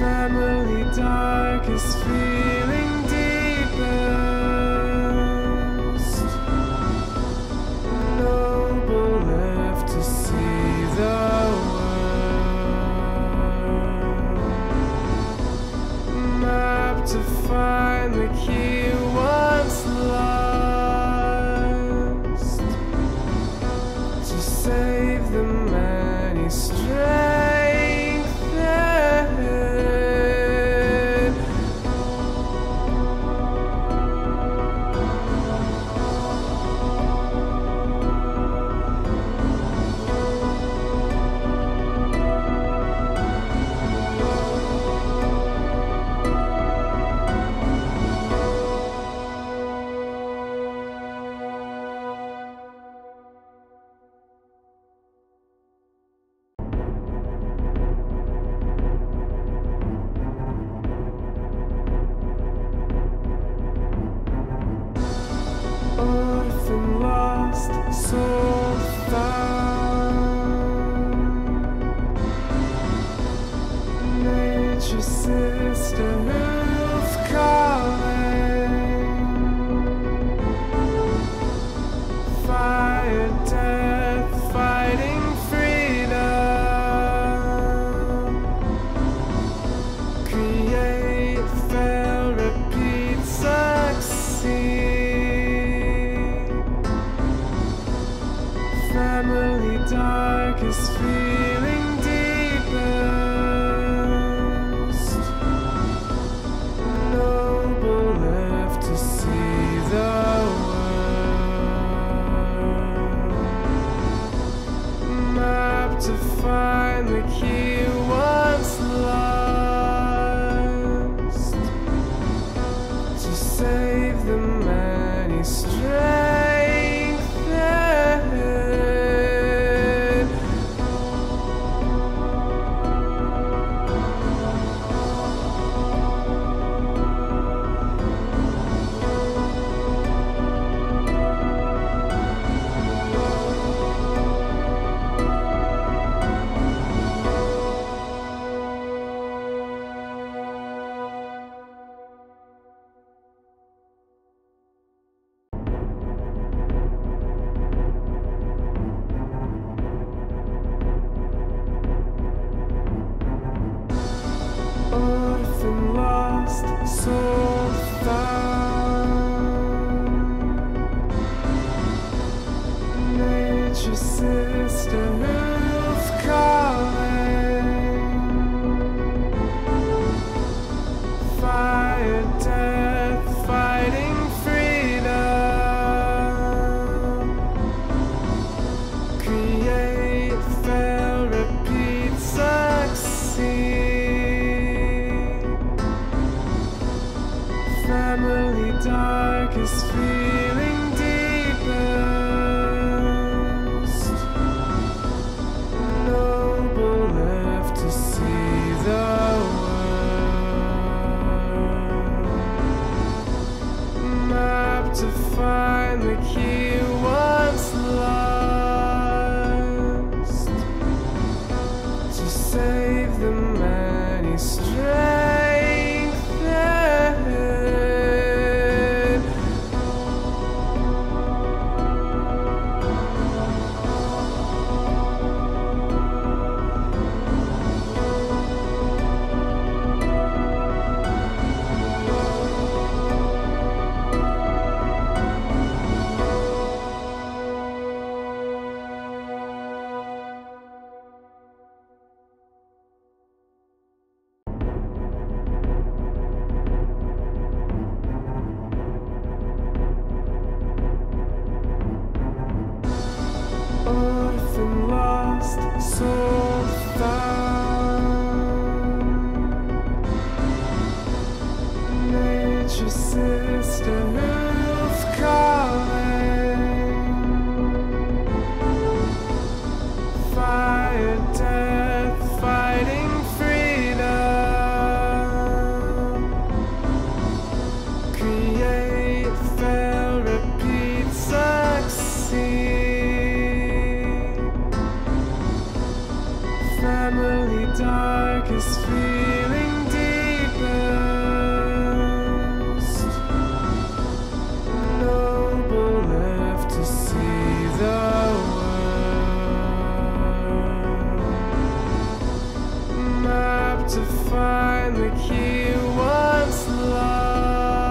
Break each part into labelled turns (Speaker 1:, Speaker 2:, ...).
Speaker 1: family darkest feeling deepest, noble left to see the world, map to find the key once lost, to save the many strength. Orphan lost, soul found, nature's sister who's calling, fire, death, fighting freedom, create, fail, repeat, succeed. Family darkest feeling deepest, noble left to see the world, map to find the key once lost, to save the many strength. Orphan lost, soul found, nature's sister who's calling, fire, death, fighting freedom, create, fail, repeat, succeed. Family darkest feeling deepest, noble left to see the world, map to find the key once lost, to save the many strength. Orphan lost, soul found, nature's sister who's calling, fire, death, fighting freedom, create, fail, repeat, succeed. Family darkest feeling deep. map to find the key once lost,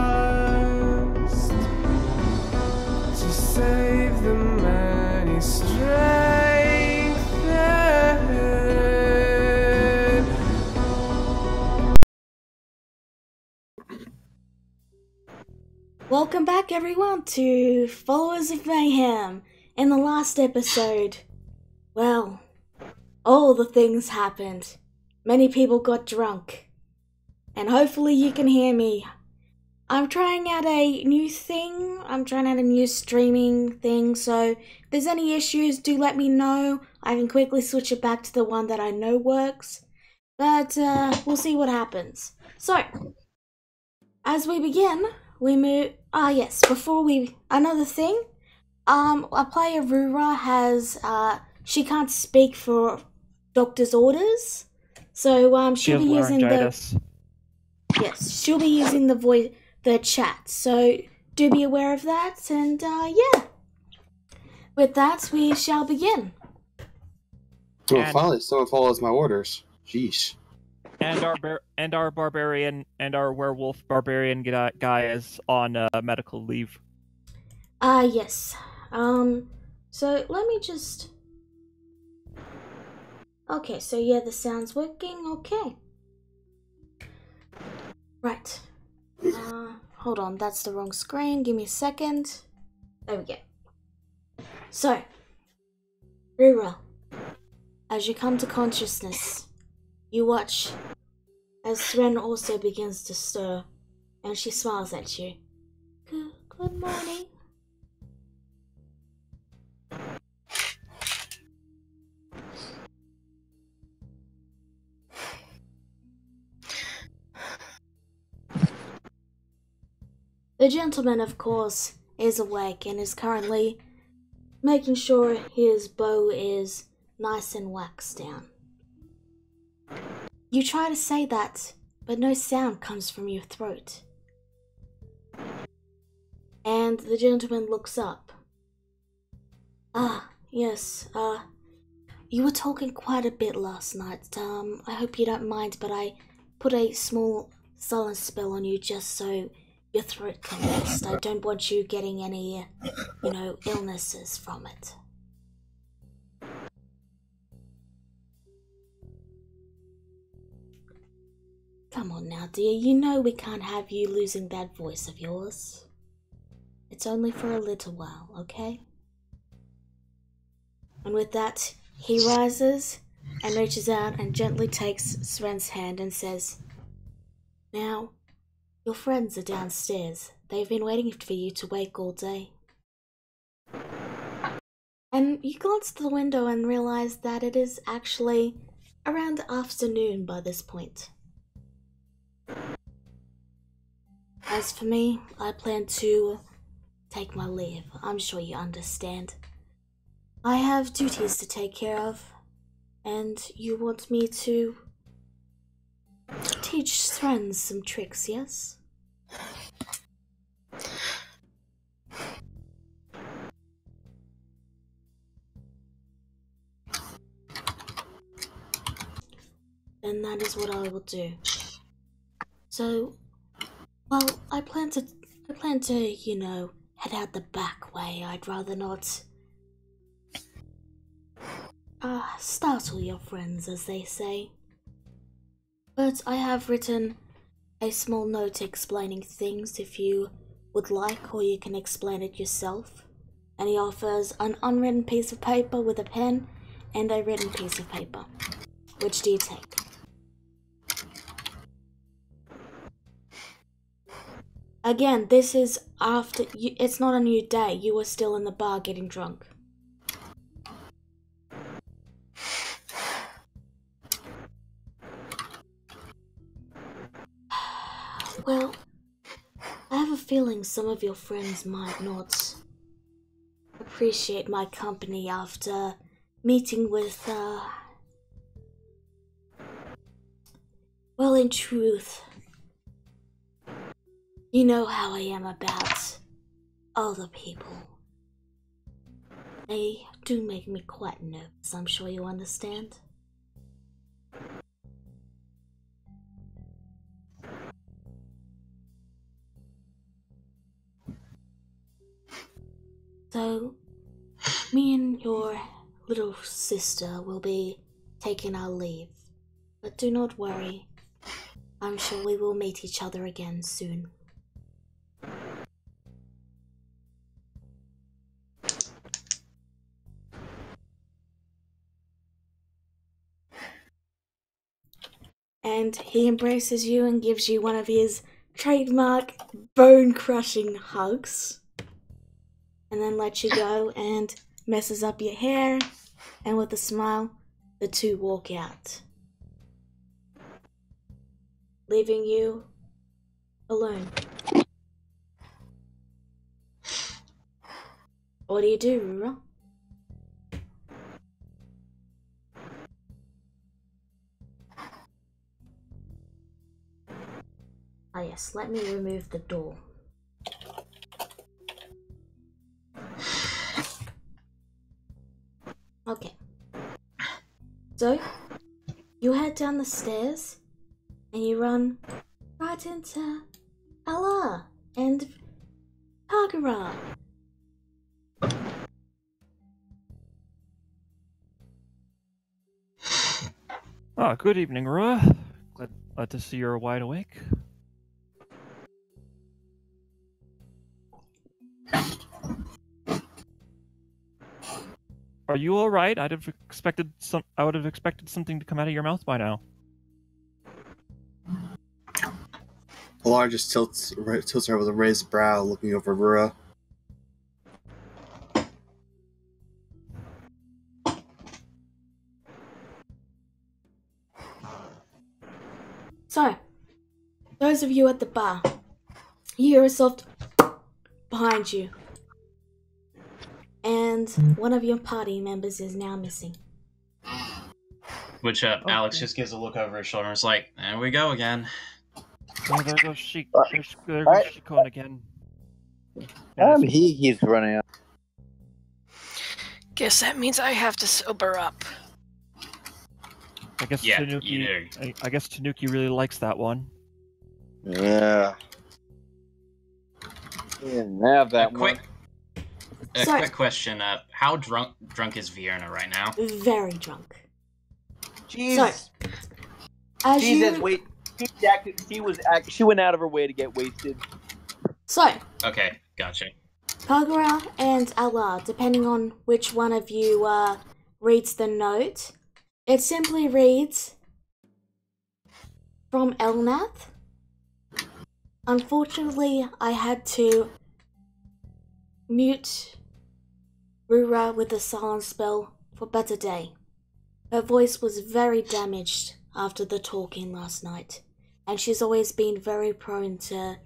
Speaker 1: to save the many strengthened.
Speaker 2: Welcome back, everyone, to Followers of Mayhem. In the last episode, well, all the things happened. Many people got drunk. And hopefully you can hear me. I'm trying out a new thing. I'm trying out a new streaming thing, so if there's any issues, do let me know. I can quickly switch it back to the one that I know works. But, we'll see what happens. So, as we begin, we move... another thing. Our player Rura has, she can't speak for doctor's orders. So, she'll be using she'll be using the chat. So, do be aware of that, and, yeah. With that, we shall begin.
Speaker 3: Well, finally, someone follows my orders. Jeez.
Speaker 4: And our barbarian and our werewolf barbarian guy is on medical leave.
Speaker 2: Yes. So let me just... Okay, so yeah, the sound's working, okay. Right. Hold on, that's the wrong screen, give me a second. There we go. So, Rura, as you come to consciousness, you watch as Sren also begins to stir, and she smiles at you. Good morning. The gentleman, of course, is awake and is currently making sure his bow is nice and waxed down. You try to say that, but no sound comes from your throat. And the gentleman looks up. Yes, you were talking quite a bit last night. I hope you don't mind, but I put a small silence spell on you just so your throat can rest. I don't want you getting any, illnesses from it. Come on now, dear, you know we can't have you losing that voice of yours. It's only for a little while, okay? And with that, he rises and reaches out and gently takes Sven's hand and says, "Now, your friends are downstairs. They've been waiting for you to wake all day." And you glance to the window and realize that it is actually around afternoon by this point. As for me, I plan to take my leave. I'm sure you understand. I have duties to take care of, and you want me to teach Sren some tricks, yes? Then that is what I will do. So, well, I plan to, head out the back way. I'd rather not startle your friends, as they say. But I have written a small note explaining things if you would like, or you can explain it yourself. And he offers an unwritten piece of paper with a pen and a written piece of paper. Which do you take? Again, this is after it's not a new day. You were still in the bar getting drunk. Well, I have a feeling some of your friends might not appreciate my company after meeting with, well, in truth, you know how I am about other people. They do make me quite nervous, I'm sure you understand. So, me and your little sister will be taking our leave. But do not worry. I'm sure we will meet each other again soon. And he embraces you and gives you one of his trademark bone-crushing hugs. And then lets you go and messes up your hair. And with a smile, the two walk out, leaving you alone. What do you do, Rura? Ah yes, let me remove the door. Okay. So, you head down the stairs, and you run right into Allah and Kagura.
Speaker 4: Good evening, Rua. Glad to see you're wide awake. Are you all right? I would have expected something to come out of your mouth by now.
Speaker 3: Alar just tilts her with a raised brow, looking over Rura.
Speaker 2: So, those of you at the bar, you hear a soft behind you. And one of your party members is now missing.
Speaker 5: Which Alex just gives a look over his shoulder and is like, there we go again.
Speaker 4: Oh, there goes Shikon again.
Speaker 6: He's running out.
Speaker 7: Guess that means I have to sober up.
Speaker 4: I guess
Speaker 5: Yeah,
Speaker 4: Tanuki.
Speaker 5: you do.
Speaker 4: I guess Tanuki really likes that one.
Speaker 6: Yeah. He didn't have that one.
Speaker 5: A quick question. How drunk is Vierna right now?
Speaker 2: Very drunk.
Speaker 6: Jeez.
Speaker 2: So, as
Speaker 6: Jesus,
Speaker 2: you...
Speaker 6: wait. She went out of her way to get wasted.
Speaker 2: So,
Speaker 5: Okay, gotcha.
Speaker 2: Kagura and Allah, depending on which one of you reads the note, it simply reads, from Elnath. Unfortunately, I had to mute Rura with the silence spell for better day. Her voice was very damaged after the talking last night, and she's always been very prone to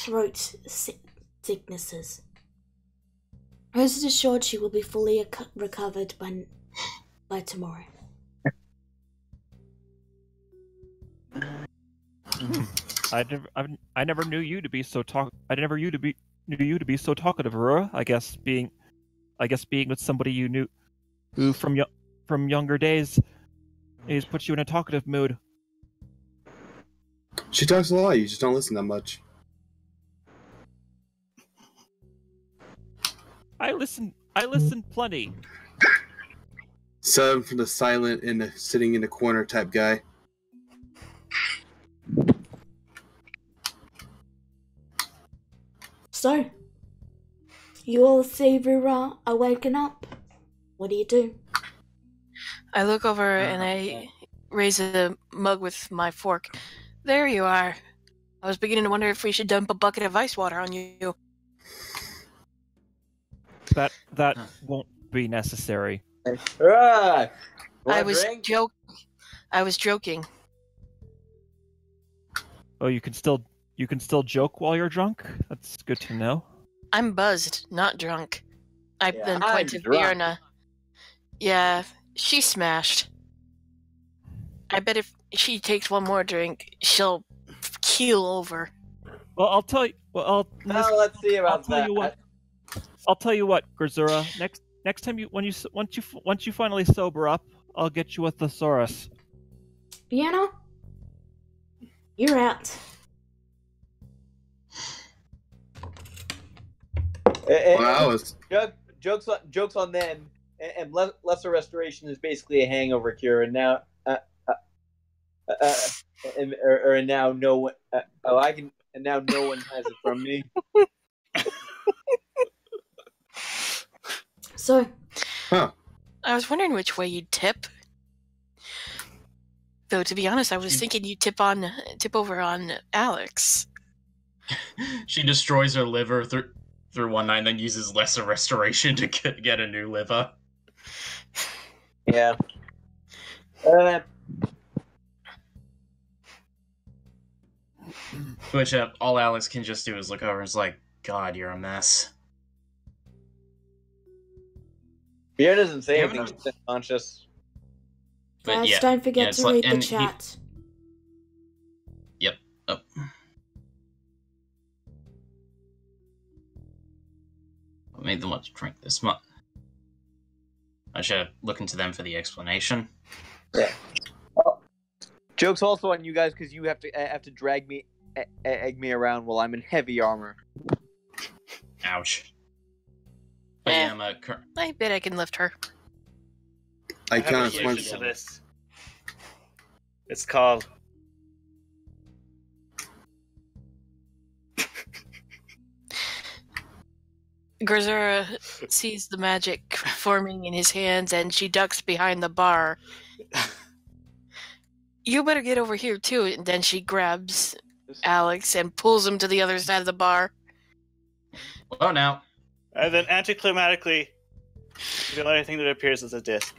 Speaker 2: throat sicknesses. Rest assured she will be fully recovered by tomorrow.
Speaker 4: I never knew you to be so knew you to be so talkative, Aurora. I guess being with somebody you knew who from younger days is put you in a talkative mood.
Speaker 3: She talks a lot, you just don't listen that much.
Speaker 4: I listen plenty.
Speaker 3: Son from the silent and the sitting in the corner type guy.
Speaker 2: So, you all see Rura awaken up. What do you do?
Speaker 7: I look over and I raise a mug with my fork. There you are. I was beginning to wonder if we should dump a bucket of ice water on you.
Speaker 4: That won't be necessary.
Speaker 6: Right.
Speaker 7: I was joking.
Speaker 4: Oh, you can still joke while you're drunk? That's good to know.
Speaker 7: I'm buzzed, not drunk. I've
Speaker 6: Yeah,
Speaker 7: been
Speaker 6: I'm
Speaker 7: pointing to
Speaker 6: drunk.
Speaker 7: Vierna. Yeah, she smashed. I bet if she takes one more drink, she'll keel over.
Speaker 4: Well, I'll tell you. Well,
Speaker 6: Let's see about
Speaker 4: I'll tell
Speaker 6: that.
Speaker 4: you what. I'll tell you what, Grazura. Next time once you finally sober up, I'll get you a thesaurus.
Speaker 2: Vienna? You're out.
Speaker 3: Wow, was
Speaker 6: Jokes on them, and lesser restoration is basically a hangover cure, and now and now no one. And now no one has it from me.
Speaker 2: So,
Speaker 7: I was wondering which way you'd tip. Though, to be honest, I was thinking you'd tip over on Alex.
Speaker 5: She destroys her liver through one night and then uses lesser restoration to get a new liver.
Speaker 6: Yeah.
Speaker 5: Which all Alex can just do is look over and is like, God, you're a mess.
Speaker 6: Pierre doesn't say anything, he's unconscious.
Speaker 5: But
Speaker 2: guys,
Speaker 5: yeah,
Speaker 2: don't forget to read the chat.
Speaker 5: Yep. Oh. What made them want to drink this much? I should look into them for the explanation.
Speaker 6: Yeah. Joke's also on you guys because you have to drag me, egg me around while I'm in heavy armor.
Speaker 5: Ouch. But yeah,
Speaker 7: I bet I can lift her.
Speaker 3: I
Speaker 8: have
Speaker 3: kind
Speaker 8: a
Speaker 3: of
Speaker 8: solution to this. It's called
Speaker 7: Grisura sees the magic forming in his hands and she ducks behind the bar. You better get over here too. And then she grabs Alex and pulls him to the other side of the bar.
Speaker 5: Oh, now.
Speaker 8: And then anticlimatically, the only thing that appears is a disc.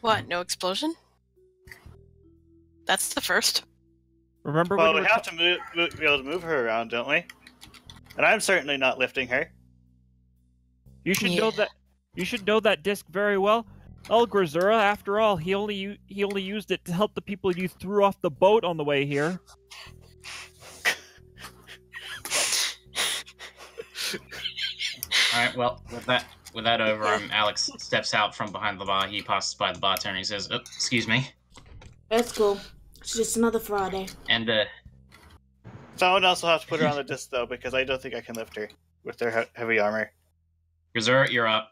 Speaker 7: What? No explosion? That's the first.
Speaker 4: Remember
Speaker 8: Well,
Speaker 4: when
Speaker 8: we have to be able to move her around, don't we? And I'm certainly not lifting her.
Speaker 4: You should know that. You should know that disc very well. El Grisura, after all, he only used it to help the people you threw off the boat on the way here.
Speaker 5: All right. Well, with that over, Alex steps out from behind the bar. He passes by the bartender and he says, oh, "Excuse me."
Speaker 2: That's cool. It's just another Friday.
Speaker 5: And
Speaker 8: Someone else will have to put her on the disc though, because I don't think I can lift her with their heavy armor.
Speaker 5: Grisura, you're up.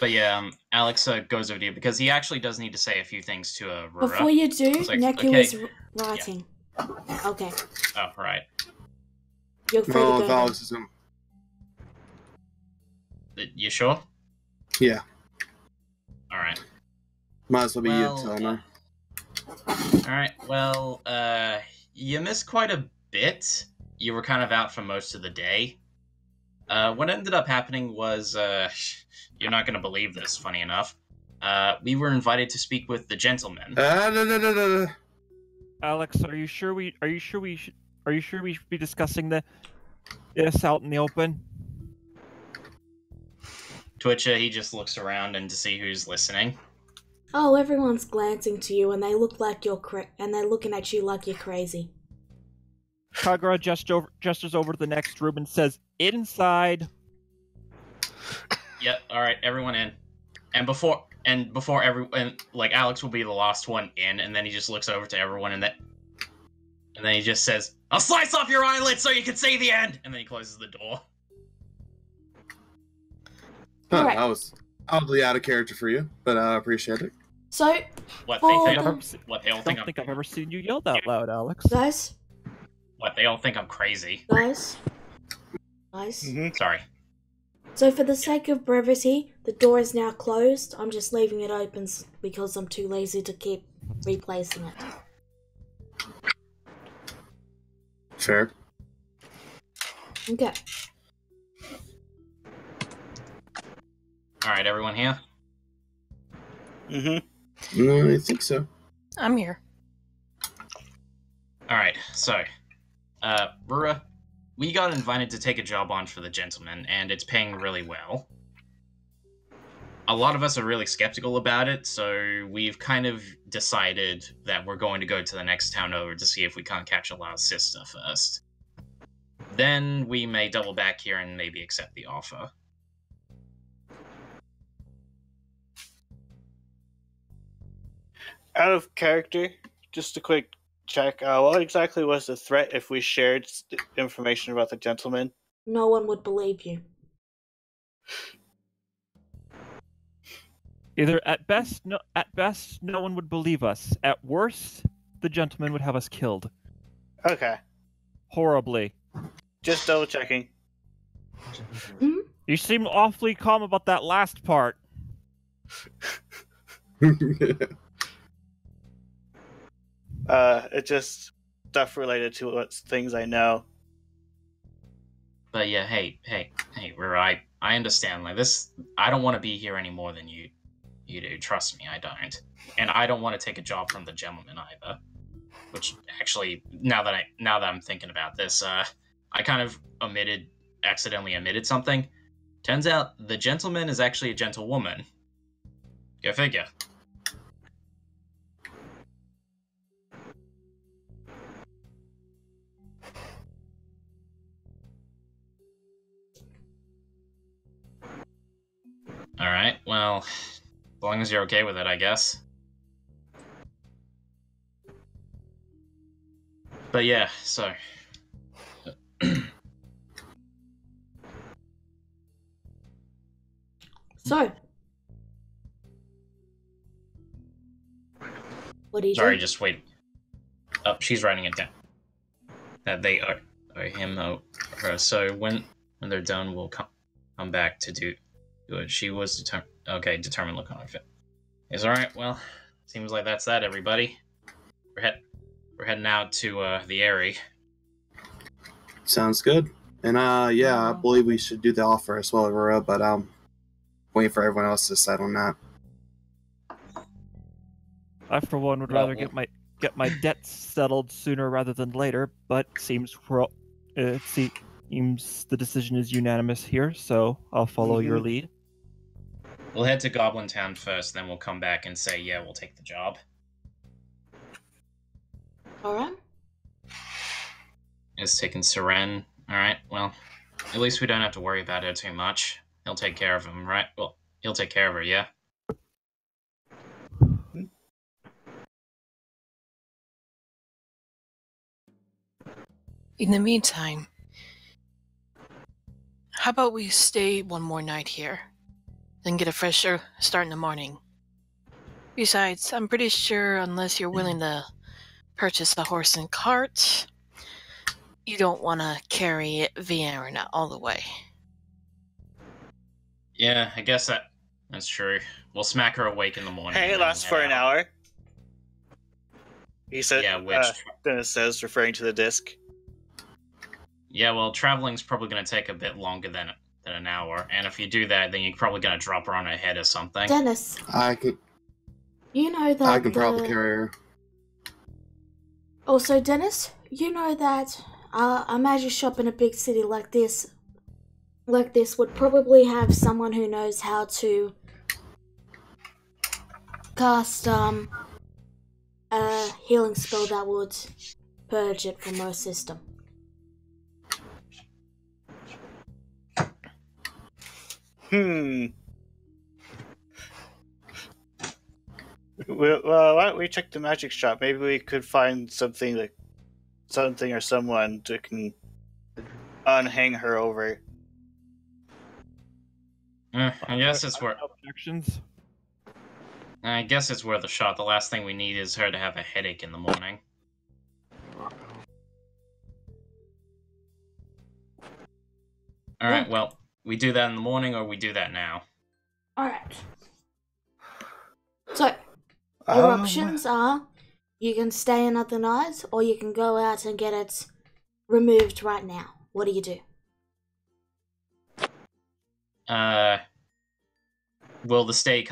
Speaker 5: But yeah, Alex goes over to you because he actually does need to say a few things to Rura.
Speaker 2: Before you do,
Speaker 5: like,
Speaker 2: Neku
Speaker 5: okay.
Speaker 2: is writing. Yeah. Okay.
Speaker 5: Oh, right.
Speaker 2: You're free to
Speaker 3: well,
Speaker 2: go.
Speaker 3: if Alex isn't.
Speaker 5: You sure?
Speaker 3: Yeah,
Speaker 5: All right.
Speaker 3: might as well be
Speaker 5: Well,
Speaker 3: you telling her.
Speaker 5: All right. Well, you missed quite a bit. You were kind of out for most of the day. What ended up happening was, you're not going to believe this, funny enough. We were invited to speak with the gentleman.
Speaker 3: No.
Speaker 4: Alex, are you sure we should be discussing this out in the open?
Speaker 5: Twitcher, he just looks around and to see who's listening.
Speaker 2: Oh, everyone's glancing to you, and they look like and they're looking at you like you're crazy.
Speaker 4: Kagura gestures over to the next room and says, "Inside."
Speaker 5: Yep. All right, everyone in. And before everyone, like Alex will be the last one in, and then he just looks over to everyone, and then he just says, "I'll slice off your eyelid so you can see the end," and then he closes the door.
Speaker 3: Huh,
Speaker 2: Alright.
Speaker 3: that was oddly out of character for you, but I appreciate it.
Speaker 2: So,
Speaker 5: What
Speaker 2: For
Speaker 5: they
Speaker 2: the-
Speaker 5: all
Speaker 4: I
Speaker 5: think
Speaker 4: don't think
Speaker 5: I'm
Speaker 4: I've ever seen you yell that loud, Alex.
Speaker 2: guys,
Speaker 5: what they all think I'm crazy.
Speaker 2: guys.
Speaker 5: Sorry.
Speaker 2: So for the sake of brevity, the door is now closed. I'm just leaving it open because I'm too lazy to keep replacing it.
Speaker 3: Fair.
Speaker 2: Okay.
Speaker 5: All right, everyone here.
Speaker 8: Mm-hmm.
Speaker 3: No, I think so.
Speaker 7: I'm here.
Speaker 5: All right, so, Rura, we got invited to take a job on for the gentleman, and it's paying really well. A lot of us are really skeptical about it, so we've kind of decided that we're going to go to the next town over to see if we can't catch a last sister first. Then we may double back here and maybe accept the offer.
Speaker 8: Out of character, just a quick check. What exactly was the threat if we shared information about the gentleman?
Speaker 2: No one would believe you.
Speaker 4: Either at best, no one would believe us. At worst, the gentleman would have us killed.
Speaker 8: Okay,
Speaker 4: Horribly.
Speaker 8: just double checking.
Speaker 4: You seem awfully calm about that last part.
Speaker 8: It's just stuff related to what things I know.
Speaker 5: But yeah, hey, Rura, I understand. Like this, I don't want to be here any more than you do. Trust me, I don't. And I don't want to take a job from the gentleman either. Which actually, now that I'm thinking about this, I kind of accidentally omitted something. Turns out the gentleman is actually a gentlewoman. Go figure. Alright, well, as long as you're okay with it, I guess. But yeah, so...
Speaker 2: So, what do you
Speaker 5: Sorry,
Speaker 2: do?
Speaker 5: just wait. Oh, she's writing it down. That they are him, her. So when they're done, we'll come back to do it. She was determined look on her face. It's alright, well, seems like that's that, everybody. We're heading out to the Airy.
Speaker 3: Sounds good. And yeah, I believe we should do the offer as well, Aurora, but waiting for everyone else to decide on that.
Speaker 4: I, for one, would rather get my debts settled sooner rather than later, but seems the decision is unanimous here, so I'll follow your lead.
Speaker 5: We'll head to Goblin Town first, then we'll come back and say, yeah, we'll take the job.
Speaker 2: Alright.
Speaker 5: It's taking Seren. Alright, well, at least we don't have to worry about her too much. He'll take care of him, right? Well, he'll take care of her, yeah?
Speaker 7: In the meantime, how about we stay one more night here, then get a fresher start in the morning? Besides, I'm pretty sure unless you're willing to purchase a horse and cart, you don't want to carry Vienna all the way.
Speaker 5: Yeah, I guess that's true. We'll smack her awake in the morning.
Speaker 8: Hey, it lasts for an hour. He said,
Speaker 5: Yeah, which...
Speaker 8: Dennis says, referring to the disc.
Speaker 5: Yeah, well, traveling's probably going to take a bit longer than an hour, and if you do that, then you're probably going to drop her on her head or something.
Speaker 2: Dennis,
Speaker 3: I can
Speaker 2: you know that
Speaker 3: I can probably carry her.
Speaker 2: Also, Dennis, you know that a magic shop in a big city like this would probably have someone who knows how to cast a healing spell that would purge it from our system.
Speaker 8: Well, why don't we check the magic shop? Maybe we could find something or someone to can unhang her over.
Speaker 5: I guess it's worth.
Speaker 4: Objections?
Speaker 5: I guess it's worth a shot. The last thing we need is her to have a headache in the morning. All right. Well, we do that in the morning, or we do that now.
Speaker 2: All right. So, your options are you can stay another night, or you can go out and get it removed right now. What do you do?
Speaker 5: Will the stay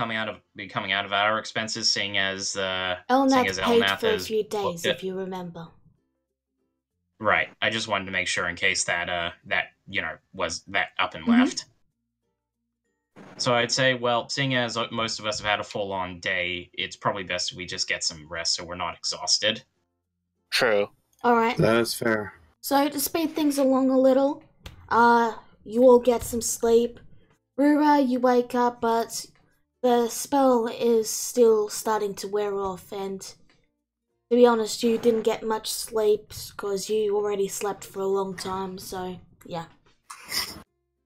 Speaker 5: be coming out of our expenses, seeing as
Speaker 2: Elnath paid
Speaker 5: Elnath
Speaker 2: for a
Speaker 5: has
Speaker 2: few days,
Speaker 5: booked it?
Speaker 2: if you remember.
Speaker 5: Right. I just wanted to make sure in case that was that up and
Speaker 2: Mhm.
Speaker 5: left. So I'd say, well, seeing as most of us have had a full-on day, it's probably best we just get some rest so we're not exhausted.
Speaker 8: True.
Speaker 2: All right.
Speaker 3: That is fair.
Speaker 2: So to speed things along a little, you all get some sleep. Rura, you wake up, but the spell is still starting to wear off, and To be honest, you didn't get much sleep because you already slept for a long time, so yeah.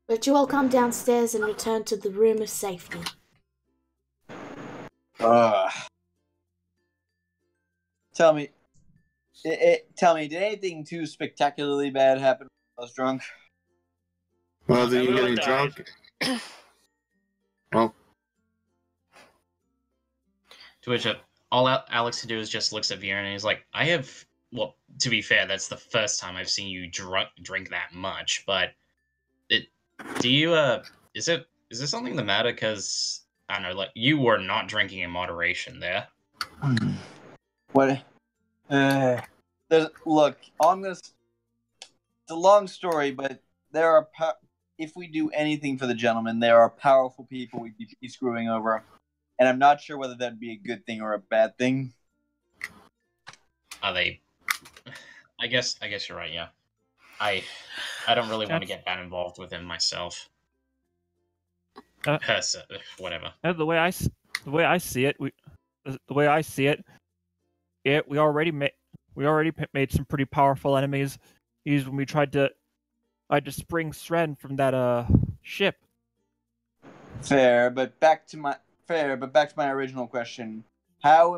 Speaker 2: But you all come downstairs and return to the room of safety.
Speaker 6: Tell me, did anything too spectacularly bad happen when I was drunk?
Speaker 3: Well, then you
Speaker 8: Everyone
Speaker 3: getting
Speaker 8: died.
Speaker 3: drunk? Well,
Speaker 5: To which all Alex can do is just looks at Viren and he's like, I have. Well, to be fair, that's the first time I've seen you drink that much. But do you is there something the matter? Because I don't know, like you were not drinking in moderation there.
Speaker 6: What? Look, on this, it's a long story, but there are. If we do anything for the gentleman, there are powerful people we'd be screwing over, and I'm not sure whether that'd be a good thing or a bad thing.
Speaker 5: Are they? I guess you're right. Yeah, I don't really want to get that involved with him myself. Whatever.
Speaker 4: The way I see it, we already made some pretty powerful enemies. When we tried to spring Sren from that ship.
Speaker 6: Fair, but back to my original question. How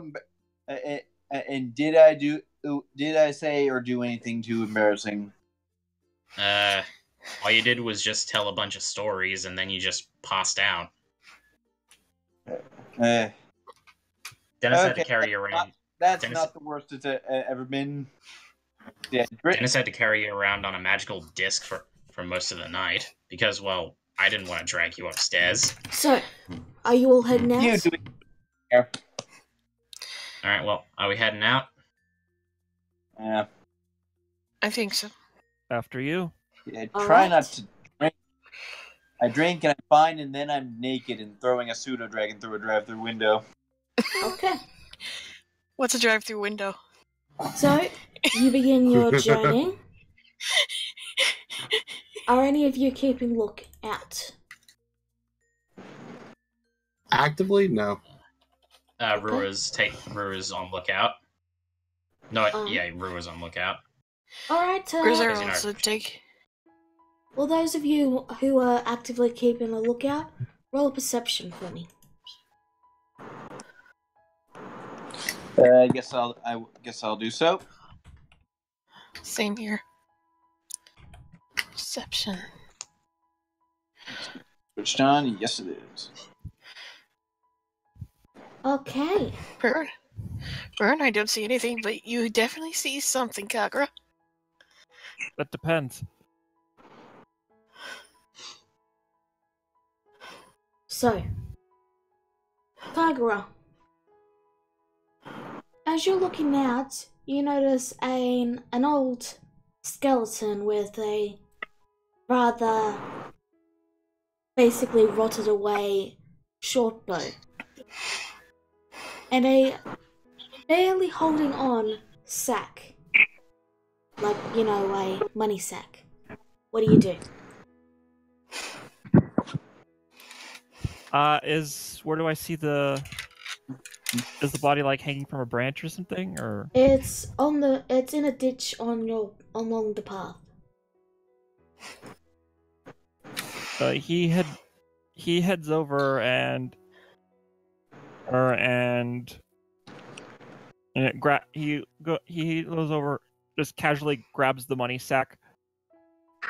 Speaker 6: and did I say or do anything too embarrassing?
Speaker 5: All you did was just tell a bunch of stories and then you just passed out. Dennis had to carry you around.
Speaker 6: That's not the worst it's ever been. Yeah,
Speaker 5: Dennis had to carry you around on a magical disc for most of the night because, well, I didn't want to drag you upstairs.
Speaker 2: So, are you all heading out?
Speaker 6: You do it. Yeah.
Speaker 5: All right. Well, are we heading out?
Speaker 6: Yeah.
Speaker 7: I think so.
Speaker 4: After you.
Speaker 6: Yeah,
Speaker 2: All
Speaker 6: try
Speaker 2: right.
Speaker 6: not to drink. I drink and I'm fine, and then I'm naked and throwing a pseudo dragon through a drive-through window.
Speaker 2: Okay.
Speaker 7: What's a drive-through window?
Speaker 2: So, you begin your journey. Are any of you keeping look out?
Speaker 3: actively, no.
Speaker 5: Rua's on lookout. No, yeah, Rua's on lookout.
Speaker 2: Alright,
Speaker 7: Grizzle also take.
Speaker 2: well, those of you who are actively keeping a lookout, roll a perception for me.
Speaker 6: I guess I'll do so.
Speaker 7: Same here. Perception.
Speaker 6: Switched on. Yes, it is.
Speaker 2: Okay.
Speaker 7: Burn, I don't see anything, but you definitely see something, Kagura.
Speaker 4: That depends.
Speaker 2: So, Kagura, as you're looking out, you notice an old skeleton with a rather basically rotted away short bow and a barely holding on sack, like, you know, a money sack. What do you do?
Speaker 4: Where do I see is the body like hanging from a branch or something, or?
Speaker 2: It's in a ditch along the path.
Speaker 4: He heads over and he goes over, just casually grabs the money sack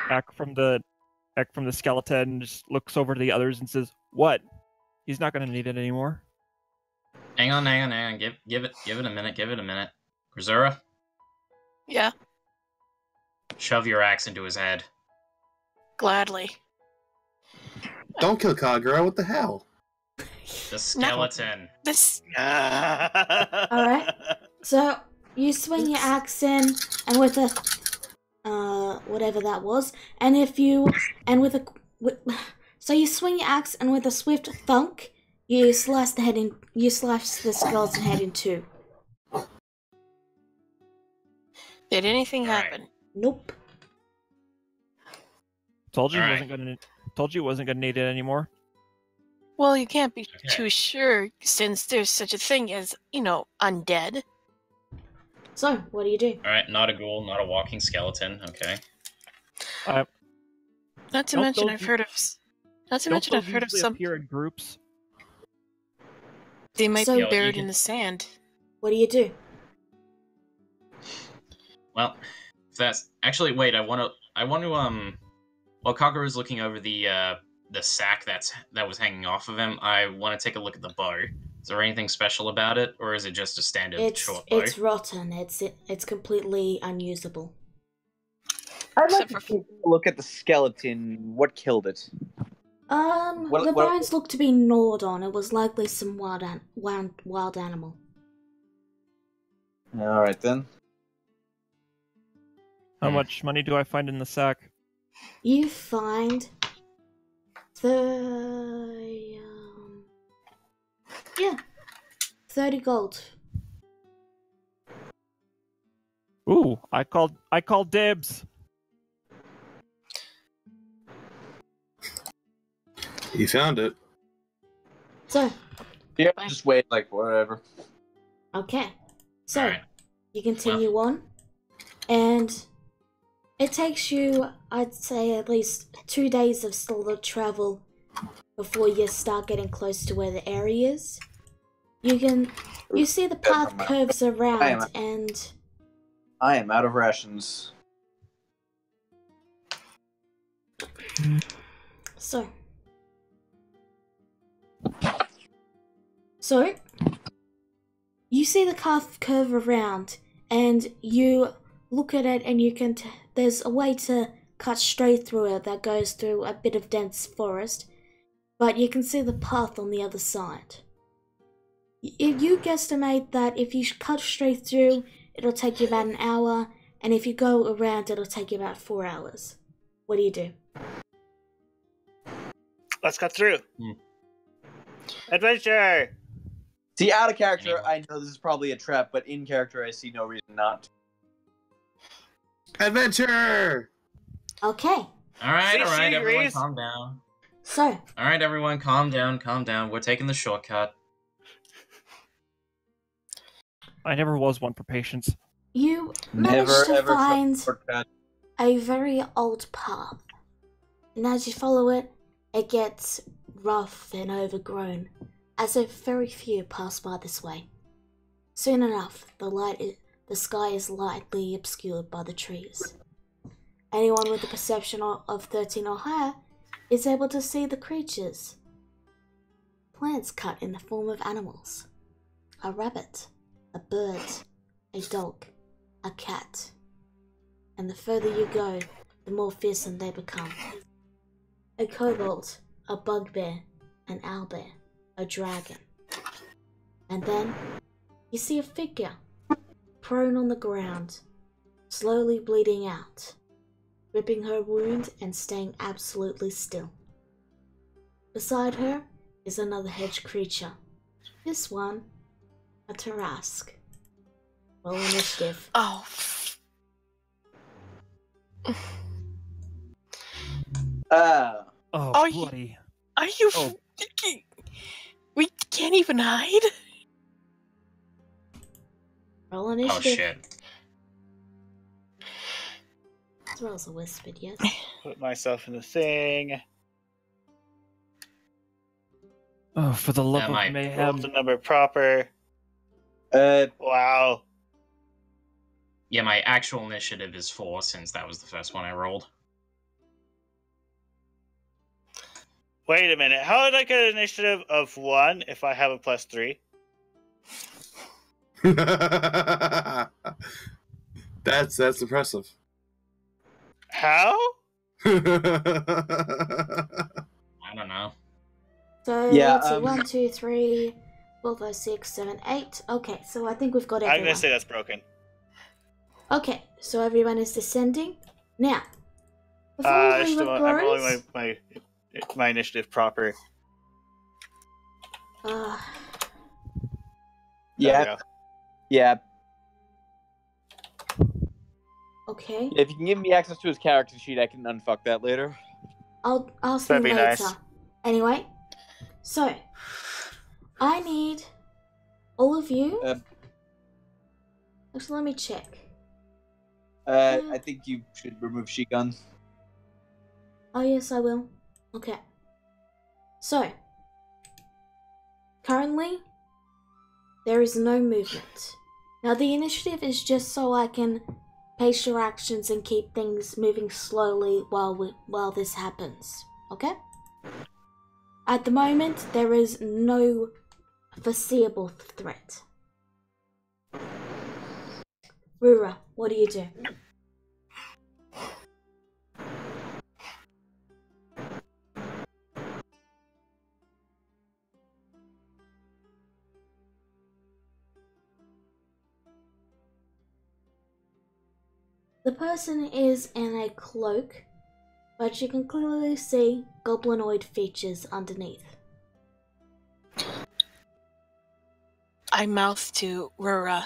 Speaker 4: back from the skeleton, and just looks over to the others and says, "What? He's not going to need it anymore."
Speaker 5: Hang on. Give it a minute. Grisura,
Speaker 7: Yeah,
Speaker 5: shove your axe into his head.
Speaker 7: gladly.
Speaker 3: Don't kill Kagura, what the hell?
Speaker 5: The skeleton.
Speaker 7: This.
Speaker 2: Alright. So you swing your axe in, and with a whatever that was, so you swing your axe, and with a swift thunk, you slice the skeleton head in two.
Speaker 7: Did anything happen?
Speaker 2: Nope.
Speaker 4: Told you he
Speaker 5: Alright.
Speaker 4: wasn't gonna need it anymore.
Speaker 7: Well, you can't be
Speaker 5: Okay.
Speaker 7: too sure since there's such a thing as, undead.
Speaker 2: So, what do you do?
Speaker 5: Alright, not a ghoul, not a walking skeleton. Okay.
Speaker 7: Not to
Speaker 4: Don't
Speaker 7: mention,
Speaker 4: those
Speaker 7: I've
Speaker 4: u-
Speaker 7: heard of. Not to
Speaker 4: Don't
Speaker 7: mention,
Speaker 4: those
Speaker 7: I've heard of
Speaker 4: usually
Speaker 7: some.
Speaker 4: appear in groups?
Speaker 7: They might
Speaker 2: So-
Speaker 7: be
Speaker 5: Yeah, well,
Speaker 7: buried
Speaker 5: you
Speaker 7: in
Speaker 5: can-
Speaker 7: the sand.
Speaker 2: What do you do?
Speaker 5: Well, if that's actually wait. I want to. While Cocker was looking over the sack that was hanging off of him, I want to take a look at the bow. Is there anything special about it, or is it just a standard short bow?
Speaker 2: It's rotten. It's completely unusable.
Speaker 6: I'd like
Speaker 7: Except
Speaker 6: to
Speaker 7: for-
Speaker 6: take a look at the skeleton. What killed it?
Speaker 2: The
Speaker 6: What-
Speaker 2: bones look to be gnawed on. It was likely some wild animal.
Speaker 6: All right then.
Speaker 4: How much money do I find in the sack?
Speaker 2: You find the 30 gold.
Speaker 4: Ooh, I called dibs.
Speaker 3: You found it.
Speaker 2: So,
Speaker 6: Yeah,
Speaker 7: Fine.
Speaker 6: just wait. Like whatever.
Speaker 2: okay. So,
Speaker 5: Alright.
Speaker 2: you continue on, and it takes you, I'd say, at least 2 days of solo travel before you start getting close to where the area is. You see the path curves around, and
Speaker 6: I am out of rations.
Speaker 2: so, you see the path curve around, and you look at it, and you can. There's a way to cut straight through it that goes through a bit of dense forest, but you can see the path on the other side. You guesstimate that if you cut straight through, it'll take you about an hour, and if you go around, it'll take you about 4 hours. What do you do?
Speaker 8: Let's cut through.
Speaker 5: Hmm.
Speaker 8: Adventure!
Speaker 6: See, out of character,
Speaker 5: Anyway.
Speaker 6: I know this is probably a trap, but in character, I see no reason not.
Speaker 3: Adventure!
Speaker 2: Okay,
Speaker 5: Alright,
Speaker 8: See,
Speaker 5: everyone,
Speaker 8: Reese?
Speaker 5: calm down.
Speaker 2: so
Speaker 5: Alright, everyone, calm down. We're taking the shortcut.
Speaker 4: I never was one for patience.
Speaker 2: you
Speaker 6: Never
Speaker 2: manage to
Speaker 6: ever
Speaker 2: find
Speaker 6: shortcut.
Speaker 2: a very old path, and as you follow it, it gets rough and overgrown, as if very few pass by this way. Soon enough, the sky is lightly obscured by the trees. Anyone with a perception of 13 or higher is able to see the creatures. Plants cut in the form of animals. A rabbit, a bird, a dog, a cat. And the further you go, the more fearsome they become. A kobold, a bugbear, an owlbear, a dragon. And then you see a figure, prone on the ground, slowly bleeding out, ripping her wound and staying absolutely still. Beside her is another hedge creature. This one, a Tarask. Roll initiative.
Speaker 7: Oh.
Speaker 6: Ah.
Speaker 4: Oh,
Speaker 7: Are you-
Speaker 4: bloody.
Speaker 7: Are you
Speaker 4: Oh.
Speaker 7: thinking we can't even hide?
Speaker 2: Roll
Speaker 5: Oh
Speaker 2: initiative.
Speaker 5: shit.
Speaker 2: This rolls a whispered, yes?
Speaker 8: Put myself in the thing.
Speaker 4: Oh, for the love
Speaker 5: Am
Speaker 4: of
Speaker 5: I-
Speaker 8: Roll
Speaker 4: mayhem.
Speaker 8: the number proper.
Speaker 6: Uh,
Speaker 8: Wow.
Speaker 5: Yeah, my actual initiative is 4 since that was the first one I rolled.
Speaker 8: Wait a minute. How did I get an initiative of 1 if I have a +3?
Speaker 3: That's impressive.
Speaker 8: How?
Speaker 5: I don't know.
Speaker 2: So
Speaker 6: Yeah,
Speaker 2: let's see, 1, 2, 3, 4, 5, 6, 7, 8. Okay, so I think we've got
Speaker 8: I'm
Speaker 2: everyone.
Speaker 8: gonna say that's broken.
Speaker 2: Okay, so everyone is descending. Now, before we leave
Speaker 8: I'm
Speaker 2: with
Speaker 8: rolling
Speaker 2: glories,
Speaker 8: my initiative proper.
Speaker 2: uh,
Speaker 8: There we
Speaker 6: yeah,
Speaker 8: go.
Speaker 6: yeah.
Speaker 2: okay,
Speaker 6: If you can give me access to his character sheet, I can unfuck that later.
Speaker 2: I'll see
Speaker 8: That'd be
Speaker 2: later.
Speaker 8: nice.
Speaker 2: Anyway, so I need all of you. Actually, let me check.
Speaker 6: I think you should remove sheet guns.
Speaker 2: Oh, yes, I will. Okay. So, currently, there is no movement. Now, the initiative is just so I can pace your actions and keep things moving slowly while this happens. Okay? At the moment, there is no foreseeable threat. Rura, what do you do? The person is in a cloak, but you can clearly see goblinoid features underneath.
Speaker 7: I mouth to Rura.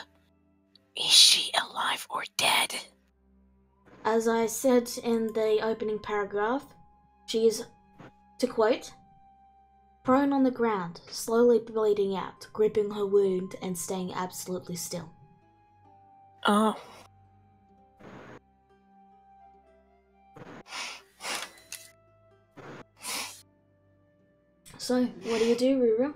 Speaker 7: Is she alive or dead?
Speaker 2: As I said in the opening paragraph, she is, to quote, prone on the ground, slowly bleeding out, gripping her wound and staying absolutely still.
Speaker 7: Oh.
Speaker 2: So, what do you do, Rura?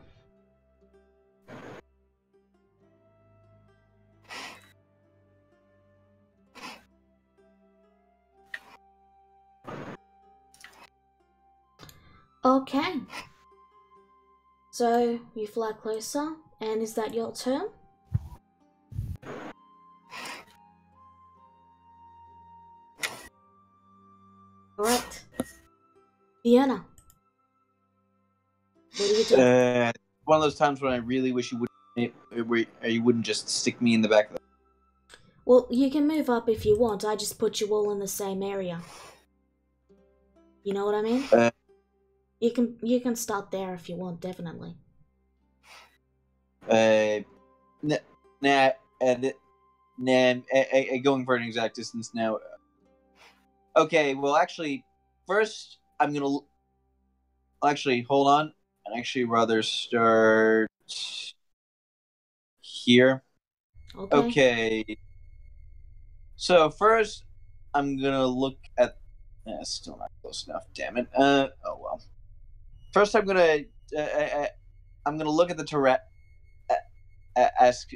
Speaker 2: Okay. So, you fly closer, and is that your turn? Alright. Vienna. What do you do?
Speaker 6: One of those times when I really wish you wouldn't just stick me in the back of the...
Speaker 2: Well, you can move up if you want. I just put you all in the same area. You know what I mean? You can start there if you want, definitely.
Speaker 6: Going for an exact distance now. Okay, well, actually, first I'm gonna... Actually, hold on. I'd actually rather start here. Okay. So first, I'm gonna look at... still not close enough, damn it. Oh well. First, I'm gonna look at the ask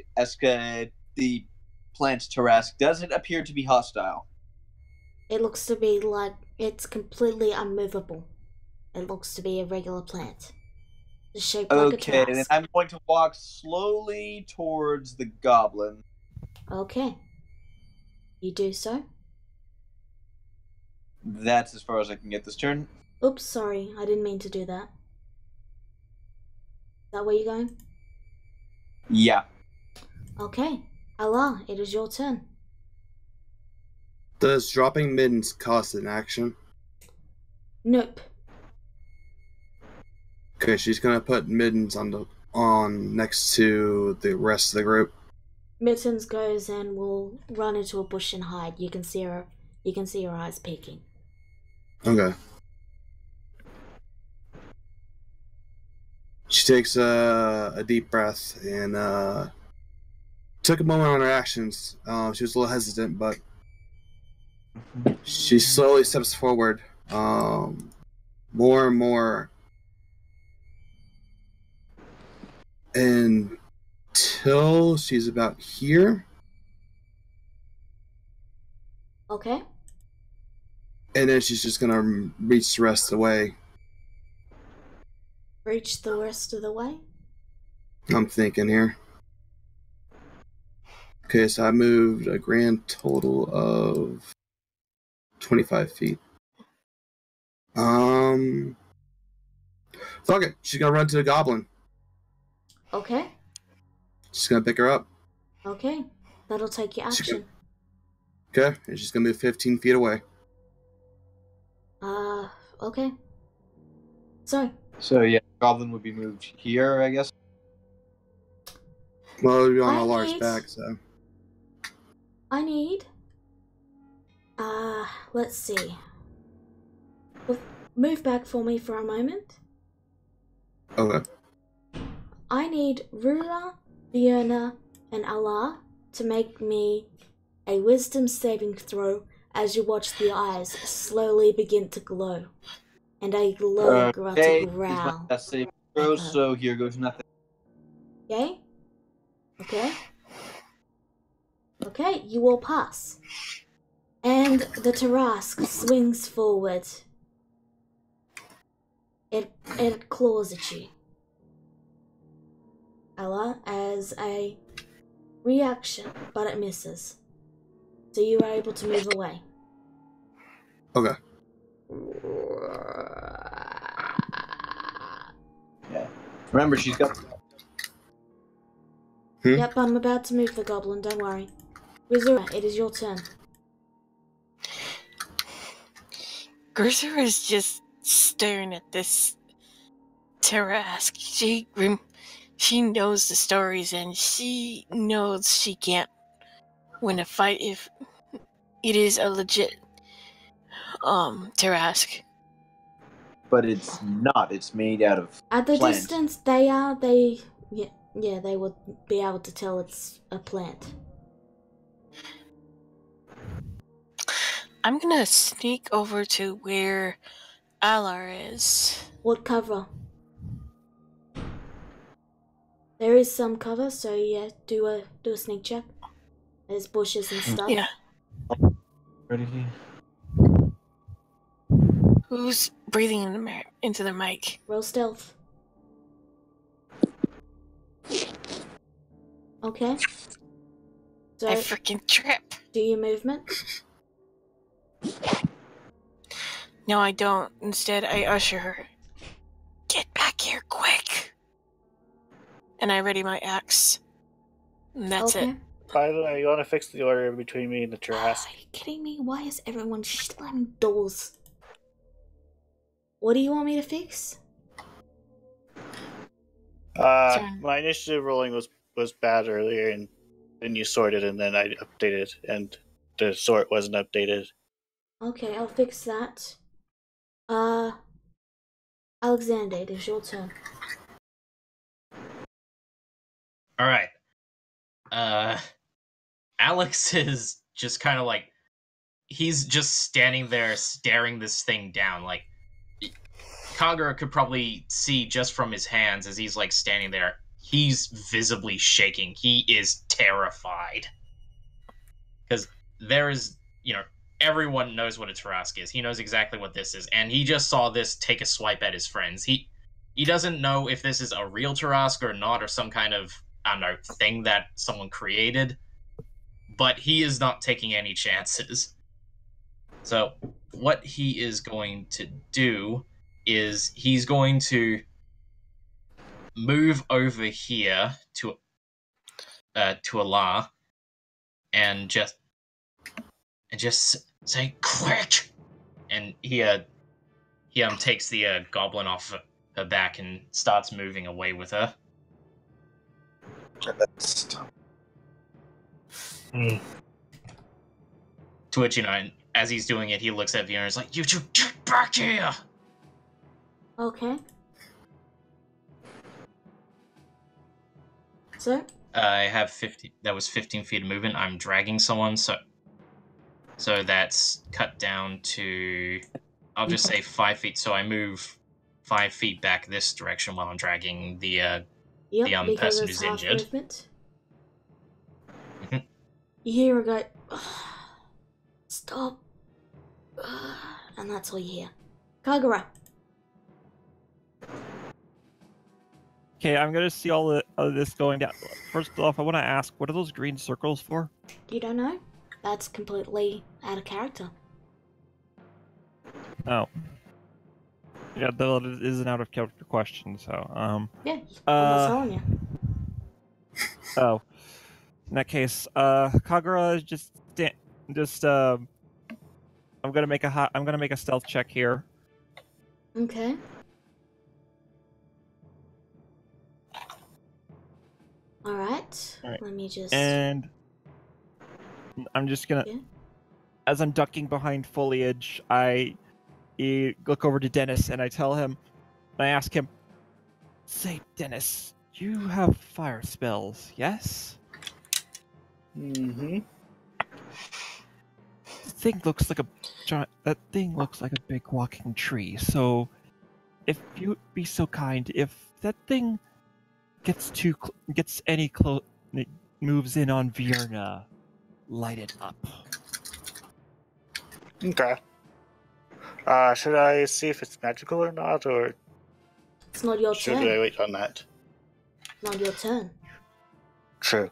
Speaker 6: the plant Tarask. Does it appear to be hostile?
Speaker 2: It looks to be like it's completely unmovable. It looks to be a regular plant. It's shaped like a
Speaker 6: Okay,
Speaker 2: Tarask.
Speaker 6: then I'm going to walk slowly towards the goblin.
Speaker 2: Okay. You do so?
Speaker 6: That's as far as I can get this turn.
Speaker 2: Oops, sorry. I didn't mean to do that. Is that where you're going?
Speaker 6: Yeah.
Speaker 2: Okay. Allah, it is your turn.
Speaker 3: Does dropping middens cost an action?
Speaker 2: Nope.
Speaker 3: Okay, she's gonna put middens on next to the rest of the group.
Speaker 2: Mittens goes and will run into a bush and hide. You can see her eyes peeking.
Speaker 3: Okay. She takes a deep breath and took a moment on her actions. She was a little hesitant, but she slowly steps forward, more and more, until she's about here.
Speaker 2: Okay.
Speaker 3: And then she's just gonna reach the rest of the way.
Speaker 2: Reach the rest of the way?
Speaker 3: I'm thinking here. Okay, so I moved a grand total of 25 feet. Fuck it. She's gonna run to the goblin.
Speaker 2: Okay.
Speaker 3: She's gonna pick her up.
Speaker 2: Okay. That'll take your action.
Speaker 3: Okay, and she's gonna move 15 feet away.
Speaker 2: Okay.
Speaker 6: So yeah, goblin would be moved here, I guess.
Speaker 3: Well, it would be on Alar's back, so.
Speaker 2: I need... let's see. Move back for me for a moment.
Speaker 3: Okay.
Speaker 2: I need Rura, Fiona, and Allah to make me a wisdom saving throw as you watch the eyes slowly begin to glow, and a low grunty growl.
Speaker 6: That's save throw, so here goes nothing.
Speaker 2: Okay? Okay? Okay, you all pass. And the Tarask swings forward. It claws at you, Ella, as a reaction, but it misses. So you are able to move away.
Speaker 3: Okay.
Speaker 6: Yeah. Remember, she's got.
Speaker 2: Yep, I'm about to move the goblin, don't worry. Rizura, it is your turn.
Speaker 7: Grisser is just staring at this Tarask. She knows the stories, and she knows she can't win a fight if it is a legit Tarask.
Speaker 6: But it's not. It's made out of.
Speaker 2: At the
Speaker 6: plant.
Speaker 2: distance, they would be able to tell it's a plant.
Speaker 7: I'm gonna sneak over to where Alar is.
Speaker 2: What cover? There is some cover, so yeah, do a sneak check. There's bushes and stuff.
Speaker 7: Yeah.
Speaker 9: Ready?
Speaker 7: Who's breathing into the mic?
Speaker 2: Roll stealth. Okay. So,
Speaker 7: I freaking trip.
Speaker 2: do your movement.
Speaker 7: No, I don't. Instead, I usher her. Get back here, quick! And I ready my axe. And that's
Speaker 2: Okay.
Speaker 7: it.
Speaker 8: By the way, you want to fix the order between me and the
Speaker 2: Are
Speaker 8: Tarask?
Speaker 2: you kidding me? Why is everyone slamming doors? What do you want me to fix?
Speaker 7: Sorry.
Speaker 8: My initiative rolling was bad earlier, and then you sorted, and then I updated, and the sort wasn't updated.
Speaker 2: Okay, I'll fix that. Alexander, it is your turn.
Speaker 5: All right. Alex is just kind of like, he's just standing there staring this thing down. Like, Kagura could probably see just from his hands as he's like standing there. He's visibly shaking. He is terrified. Because there is, everyone knows what a Tarask is. He knows exactly what this is. And he just saw this take a swipe at his friends. He doesn't know if this is a real Tarask or not, or some kind of, I don't know, thing that someone created. But he is not taking any chances. So what he is going to do is he's going to move over here to Allah and just say quick, and he takes the goblin off her back and starts moving away with her. To which, as he's doing it, he looks at Fiona and is like, "You two, get back here!"
Speaker 2: Okay. So?
Speaker 5: I have 50. That was 15 feet of movement. I'm dragging someone, so that's cut down to, I'll just say 5 feet. So I move 5 feet back this direction while I'm dragging the
Speaker 2: Yep, because
Speaker 5: person
Speaker 2: it's
Speaker 5: who's
Speaker 2: half
Speaker 5: injured.
Speaker 2: movement.
Speaker 5: Mhm.
Speaker 2: You hear her go, stop. And that's all you hear. Kagura.
Speaker 4: Okay, I'm gonna see all of this going down. First off, I want to ask, what are those green circles for?
Speaker 2: You don't know? That's completely out of character.
Speaker 4: Oh. Yeah, that is an out of character question, so,
Speaker 2: Yeah, I'm not telling you.
Speaker 4: Oh. In that case, Kagura is I'm gonna make a stealth check here.
Speaker 2: Okay. Alright.
Speaker 4: Alright.
Speaker 2: Let me just...
Speaker 4: And I'm just gonna,
Speaker 2: Yeah.
Speaker 4: as I'm ducking behind foliage, I look over to Dennis and I tell him, and I ask him, "Say, Dennis, you have fire spells, yes?"
Speaker 8: Mm-hmm.
Speaker 4: That thing looks like a big walking tree. So, if you'd be so kind, if that thing gets any close, moves in on Vierna, light it up.
Speaker 8: Okay. Should I see if it's magical or not, or
Speaker 2: It's not your
Speaker 8: should
Speaker 2: turn.
Speaker 8: I wait on that?
Speaker 2: Not your turn.
Speaker 8: True.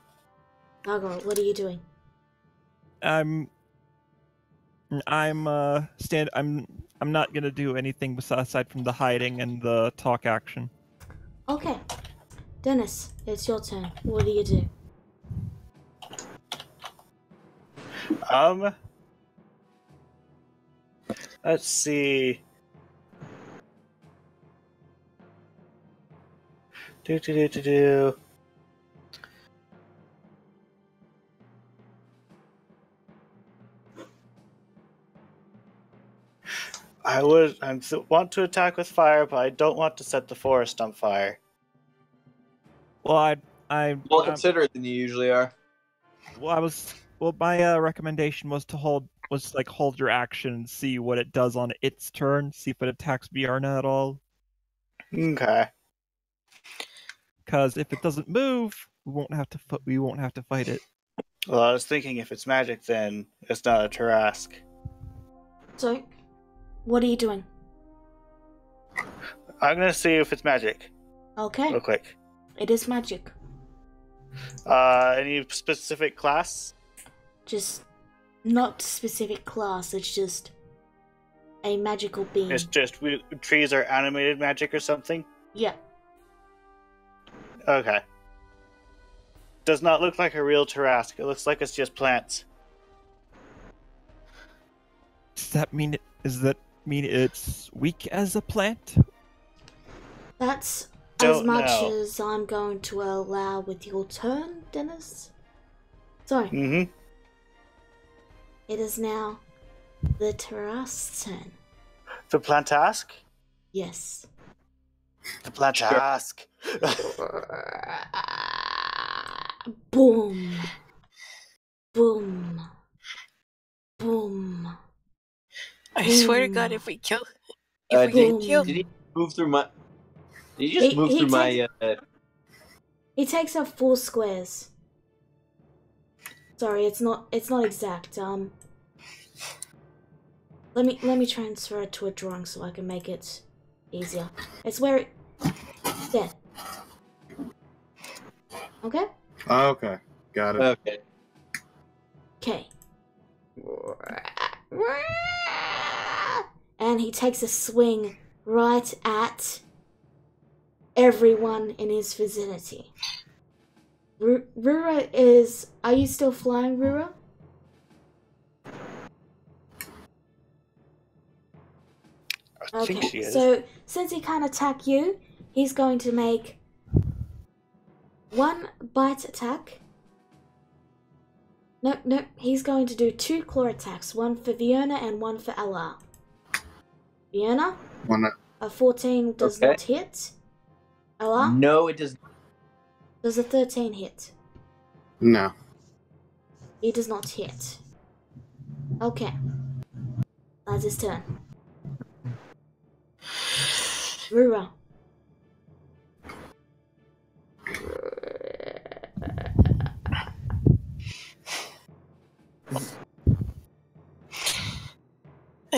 Speaker 2: Margot, what are you doing?
Speaker 4: I'm not gonna do anything aside from the hiding and the talk action.
Speaker 2: Okay. Dennis, it's your turn. What do you do?
Speaker 8: Let's see. Do. I want to attack with fire, but I don't want to set the forest on fire.
Speaker 4: Well,
Speaker 6: More considerate than you usually are.
Speaker 4: my recommendation was to hold your action and see what it does on its turn, see if it attacks Bjarna at all.
Speaker 8: Okay.
Speaker 4: Because if it doesn't move, we won't have to fight it.
Speaker 8: Well, I was thinking if it's magic, then it's not a Tarask.
Speaker 2: So, what are you doing?
Speaker 8: I'm gonna see if it's magic.
Speaker 2: Okay.
Speaker 8: Real quick.
Speaker 2: It is magic.
Speaker 8: Any specific class?
Speaker 2: Just not specific class, it's just a magical being.
Speaker 8: It's just trees are animated magic or something?
Speaker 2: Yeah.
Speaker 8: Okay. Does not look like a real Tarask. It looks like it's just plants.
Speaker 4: Does that mean it's weak as a plant?
Speaker 2: That's
Speaker 8: Don't
Speaker 2: as much
Speaker 8: know.
Speaker 2: as I'm going to allow with your turn, Dennis. Sorry.
Speaker 8: Mm-hmm.
Speaker 2: It is now the Tarask's turn.
Speaker 8: The Plantask?
Speaker 2: Yes.
Speaker 8: The Plantask.
Speaker 2: Boom. Boom. Boom.
Speaker 7: I swear to God, if we kill, if we
Speaker 2: did-
Speaker 7: get killed,
Speaker 6: Did he move through my? Did he just move
Speaker 2: he
Speaker 6: through my?
Speaker 2: He takes up 4 squares. Sorry, it's not exact. Let me transfer it to a drawing so I can make it easier. It's where it there. Okay?
Speaker 3: Okay, got it.
Speaker 6: Okay.
Speaker 2: Okay. And he takes a swing right at everyone in his vicinity. Rura is... Are you still flying, Rura?
Speaker 8: I think she is.
Speaker 2: So since he can't attack you, he's going to make 1 bite attack. No, he's going to do 2 claw attacks, 1 for Fiona and 1 for Ella. Fiona? A 14 does not hit. Ella?
Speaker 6: No, it does.
Speaker 2: Does a 13 hit?
Speaker 3: No.
Speaker 2: He does not hit. Okay. That's his turn. Rura.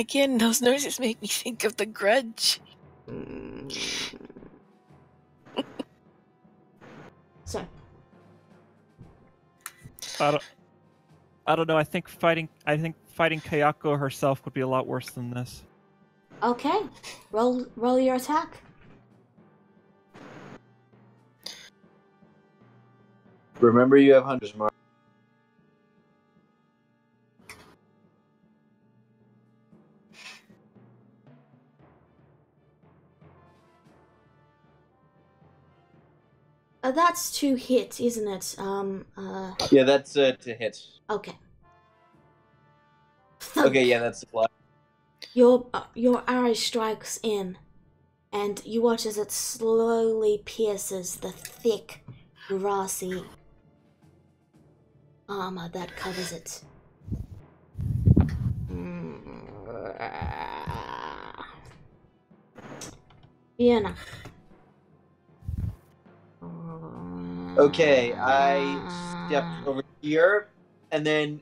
Speaker 7: again, those noises make me think of The Grudge.
Speaker 2: So.
Speaker 4: I don't know. I think fighting Kayako herself would be a lot worse than this.
Speaker 2: Okay. Roll your attack.
Speaker 6: Remember, you have hunters mark.
Speaker 2: That's 2 hit, isn't it?
Speaker 6: Yeah, that's to hit.
Speaker 2: Okay.
Speaker 6: Okay, yeah, that's the plot.
Speaker 2: Your arrow strikes in, and you watch as it slowly pierces the thick, grassy armor that covers it. Vienna.
Speaker 6: Okay, I stepped over here, and then...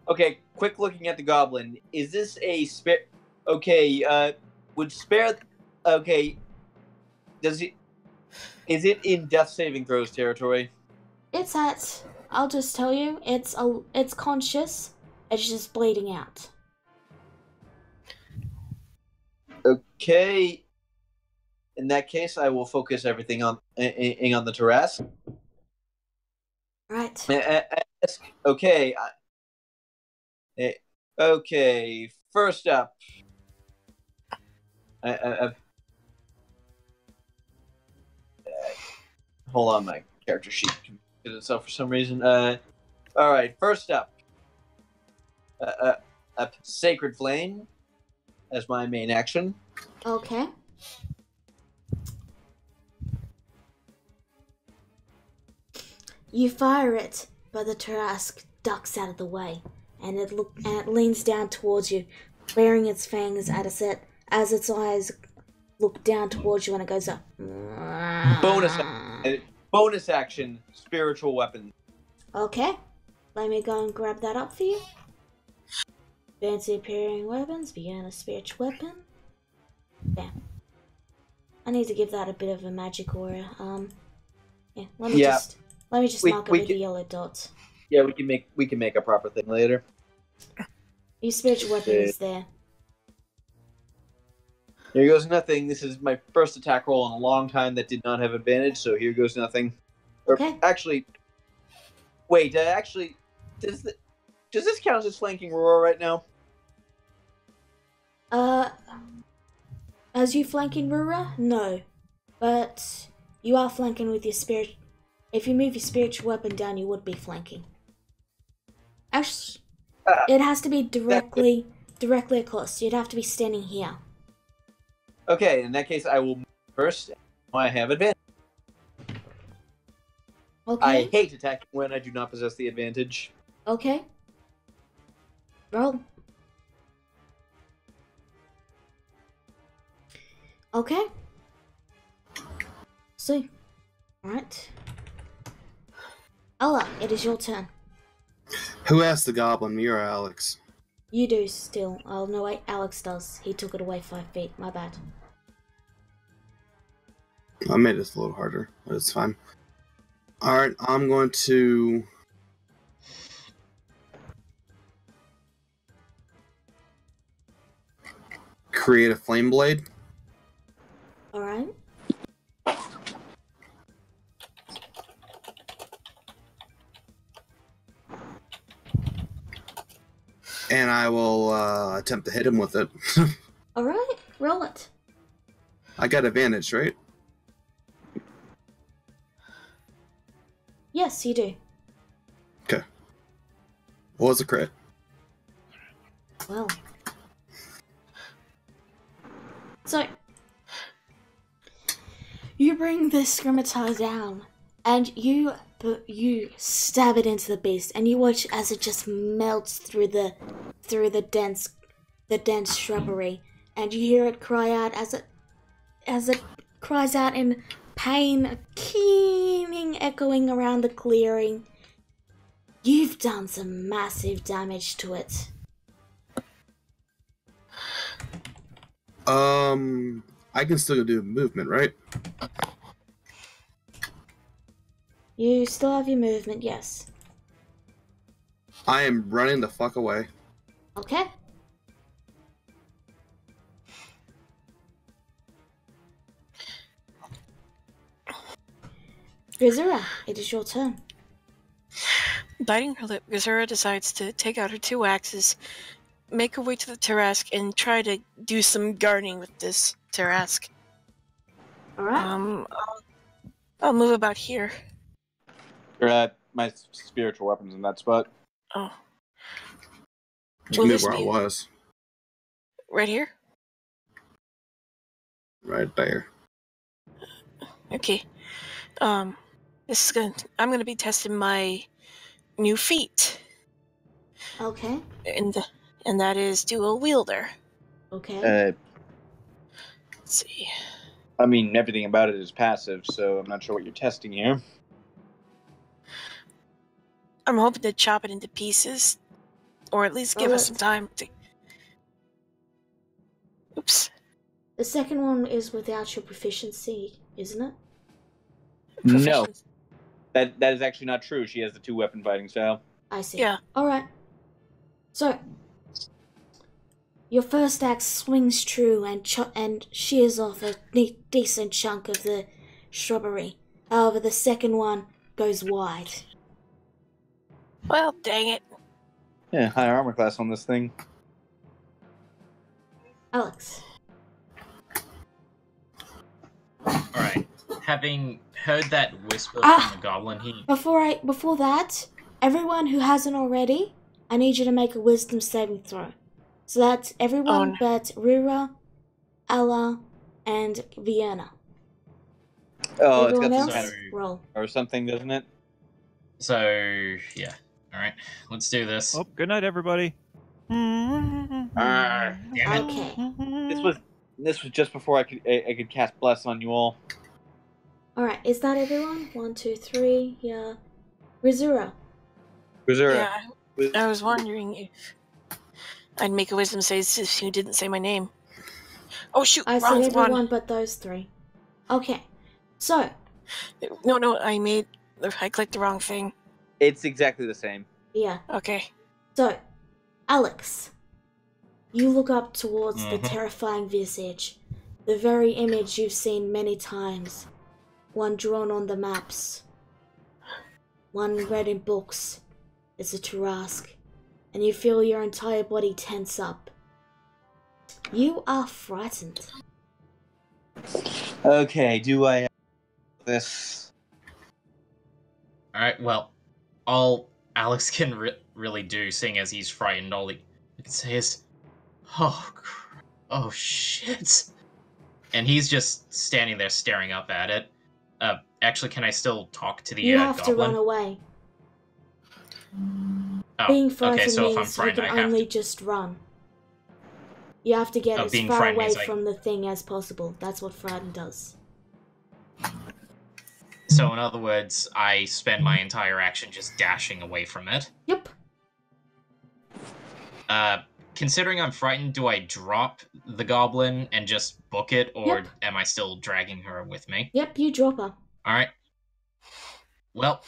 Speaker 6: Okay, quick looking at the goblin. Is this a spare... Okay, would spare... Okay, does it... Is it in death saving throws territory?
Speaker 2: It's at. I'll just tell you. It's conscious. It's just bleeding out.
Speaker 6: Okay. In that case, I will focus everything on the Tarrasque.
Speaker 2: Right.
Speaker 6: Okay. Okay. First up. Hold on, my character sheet did itself for some reason. All right. First up. A Sacred Flame as my main action.
Speaker 2: Okay. You fire it, but the Tarrasque ducks out of the way, and it leans down towards you, baring its fangs as its eyes look down towards you, and it goes up.
Speaker 6: Bonus action, spiritual weapon.
Speaker 2: Okay, let me go and grab that up for you. Fancy appearing weapons, begin a spiritual weapon. Bam. I need to give that a bit of a magic aura. Yeah, let me just mark it with the yellow dots.
Speaker 6: Yeah, we can make a proper thing later.
Speaker 2: Your spiritual weapon is there.
Speaker 6: Here goes nothing. This is my first attack roll in a long time that did not have advantage, so here goes nothing.
Speaker 2: Okay.
Speaker 6: Actually, wait. Does this count as flanking Roar right now?
Speaker 2: As you flanking Rura? No. But you are flanking with your spirit. If you move your spiritual weapon down, you would be flanking. Actually, it has to be directly across. You'd have to be standing here.
Speaker 6: Okay, in that case, I will move first. I have advantage.
Speaker 2: Okay.
Speaker 6: I hate attacking when I do not possess the advantage.
Speaker 2: Okay. Roll. Okay. So, alright. Allah, it is your turn.
Speaker 3: Who asked the goblin, me or Alex?
Speaker 2: You do still. Oh, no, wait, Alex does. He took it away 5 feet. My bad.
Speaker 3: I made this a little harder, but it's fine. Alright, I'm going to... create a flame blade.
Speaker 2: Alright.
Speaker 3: And I will attempt to hit him with it.
Speaker 2: Alright, roll it.
Speaker 3: I got advantage, right?
Speaker 2: Yes, you do.
Speaker 3: Okay. What was a crit?
Speaker 2: Well. So, you bring this scimitar down, and you stab it into the beast, and you watch as it just melts through the dense shrubbery, and you hear it cry out as it cries out in pain, a keening echoing around the clearing. You've done some massive damage to it.
Speaker 3: I can still do movement, right?
Speaker 2: You still have your movement, yes.
Speaker 3: I am running the fuck away.
Speaker 2: Okay. Gazura, it is your turn.
Speaker 7: Biting her lip, Gazura decides to take out her 2 axes, make her way to the Tarrasque, and try to do some gardening with this Tarrasque.
Speaker 2: Alright.
Speaker 7: I'll move about here.
Speaker 6: You're at my spiritual weapons in that spot.
Speaker 7: Oh.
Speaker 3: Just move where I was.
Speaker 7: Right here?
Speaker 3: Right there.
Speaker 7: Okay. I'm gonna be testing my new feat,
Speaker 2: Okay.
Speaker 7: and that is dual wielder.
Speaker 2: Okay.
Speaker 7: Let's see.
Speaker 6: I mean, everything about it is passive, so I'm not sure what you're testing here.
Speaker 7: I'm hoping to chop it into pieces, or at least give us some time to. Oops.
Speaker 2: The second one is without your proficiency, isn't it?
Speaker 6: No. That is actually not true. She has the 2 weapon fighting style.
Speaker 2: I see.
Speaker 7: Yeah.
Speaker 2: Alright. So, your first axe swings true and shears off a decent chunk of the shrubbery. However, the second one goes wide.
Speaker 7: Well, dang it.
Speaker 6: Yeah, higher armor class on this thing.
Speaker 2: Alex.
Speaker 5: Alright. Having heard that whisper from the goblin, he...
Speaker 2: Before that, everyone who hasn't already, I need you to make a wisdom saving throw. So that's everyone but Rira, Ella, and Vienna.
Speaker 6: Oh,
Speaker 2: Everyone
Speaker 6: it's
Speaker 2: else,
Speaker 6: got some
Speaker 2: roll.
Speaker 6: or something, doesn't it?
Speaker 5: So, yeah. Alright, let's do this.
Speaker 4: Oh, good night, everybody.
Speaker 5: Damn it.
Speaker 2: Okay.
Speaker 6: This was just before I could cast Bless on you all.
Speaker 2: Alright, is that everyone? 1, 2, 3, yeah. Rizura.
Speaker 7: Yeah, I was wondering if I'd make a wisdom save if you didn't say my name. Oh shoot!
Speaker 2: I
Speaker 7: wrong
Speaker 2: said everyone
Speaker 7: one.
Speaker 2: but those 3. Okay, so.
Speaker 7: No, I clicked the wrong thing.
Speaker 6: It's exactly the same.
Speaker 2: Yeah.
Speaker 7: Okay.
Speaker 2: So, Alex, you look up towards the terrifying visage, the very image you've seen many times, one drawn on the maps, one read in books. It's a Tarask, and you feel your entire body tense up. You are frightened.
Speaker 6: Okay, do I have this?
Speaker 5: Alright, well, all Alex can really do, seeing as he's frightened, all he can say is, oh shit. And he's just standing there staring up at it. Actually, can I still talk to the
Speaker 2: You have
Speaker 5: goblin?
Speaker 2: to run away.
Speaker 5: Oh,
Speaker 2: Being frightened
Speaker 5: okay, so if I'm
Speaker 2: means
Speaker 5: frightened,
Speaker 2: you
Speaker 5: I
Speaker 2: can
Speaker 5: have
Speaker 2: only
Speaker 5: to...
Speaker 2: just run. You have to get as
Speaker 5: being
Speaker 2: far
Speaker 5: frightened
Speaker 2: away
Speaker 5: means I...
Speaker 2: from the thing as possible. That's what frightened does.
Speaker 5: So, in other words, I spend my entire action just dashing away from it.
Speaker 2: Yep.
Speaker 5: Considering I'm frightened, do I drop the goblin and just book it, or am I still dragging her with me?
Speaker 2: Yep, you drop her.
Speaker 5: Alright. Well,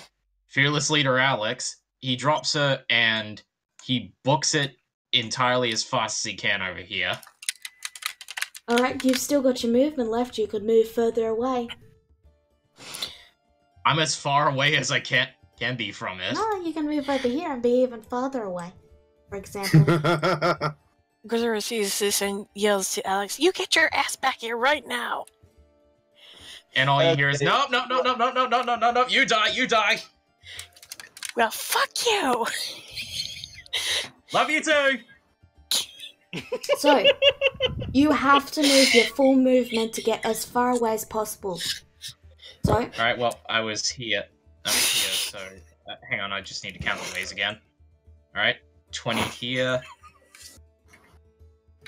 Speaker 5: fearless leader Alex, he drops her and he books it entirely as fast as he can over here.
Speaker 2: Alright, you've still got your movement left. You could move further away.
Speaker 5: I'm as far away as I can be from it.
Speaker 2: No, you can move over here and be even farther away. For example.
Speaker 7: Grisera sees this and yells to Alex, "You get your ass back here right now!"
Speaker 5: And all you hear is, no, you die!
Speaker 7: Well, fuck you!
Speaker 5: Love you too!
Speaker 2: So, you have to move your full movement to get as far away as possible. So...
Speaker 5: Alright, well, I was here, so... hang on, I just need to count the ways again. Alright, 20 here...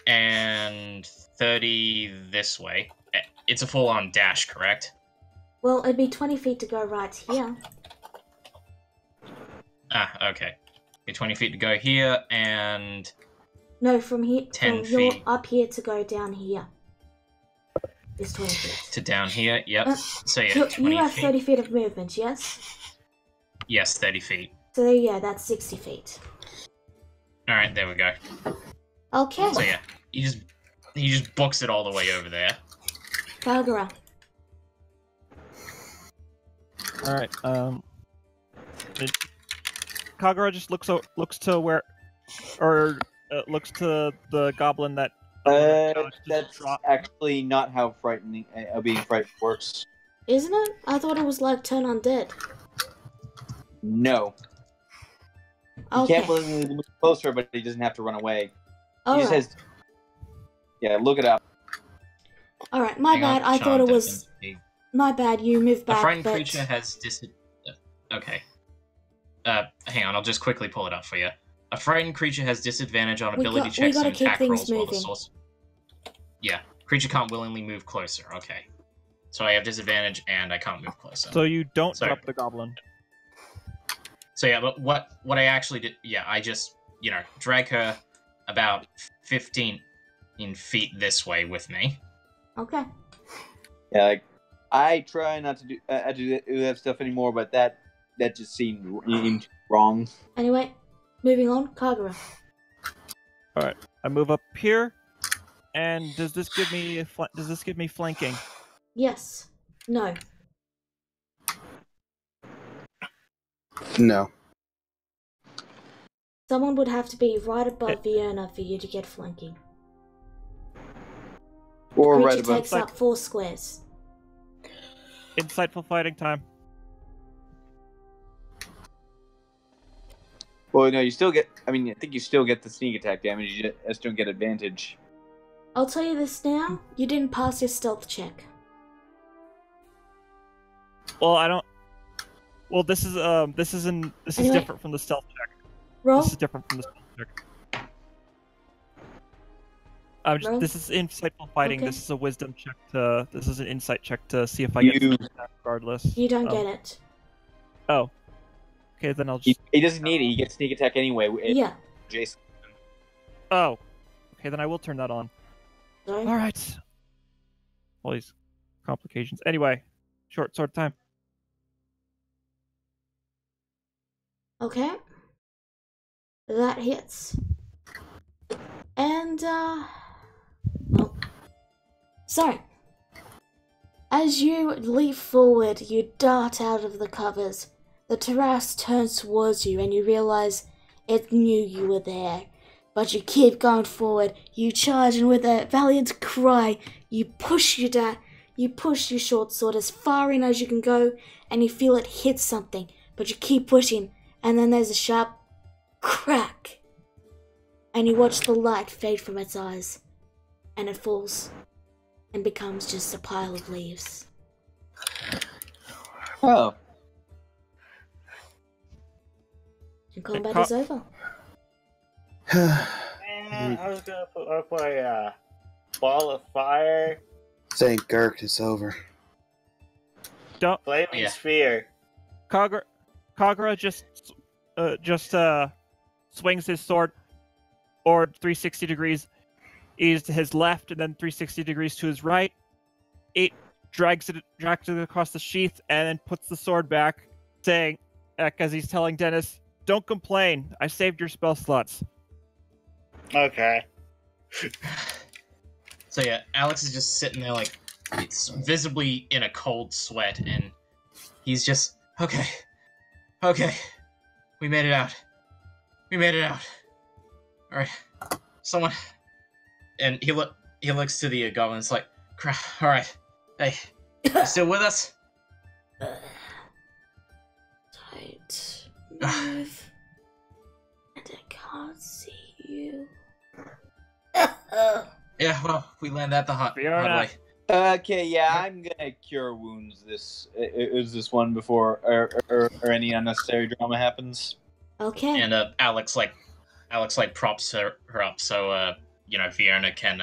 Speaker 5: and 30 this way. It's a full-on dash, correct?
Speaker 2: Well, it'd be 20 feet to go right here.
Speaker 5: Ah, okay. 20 feet to go here, and...
Speaker 2: No, from here,
Speaker 5: 10
Speaker 2: from your
Speaker 5: feet.
Speaker 2: up here to go down here. Is 20 feet.
Speaker 5: To down here, yep. So yeah,
Speaker 2: So
Speaker 5: 20
Speaker 2: you have
Speaker 5: feet.
Speaker 2: 30 feet of movement, yes?
Speaker 5: Yes, 30 feet.
Speaker 2: So yeah, that's 60 feet.
Speaker 5: Alright, there we go.
Speaker 2: Okay.
Speaker 5: So yeah, he just books it all the way over there.
Speaker 2: Kagura.
Speaker 4: Alright, Kagura just looks to where, or looks to the goblin that.
Speaker 6: That's actually not how frightening being frightened works.
Speaker 2: Isn't it? I thought it was like turn undead.
Speaker 6: No. He
Speaker 2: Okay.
Speaker 6: can't willingly move closer, but he doesn't have to run away. He
Speaker 2: Alright.
Speaker 6: just has... Yeah, look it up.
Speaker 2: Alright, my bad. I thought it was... My bad, you moved back,
Speaker 5: A frightened
Speaker 2: but...
Speaker 5: creature has Okay. hang on, I'll just quickly pull it up for you. A frightened creature has disadvantage on
Speaker 2: We
Speaker 5: ability
Speaker 2: got- we
Speaker 5: checks
Speaker 2: gotta
Speaker 5: and
Speaker 2: keep
Speaker 5: attack
Speaker 2: things
Speaker 5: rolls while the
Speaker 2: moving.
Speaker 5: source. Yeah, creature can't willingly move closer. Okay, so I have disadvantage and I can't move closer.
Speaker 4: So you don't
Speaker 5: So-
Speaker 4: drop the goblin.
Speaker 5: So yeah, but what I actually did, yeah, I just drag her about 15 feet this way with me.
Speaker 2: Okay.
Speaker 6: Yeah, like, I try not to do that stuff anymore, but that just seemed wrong.
Speaker 2: Anyway, moving on. Kagura.
Speaker 4: I move up here, and does this give me flanking?
Speaker 2: Yes. No.
Speaker 3: No.
Speaker 2: Someone would have to be right above Fiona for you to get flanking.
Speaker 6: Or
Speaker 2: Creature
Speaker 6: right above.
Speaker 2: takes up 4 squares.
Speaker 4: Insightful fighting time.
Speaker 6: Well, no, you still get. I mean, I think you still get the sneak attack damage. You just don't get advantage.
Speaker 2: I'll tell you this now. You didn't pass your stealth check.
Speaker 4: Well, I don't. Well, this is
Speaker 2: Anyway.
Speaker 4: different from the stealth check.
Speaker 2: Roll.
Speaker 4: This is different from the stealth check.
Speaker 2: Roll.
Speaker 4: This is insightful fighting.
Speaker 2: Okay.
Speaker 4: This is a wisdom check to. This is an insight check to see if I get
Speaker 6: You-
Speaker 4: sneak attack regardless.
Speaker 2: You don't get it.
Speaker 4: Oh. Okay, then I'll just.
Speaker 6: He doesn't need it. He gets sneak attack anyway.
Speaker 2: Yeah.
Speaker 6: Jason.
Speaker 4: Oh. Okay, then I will turn that on.
Speaker 2: Sorry.
Speaker 4: All right. All these complications. Anyway, short sword time.
Speaker 2: Okay. That hits. And, well. So, as you leap forward, you dart out of the covers. The terrace turns towards you and you realize it knew you were there. But you keep going forward, you charge, and with a valiant cry, you push your short sword as far in as you can go, and you feel it hit something, but you keep pushing, and then there's a sharp crack, and you watch the light fade from its eyes, and it falls, and becomes just a pile of leaves.
Speaker 6: Oh.
Speaker 2: And combat is over.
Speaker 8: And I was gonna put up a ball of fire,
Speaker 3: Thank Girk, it's over.
Speaker 4: Don't.
Speaker 8: flaming
Speaker 5: Yeah.
Speaker 8: sphere.
Speaker 4: Kagura just swings his sword, or 360 degrees is to his left, and then 360 degrees to his right. It drags it across the sheath, and then puts the sword back, saying, as he's telling Dennis, "Don't complain. I saved your spell slots."
Speaker 8: Okay.
Speaker 5: So yeah, Alex is just sitting there like, it's visibly in a cold sweat, and he's just, okay, we made it out. All right, someone, and he looks to the goblin. It's like, crap. All right, hey, you still with us?
Speaker 2: Tight. Move. And I can't see you.
Speaker 5: Yeah, well, we landed at the hot
Speaker 4: Fiona.
Speaker 5: way.
Speaker 6: Okay, yeah, I'm gonna cure wounds. Is this one before or any unnecessary drama happens?
Speaker 2: Okay.
Speaker 5: And Alex props her up so Fiona can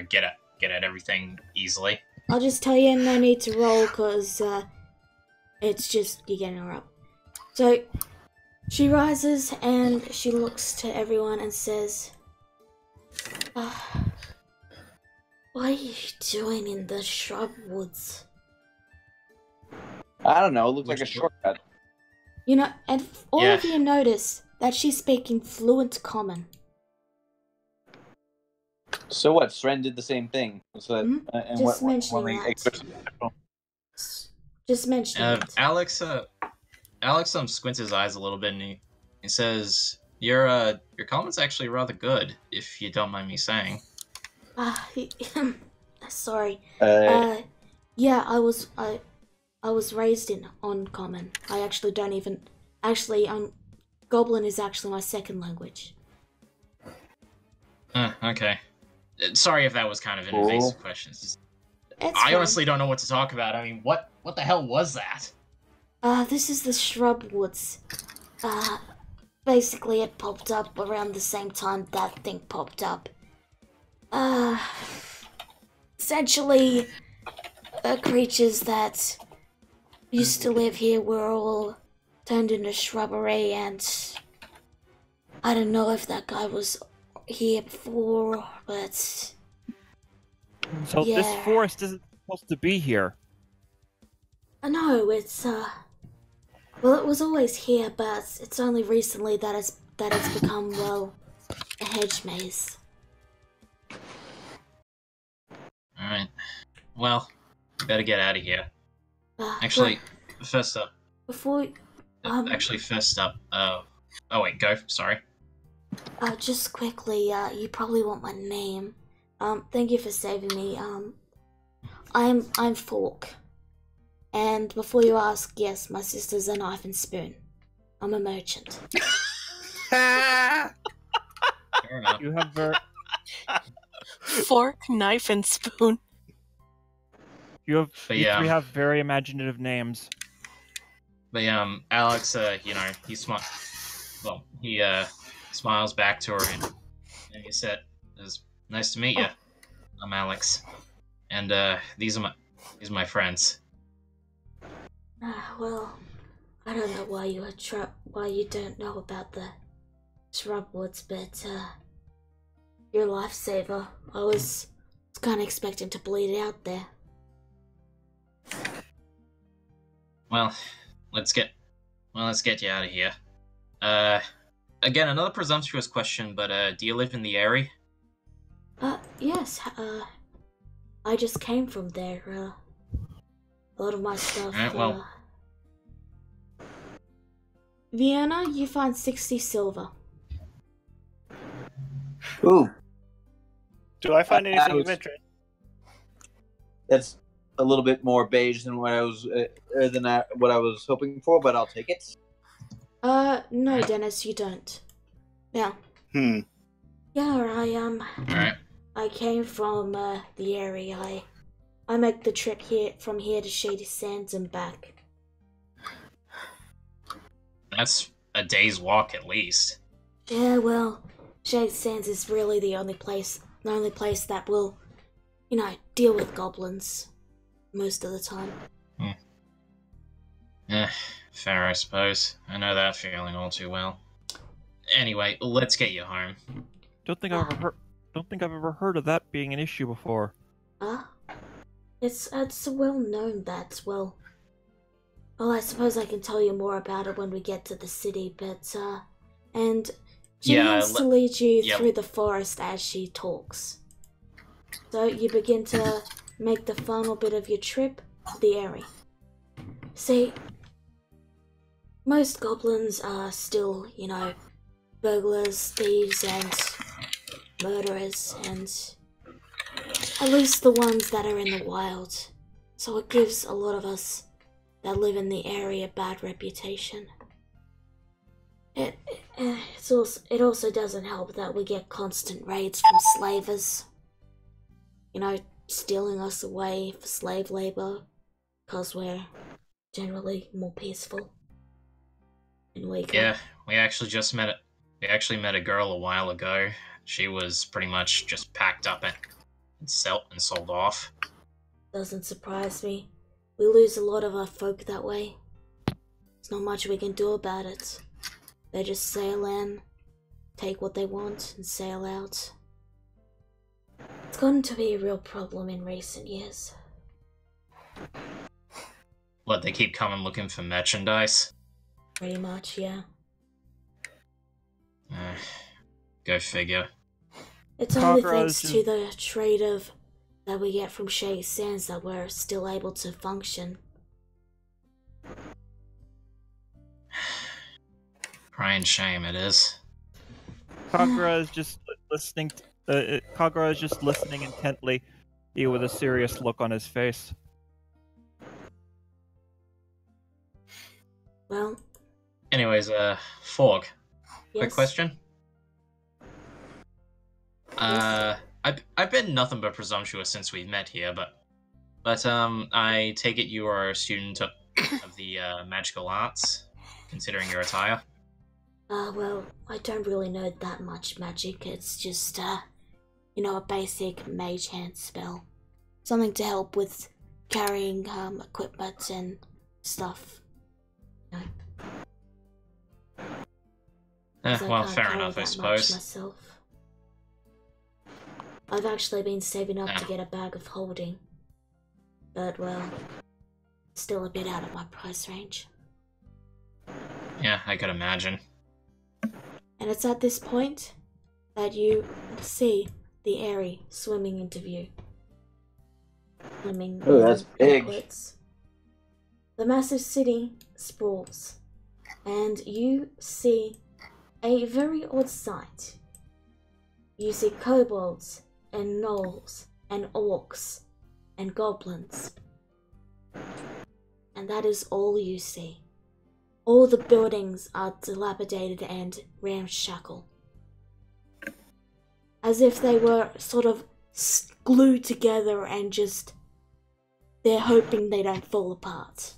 Speaker 5: get at everything easily.
Speaker 2: I'll just tell you no need to roll because it's just you getting her up. So she rises and she looks to everyone and says, what are you doing in the shrub woods?
Speaker 6: I don't know. It looks like a shortcut.
Speaker 2: You know, and all
Speaker 5: Yeah.
Speaker 2: of you notice that she's speaking fluent common.
Speaker 6: So what? Sren did the same thing. So
Speaker 2: Mhm.
Speaker 6: and
Speaker 2: Just
Speaker 6: what-
Speaker 2: mentioning that. Just mentioning it.
Speaker 5: Alex squints his eyes a little bit, and he says, "Your comment's actually rather good, if you don't mind me saying."
Speaker 2: Sorry.
Speaker 6: Uh,
Speaker 2: Yeah, I was raised on common. I actually don't even Goblin is actually my second language.
Speaker 5: Okay. Sorry if that was kind of an
Speaker 6: Cool.
Speaker 5: invasive question.
Speaker 2: It's
Speaker 5: I
Speaker 2: fine.
Speaker 5: honestly don't know what to talk about. I mean, what the hell was that?
Speaker 2: This is the shrub woods. Basically it popped up around the same time that thing popped up. Essentially, creatures that used to live here were all turned into shrubbery, and I don't know if that guy was here before, but
Speaker 4: So this
Speaker 2: yeah.
Speaker 4: forest isn't supposed to be here.
Speaker 2: No, it's well, it was always here, but it's only recently that it's become, well, a hedge maze.
Speaker 5: Alright. Well, better get out of here.
Speaker 2: But
Speaker 5: Actually, first up.
Speaker 2: before
Speaker 5: First up. Oh wait, go. Sorry.
Speaker 2: just quickly, you probably want my name. Thank you for saving me. I'm Fork. And before you ask, yes, my sister's a knife and spoon. I'm a merchant.
Speaker 5: Fair enough.
Speaker 4: You have very,
Speaker 7: Fork, knife, and spoon.
Speaker 4: you
Speaker 5: But
Speaker 4: three
Speaker 5: yeah.
Speaker 4: have very imaginative names.
Speaker 5: But Alex, he smiles back to her and he said, "It was nice to meet you. I'm Alex, and these are my friends."
Speaker 2: Well, I don't know why you don't know about the shrub woods, but you're a lifesaver. I was kind of expecting to bleed out there.
Speaker 5: Well, let's get you out of here. Again, another presumptuous question, but do you live in the area?
Speaker 2: Yes. I just came from there. A lot of my stuff.
Speaker 5: Alright, well.
Speaker 2: Vienna, you find 60 silver.
Speaker 6: Ooh,
Speaker 8: Do I find anything
Speaker 6: was-
Speaker 8: of interest?
Speaker 6: that's a little bit more beige than what I was hoping for, but I'll take it.
Speaker 2: No, Dennis, you don't. Now,
Speaker 8: Hmm.
Speaker 2: yeah,
Speaker 5: Alright.
Speaker 2: I came from the area. I make the trip from here to Shady Sands and back.
Speaker 5: That's a day's walk at least.
Speaker 2: Yeah, well, Shady Sands is really the only place that will, deal with goblins most of the time.
Speaker 5: Fair, I suppose. I know that feeling all too well. Anyway, let's get you home.
Speaker 4: Don't think I've ever heard of that being an issue before.
Speaker 2: It's well known that, well, I suppose I can tell you more about it when we get to the city, but, and she begins to lead you through the forest as she talks. So you begin to make the final bit of your trip to the area. See, most goblins are still, burglars, thieves, and murderers, and at least the ones that are in the wild. So it gives a lot of us that live in the area bad reputation. It also doesn't help that we get constant raids from slavers. Stealing us away for slave labor, because we're generally more peaceful. And
Speaker 5: We actually met a girl a while ago. She was pretty much just packed up and sold off.
Speaker 2: Doesn't surprise me. We lose a lot of our folk that way. There's not much we can do about it. They just sail in, take what they want, and sail out. It's gotten to be a real problem in recent years.
Speaker 5: What, they keep coming looking for merchandise?
Speaker 2: Pretty much, yeah.
Speaker 5: Go figure.
Speaker 2: It's only
Speaker 4: Conqueror
Speaker 2: thanks
Speaker 4: is
Speaker 2: to the trade that we get from Shady Sands that we're still able to function.
Speaker 5: Crying shame it is.
Speaker 4: Kagura is just listening. Kagura is just listening intently, with a serious look on his face.
Speaker 2: Well,
Speaker 5: Anyways, Fork. Quick
Speaker 2: yes.
Speaker 5: question. I've been nothing but presumptuous since we've met here, but I take it you are a student of the magical arts, considering your attire.
Speaker 2: Well, I don't really know that much magic. It's just, you know, a basic mage hand spell. Something to help with carrying, equipment and stuff. You know. 'Cause
Speaker 5: Well,
Speaker 2: can't
Speaker 5: fair
Speaker 2: carry
Speaker 5: enough, I
Speaker 2: that much
Speaker 5: suppose.
Speaker 2: myself. I've actually been saving up to
Speaker 5: Ah.
Speaker 2: get a bag of holding. But, well, still a bit out of my price range.
Speaker 5: Yeah, I could imagine.
Speaker 2: And it's at this point that you see the Airy swimming into view. Swimming
Speaker 6: Oh, that's
Speaker 2: in
Speaker 6: big.
Speaker 2: quotes. The massive city sprawls, and you see a very odd sight. You see kobolds and gnolls and orcs and goblins. And that is all you see. All the buildings are dilapidated and ramshackle. As if they were sort of glued together and just... they're hoping they don't fall apart.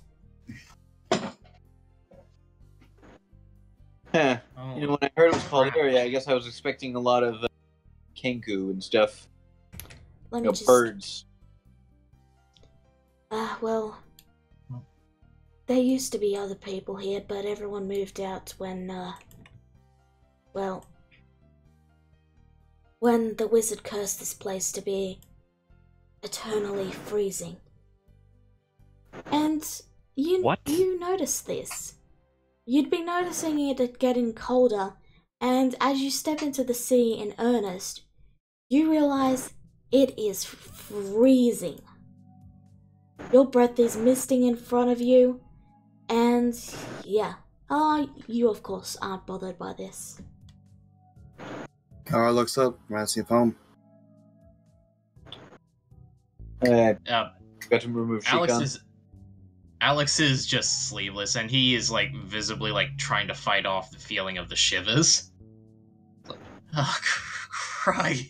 Speaker 6: Huh.
Speaker 5: Oh,
Speaker 6: You know, when I heard it was called
Speaker 5: crap.
Speaker 6: area, I guess I was expecting a lot of kenku and stuff.
Speaker 2: Let
Speaker 6: You
Speaker 2: me
Speaker 6: know,
Speaker 2: just...
Speaker 6: birds.
Speaker 2: Well... there used to be other people here, but everyone moved out when, well... when the wizard cursed this place to be eternally freezing. And
Speaker 4: What?
Speaker 2: you noticed this. You'd be noticing it getting colder, and as you step into the sea in earnest, you realize it is freezing. Your breath is misting in front of you, and yeah, you of course aren't bothered by this.
Speaker 3: Kara looks up, reminds me of home.
Speaker 6: Got to remove Shikon.
Speaker 5: Alex is just sleeveless, and he is like visibly like trying to fight off the feeling of the shivers. Oh, cry.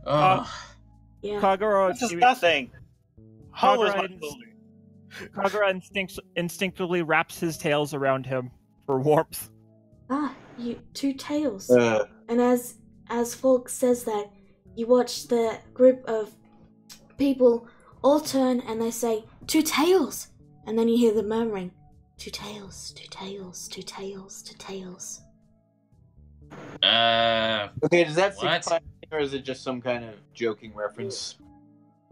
Speaker 5: Oh.
Speaker 2: Yeah.
Speaker 4: Kagura,
Speaker 8: This is nothing. Home is
Speaker 4: Kagura,
Speaker 8: my building.
Speaker 4: Kagura instinctively wraps his tails around him for warmth.
Speaker 2: You two tails.
Speaker 6: Uh,
Speaker 2: And as Falk says that, you watch the group of people all turn and they say, "Two tails!" And then you hear the murmuring, "Two tails, two tails, two tails, two tails."
Speaker 6: okay, does that
Speaker 5: What?
Speaker 6: signify anything, or is it just some kind of joking reference?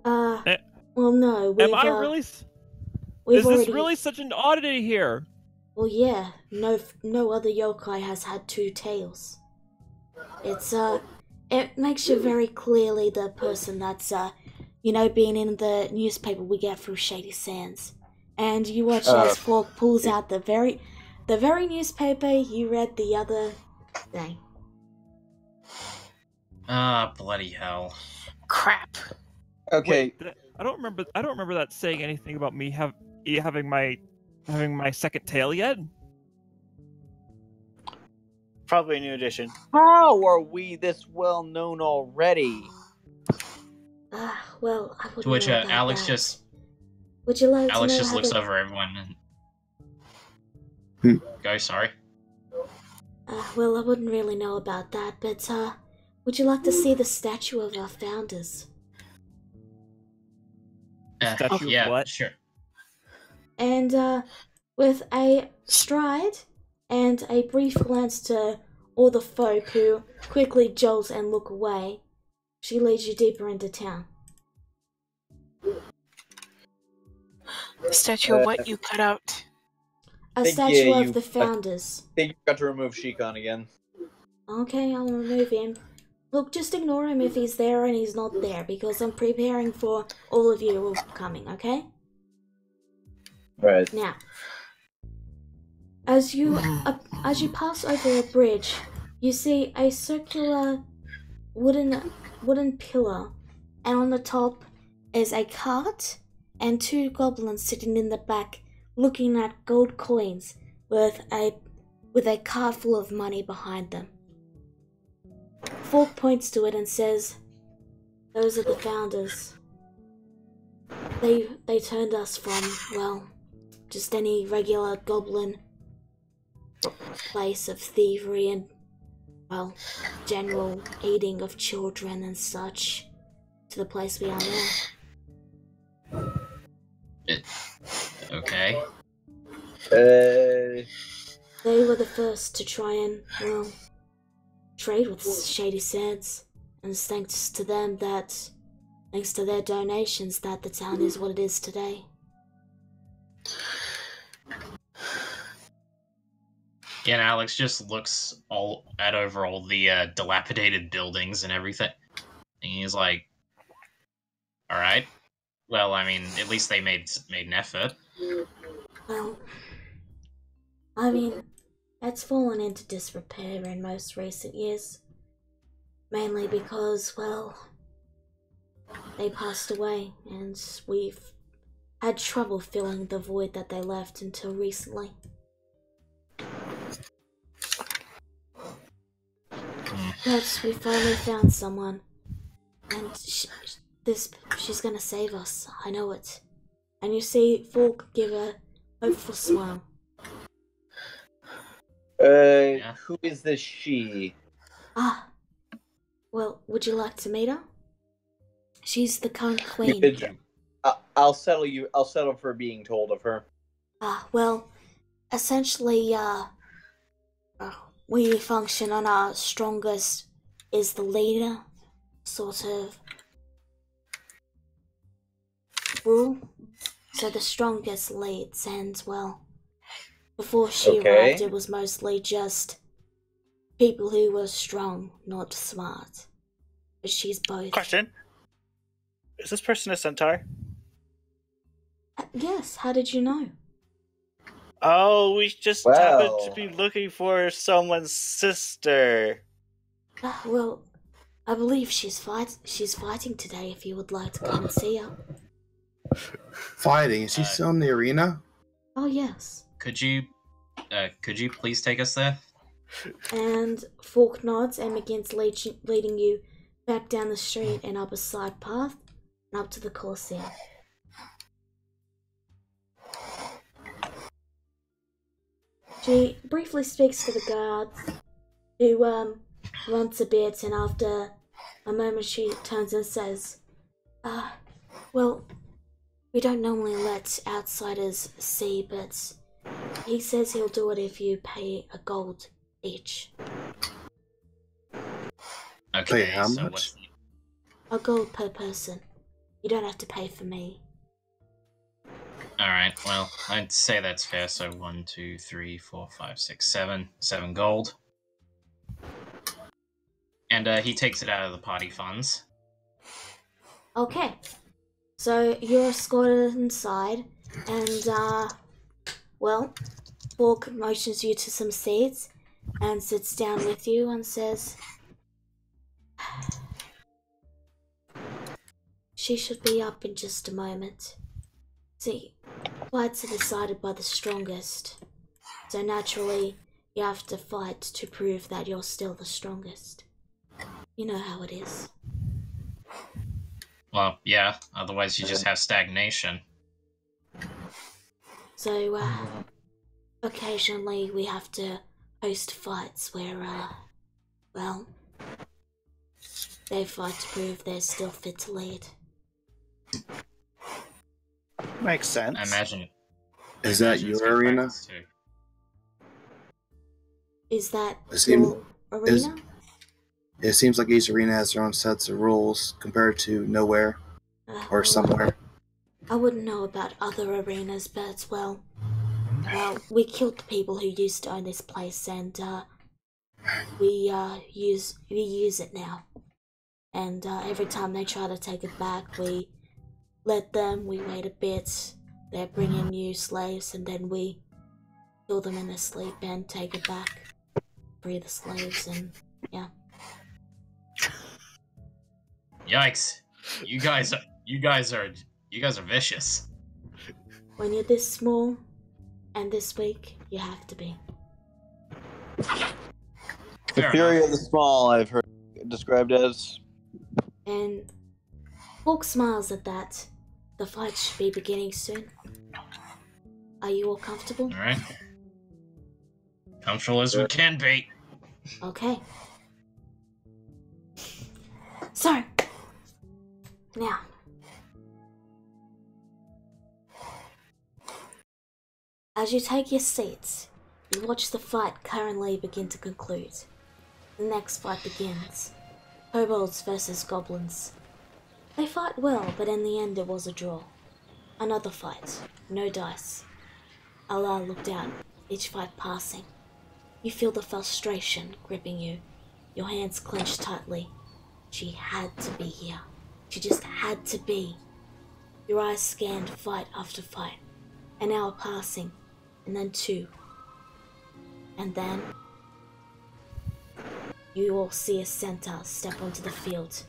Speaker 2: Well, no, we've,
Speaker 4: Am I really?
Speaker 2: we've
Speaker 4: Is
Speaker 2: already...
Speaker 4: this really such an oddity here?
Speaker 2: Well, yeah, no other yokai has had two tails. It's, it makes you very clearly the person that's, being in the newspaper we get through Shady Sands. And you watch as Fork pulls out the very newspaper you read the other day.
Speaker 5: Bloody hell.
Speaker 7: Crap.
Speaker 6: Okay,
Speaker 4: Wait, I don't remember that saying anything about me having my second tail yet.
Speaker 8: Probably a new edition.
Speaker 6: how are we this well known already?
Speaker 2: Well, I wouldn't
Speaker 5: To which
Speaker 2: know about
Speaker 5: Alex
Speaker 2: that.
Speaker 5: just
Speaker 2: Would you like
Speaker 5: Alex
Speaker 2: to know
Speaker 5: just
Speaker 2: how
Speaker 5: looks
Speaker 2: the...
Speaker 5: over everyone and go, sorry.
Speaker 2: well, I wouldn't really know about that, but, would you like to see the statue of our founders?
Speaker 4: Statue of
Speaker 5: Yeah,
Speaker 4: what?
Speaker 5: sure.
Speaker 2: And, with a stride and a brief glance to all the folk who quickly jolt and look away, she leads you deeper into town.
Speaker 7: Statue of what you cut out?
Speaker 2: A
Speaker 6: Think,
Speaker 2: statue
Speaker 6: yeah,
Speaker 2: of
Speaker 6: you-
Speaker 2: the founders.
Speaker 6: I think you got to remove Shikon again.
Speaker 2: Okay, I'll remove him. Look, just ignore him if he's there and he's not there, because I'm preparing for all of you who are coming, okay?
Speaker 6: Right.
Speaker 2: Now, as you pass over a bridge, you see a circular wooden pillar, and on the top is a cart and two goblins sitting in the back, looking at gold coins with a cart full of money behind them. Fork points to it and says, "Those are the founders. They turned us from, well, just any regular goblin place of thievery and, well, general eating of children and such, to the place we are now.
Speaker 5: Okay.
Speaker 6: Uh,
Speaker 2: They were the first to try and, well, trade with Shady Sands, and it's thanks to them that, thanks to their donations, that the town is what it is today.
Speaker 5: Yeah, and Alex just looks over all the dilapidated buildings and everything, and he's like, "All right. Well, I mean, at least they made an effort."
Speaker 2: Well, I mean, it's fallen into disrepair in most recent years. Mainly because, well, they passed away, and we've had trouble filling the void that they left until recently. But we finally found someone, and she's gonna save us. I know it. And you see Falk give a hopeful smile.
Speaker 6: Who is this she?
Speaker 2: Ah, well, would you like to meet her? She's the current queen.
Speaker 6: I'll settle for being told of her.
Speaker 2: Well, essentially, we function on our strongest is the leader, sort of rule. So the strongest leads, and well, before she arrived, it was mostly just people who were strong, not smart. But she's both.
Speaker 8: Question: is this person a centaur?
Speaker 2: Yes. How did you know?
Speaker 8: Oh, we just happened to be looking for someone's sister.
Speaker 2: Well, I believe she's fighting today. If you would like to come and see her.
Speaker 3: Fighting? Is she still in the arena?
Speaker 2: Oh yes.
Speaker 5: Could you please take us there?
Speaker 2: And Fork nods and begins leading you back down the street and up a side path and up to the Colosseum. She briefly speaks to the guards, who runs a bit, and after a moment she turns and says, well, we don't normally let outsiders see, but he says he'll do it if you pay a gold each.
Speaker 5: Okay,
Speaker 3: how
Speaker 5: so
Speaker 3: much?
Speaker 5: what's
Speaker 2: A gold per person. You don't have to pay for me.
Speaker 5: Alright, well, I'd say that's fair, so 1, 2, 3, 4, 5, 6, 7. 7 gold. And he takes it out of the party funds.
Speaker 2: Okay. So you're escorted inside, and well, Fork motions you to some seats and sits down with you and says, she should be up in just a moment. See, fights are decided by the strongest, so naturally you have to fight to prove that you're still the strongest. You know how it is.
Speaker 5: Well, yeah, otherwise you just have stagnation.
Speaker 2: So, occasionally we have to host fights where, well, they fight to prove they're still fit to lead.
Speaker 8: Makes sense.
Speaker 5: I imagine.
Speaker 3: Is that your arena?
Speaker 2: Is that
Speaker 3: It
Speaker 2: your arena?
Speaker 3: It seems like each arena has their own sets of rules compared to nowhere or somewhere.
Speaker 2: I wouldn't know about other arenas, but well, we killed the people who used to own this place, and we use it now. And every time they try to take it back, we let them. We wait a bit. They bring in new slaves, and then we kill them in their sleep and take it back. Free the slaves, and yeah.
Speaker 5: Yikes! You guys are vicious.
Speaker 2: When you're this small and this weak, you have to be.
Speaker 6: The fury of the small, I've heard it described as.
Speaker 2: And Hawk smiles at that. The fight should be beginning soon. Are you all comfortable?
Speaker 5: Alright. Comfortable as we can be.
Speaker 2: Okay. So, now, as you take your seats, you watch the fight currently begin to conclude. The next fight begins. Kobolds versus goblins. They fight well, but in the end it was a draw. Another fight. No dice. Allah looked out, each fight passing. You feel the frustration gripping you. Your hands clenched tightly. She had to be here. She just had to be. Your eyes scanned fight after fight. An hour passing, and then 2. And then you all see a centaur step onto the field.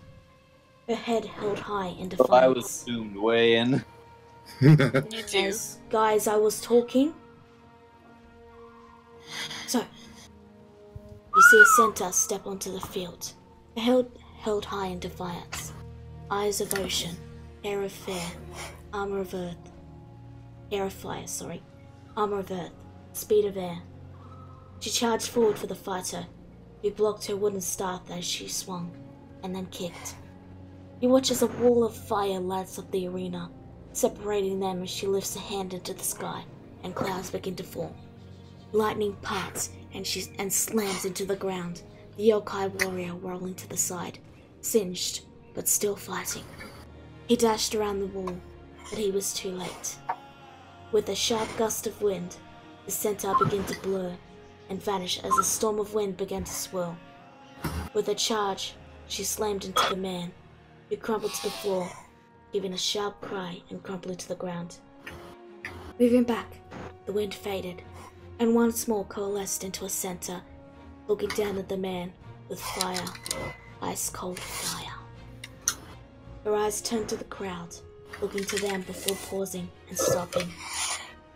Speaker 2: Her head held high in defiance.
Speaker 6: I was doomed way in.
Speaker 7: You do.
Speaker 2: Guys, I was talking. So, you see a centaur step onto the field. Her head held high in defiance. Eyes of ocean, hair of fair, armor of earth. Hair of fire, sorry. Armor of earth, speed of air. She charged forward for the fighter, who blocked her wooden staff as she swung, and then kicked. You watch as a wall of fire lights up the arena, separating them as she lifts a hand into the sky, and clouds begin to form. Lightning parts, and slams into the ground, the yokai warrior rolling to the side, singed, but still fighting. He dashed around the wall, but he was too late. With a sharp gust of wind, the centaur began to blur and vanish as a storm of wind began to swirl. With a charge, she slammed into the man, who crumpled to the floor, giving a sharp cry and crumpling to the ground. Moving back, the wind faded, and once more coalesced into a centaur, looking down at the man with fire, ice-cold fire. Her eyes turned to the crowd, looking to them before pausing and stopping.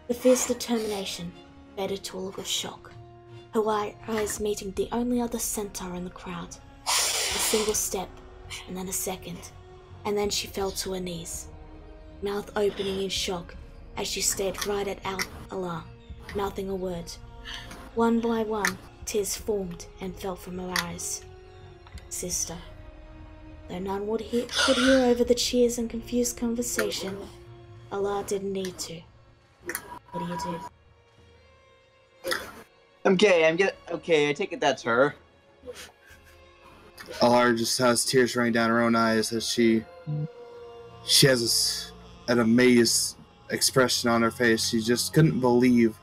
Speaker 2: The fierce determination faded to a look of shock, her eyes meeting the only other centaur in the crowd. A single step, and then a second, and then she fell to her knees, mouth opening in shock as she stared right at Allah, mouthing a word. One by one, tears formed and fell from her eyes. Sister. Though none could hear over the cheers and confused conversation, Allah didn't need to. What do you do?
Speaker 6: Okay, I take it that's her.
Speaker 3: Alar just has tears running down her own eyes as she has an amazed expression on her face. She just couldn't believe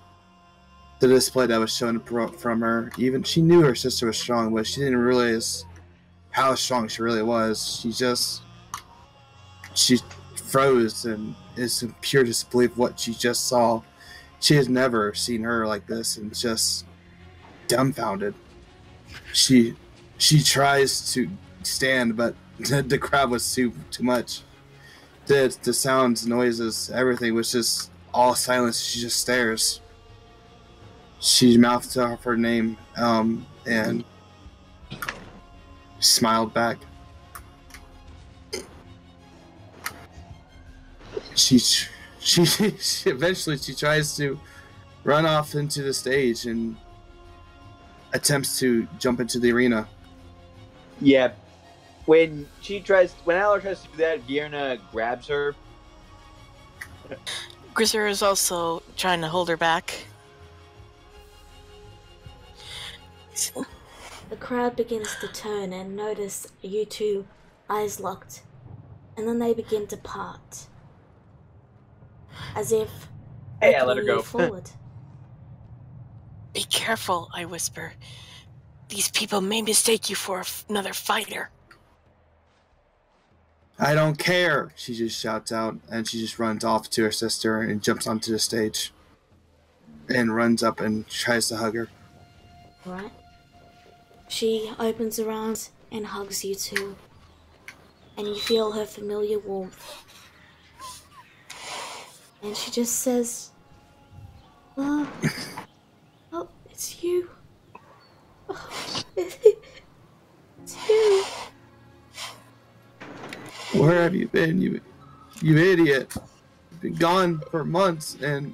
Speaker 3: the display that was shown from her. Even she knew her sister was strong, but she didn't realize how strong she really was. She froze and is in pure disbelief of what she just saw. She has never seen her like this and just dumbfounded. She tries to stand, but the crowd was too much. The sounds, noises, everything was just all silence. She just stares. She mouthed off her name and smiled back. She eventually tries to run off into the stage and attempts to jump into the arena.
Speaker 6: Yeah. When Alar tries to do that, Vierna grabs her.
Speaker 7: Grisser is also trying to hold her back.
Speaker 2: The crowd begins to turn and notice you two, eyes locked, and then they begin to part. As if
Speaker 6: Hey, I let her
Speaker 2: beckoning you
Speaker 6: go.
Speaker 2: forward.
Speaker 7: Be careful, I whisper. These people may mistake you for another fighter.
Speaker 3: I don't care, she just shouts out, and she just runs off to her sister and jumps onto the stage and runs up and tries to hug her.
Speaker 2: Right? She opens her arms and hugs you two, and you feel her familiar warmth. And she just says, oh, it's you. Oh, it's you.
Speaker 3: Where have you been, you idiot? You've been gone for months, and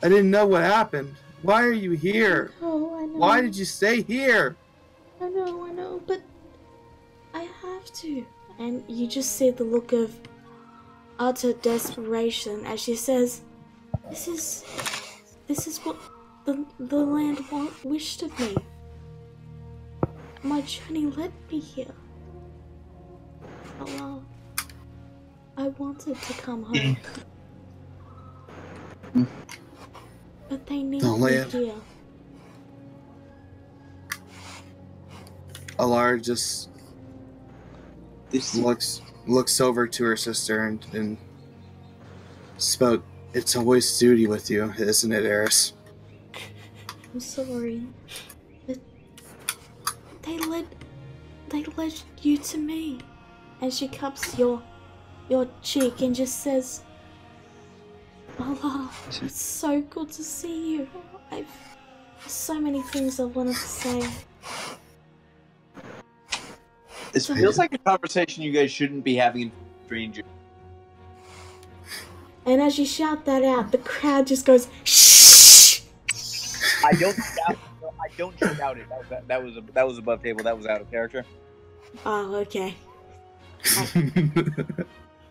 Speaker 3: I didn't know what happened. Why are you here?
Speaker 2: Oh, I know.
Speaker 3: Why did you stay here?
Speaker 2: I know, but I have to. And you just see the look of utter desperation as she says, This is what the land wished of me. My journey led me here. Allah, I wanted to come home. But they need
Speaker 3: The
Speaker 2: me
Speaker 3: land.
Speaker 2: here.
Speaker 3: Alara just looks over to her sister and spoke. It's always duty with you, isn't it, Eris?
Speaker 2: I'm sorry. But they led you to me. And she cups your cheek and just says, Allah, it's so good to see you. There's so many things I wanted to say.
Speaker 6: This feels like a conversation you guys shouldn't be having in strangers.
Speaker 2: And as you shout that out, the crowd just goes, shh!
Speaker 6: I don't shout it. That was above table. That was out of character.
Speaker 2: Oh, okay.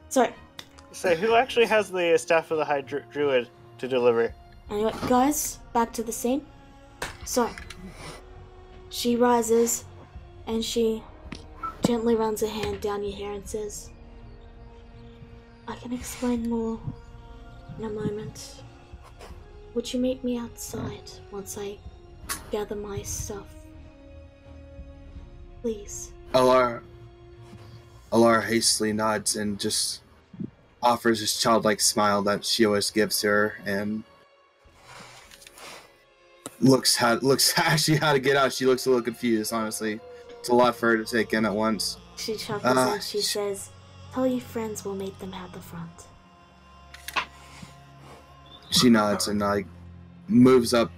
Speaker 2: So,
Speaker 8: who actually has the Staff of the High Druid to deliver?
Speaker 2: anyway, guys, back to the scene. So, she rises and she gently runs a hand down your hair and says, I can explain more in a moment. Would you meet me outside once I gather my stuff? Please.
Speaker 3: Alara hastily nods and just offers this childlike smile that she always gives her, and looks actually how to get out. She looks a little confused, honestly. It's a lot for her to take in at once.
Speaker 2: She chuckles and she says, tell your friends we'll meet them at the front.
Speaker 3: She nods and moves up,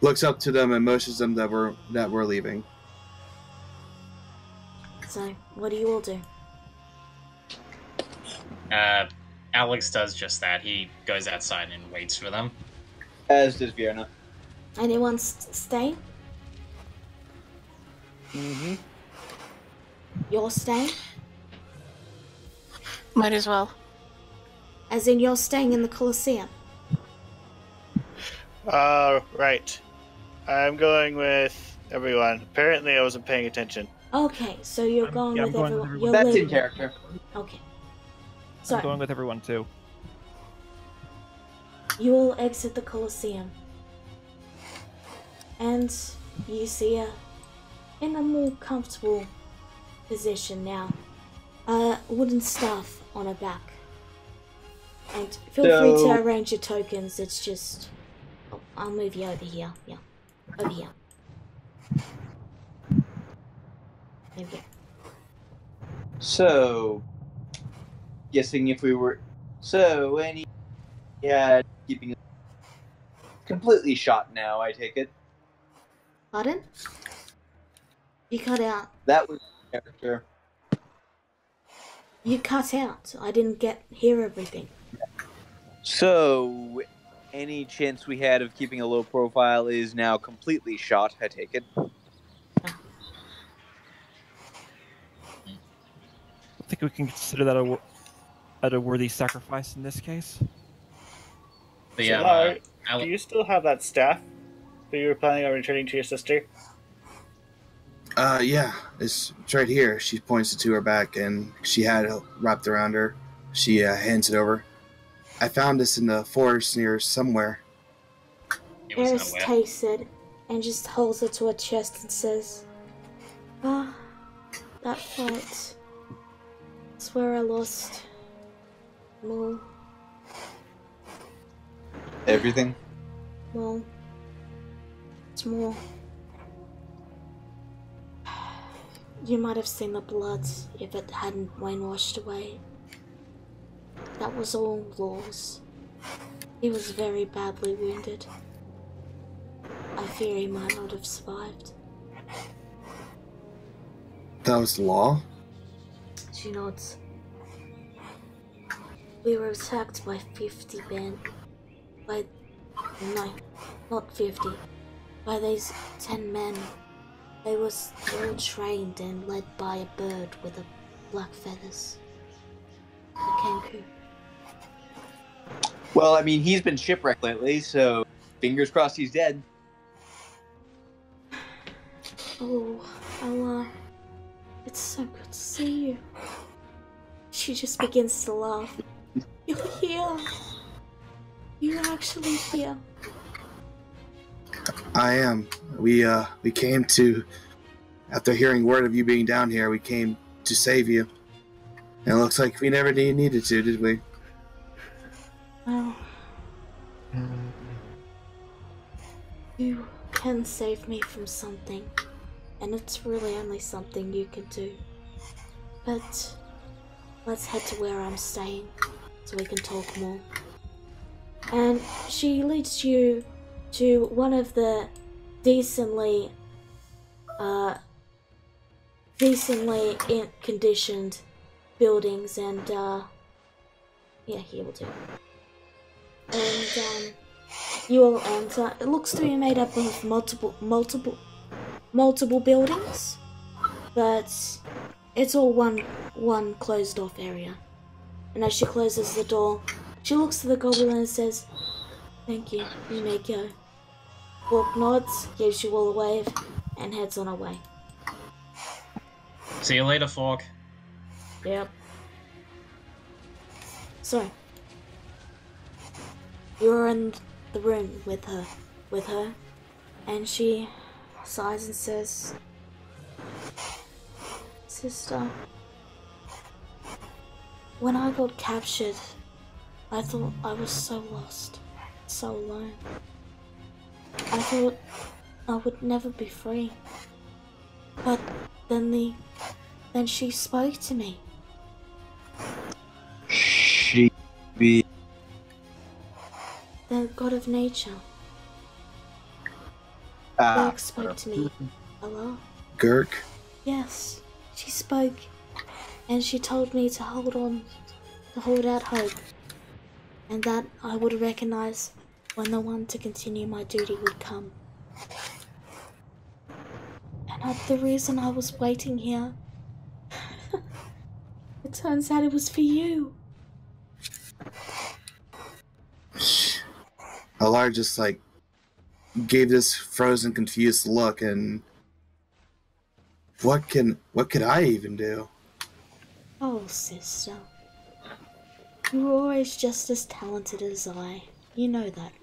Speaker 3: looks up to them and motions them that we're leaving.
Speaker 2: So, what do you all do?
Speaker 5: Alex does just that. He goes outside and waits for them.
Speaker 6: As does Vierna.
Speaker 2: Anyone stay?
Speaker 8: Mm-hmm.
Speaker 2: You're staying?
Speaker 7: Might as well.
Speaker 2: As in you're staying in the Colosseum?
Speaker 8: Right. I'm going with everyone. Apparently I wasn't paying attention.
Speaker 2: Okay, so you're going
Speaker 4: I'm
Speaker 2: with
Speaker 4: going with
Speaker 2: everyone.
Speaker 4: everyone.
Speaker 2: You're
Speaker 6: That's in
Speaker 2: leaving.
Speaker 6: character.
Speaker 2: Okay. So,
Speaker 4: I'm going with everyone too.
Speaker 2: you will exit the Colosseum. And you see her in a more comfortable position now. Wooden staff on her back. And feel free to arrange your tokens, it's just... Oh, I'll move you over here. Yeah. Over here. There we go.
Speaker 6: So, guessing if we were... keeping it completely shot now, I take it.
Speaker 2: Pardon? You cut out.
Speaker 6: That was character.
Speaker 2: You cut out. I didn't hear everything.
Speaker 6: So, any chance we had of keeping a low profile is now completely shot, I take it.
Speaker 4: I think we can consider that a worthy sacrifice in this case.
Speaker 5: But
Speaker 8: So,
Speaker 5: yeah,
Speaker 8: do you still have that staff that you were planning on returning to your sister?
Speaker 3: Yeah, it's right here. She points it to her back, and she had it wrapped around her. She hands it over. I found this in the forest near somewhere.
Speaker 5: it was
Speaker 2: Eris
Speaker 5: nowhere.
Speaker 2: takes it and just holds it to her chest and says, that fight. It's where I lost more.
Speaker 6: Everything?
Speaker 2: Well, it's more. You might have seen the blood if it hadn't been washed away. That was all Law's. He was very badly wounded. I fear he might not have survived.
Speaker 3: That was Law?
Speaker 2: She nods. We were attacked by 50 men. By No, not 50. By these 10 men. They was all trained and led by a bird with a black feathers. A kangaroo.
Speaker 6: Well, I mean, he's been shipwrecked lately, so fingers crossed he's dead.
Speaker 2: Oh, Allah. It's so good to see you. She just begins to laugh. You're here. You're actually here.
Speaker 3: I am. We came to, after hearing word of you being down here, we came to save you. And it looks like we never needed to, did we?
Speaker 2: Well, you can save me from something, and it's really only something you can do. But let's head to where I'm staying, so we can talk more. And she leads you to one of the decently conditioned buildings, and yeah, here will do. And you all enter. It looks to be made up of multiple buildings, but it's all one closed off area. And as she closes the door, she looks to the goblin and says, "Thank you, you may go." Orc nods, gives you all a wave, and heads on her way.
Speaker 5: See you later, Fork.
Speaker 2: Yep. So, you're in the room with her, and she sighs and says, "Sister, when I got captured, I thought I was so lost, so alone. I thought I would never be free. But then she spoke to me."
Speaker 6: She be
Speaker 2: The god of nature. Gurk spoke to me. Hello?
Speaker 3: Gurk?
Speaker 2: Yes, she spoke, and she told me to hold out hope, and that I would recognize when the one to continue my duty would come. And the reason I was waiting here, it turns out it was for you.
Speaker 3: Alar just gave this frozen, confused look, and what could I even do?
Speaker 2: Oh, sister. You were always just as talented as I. You know that.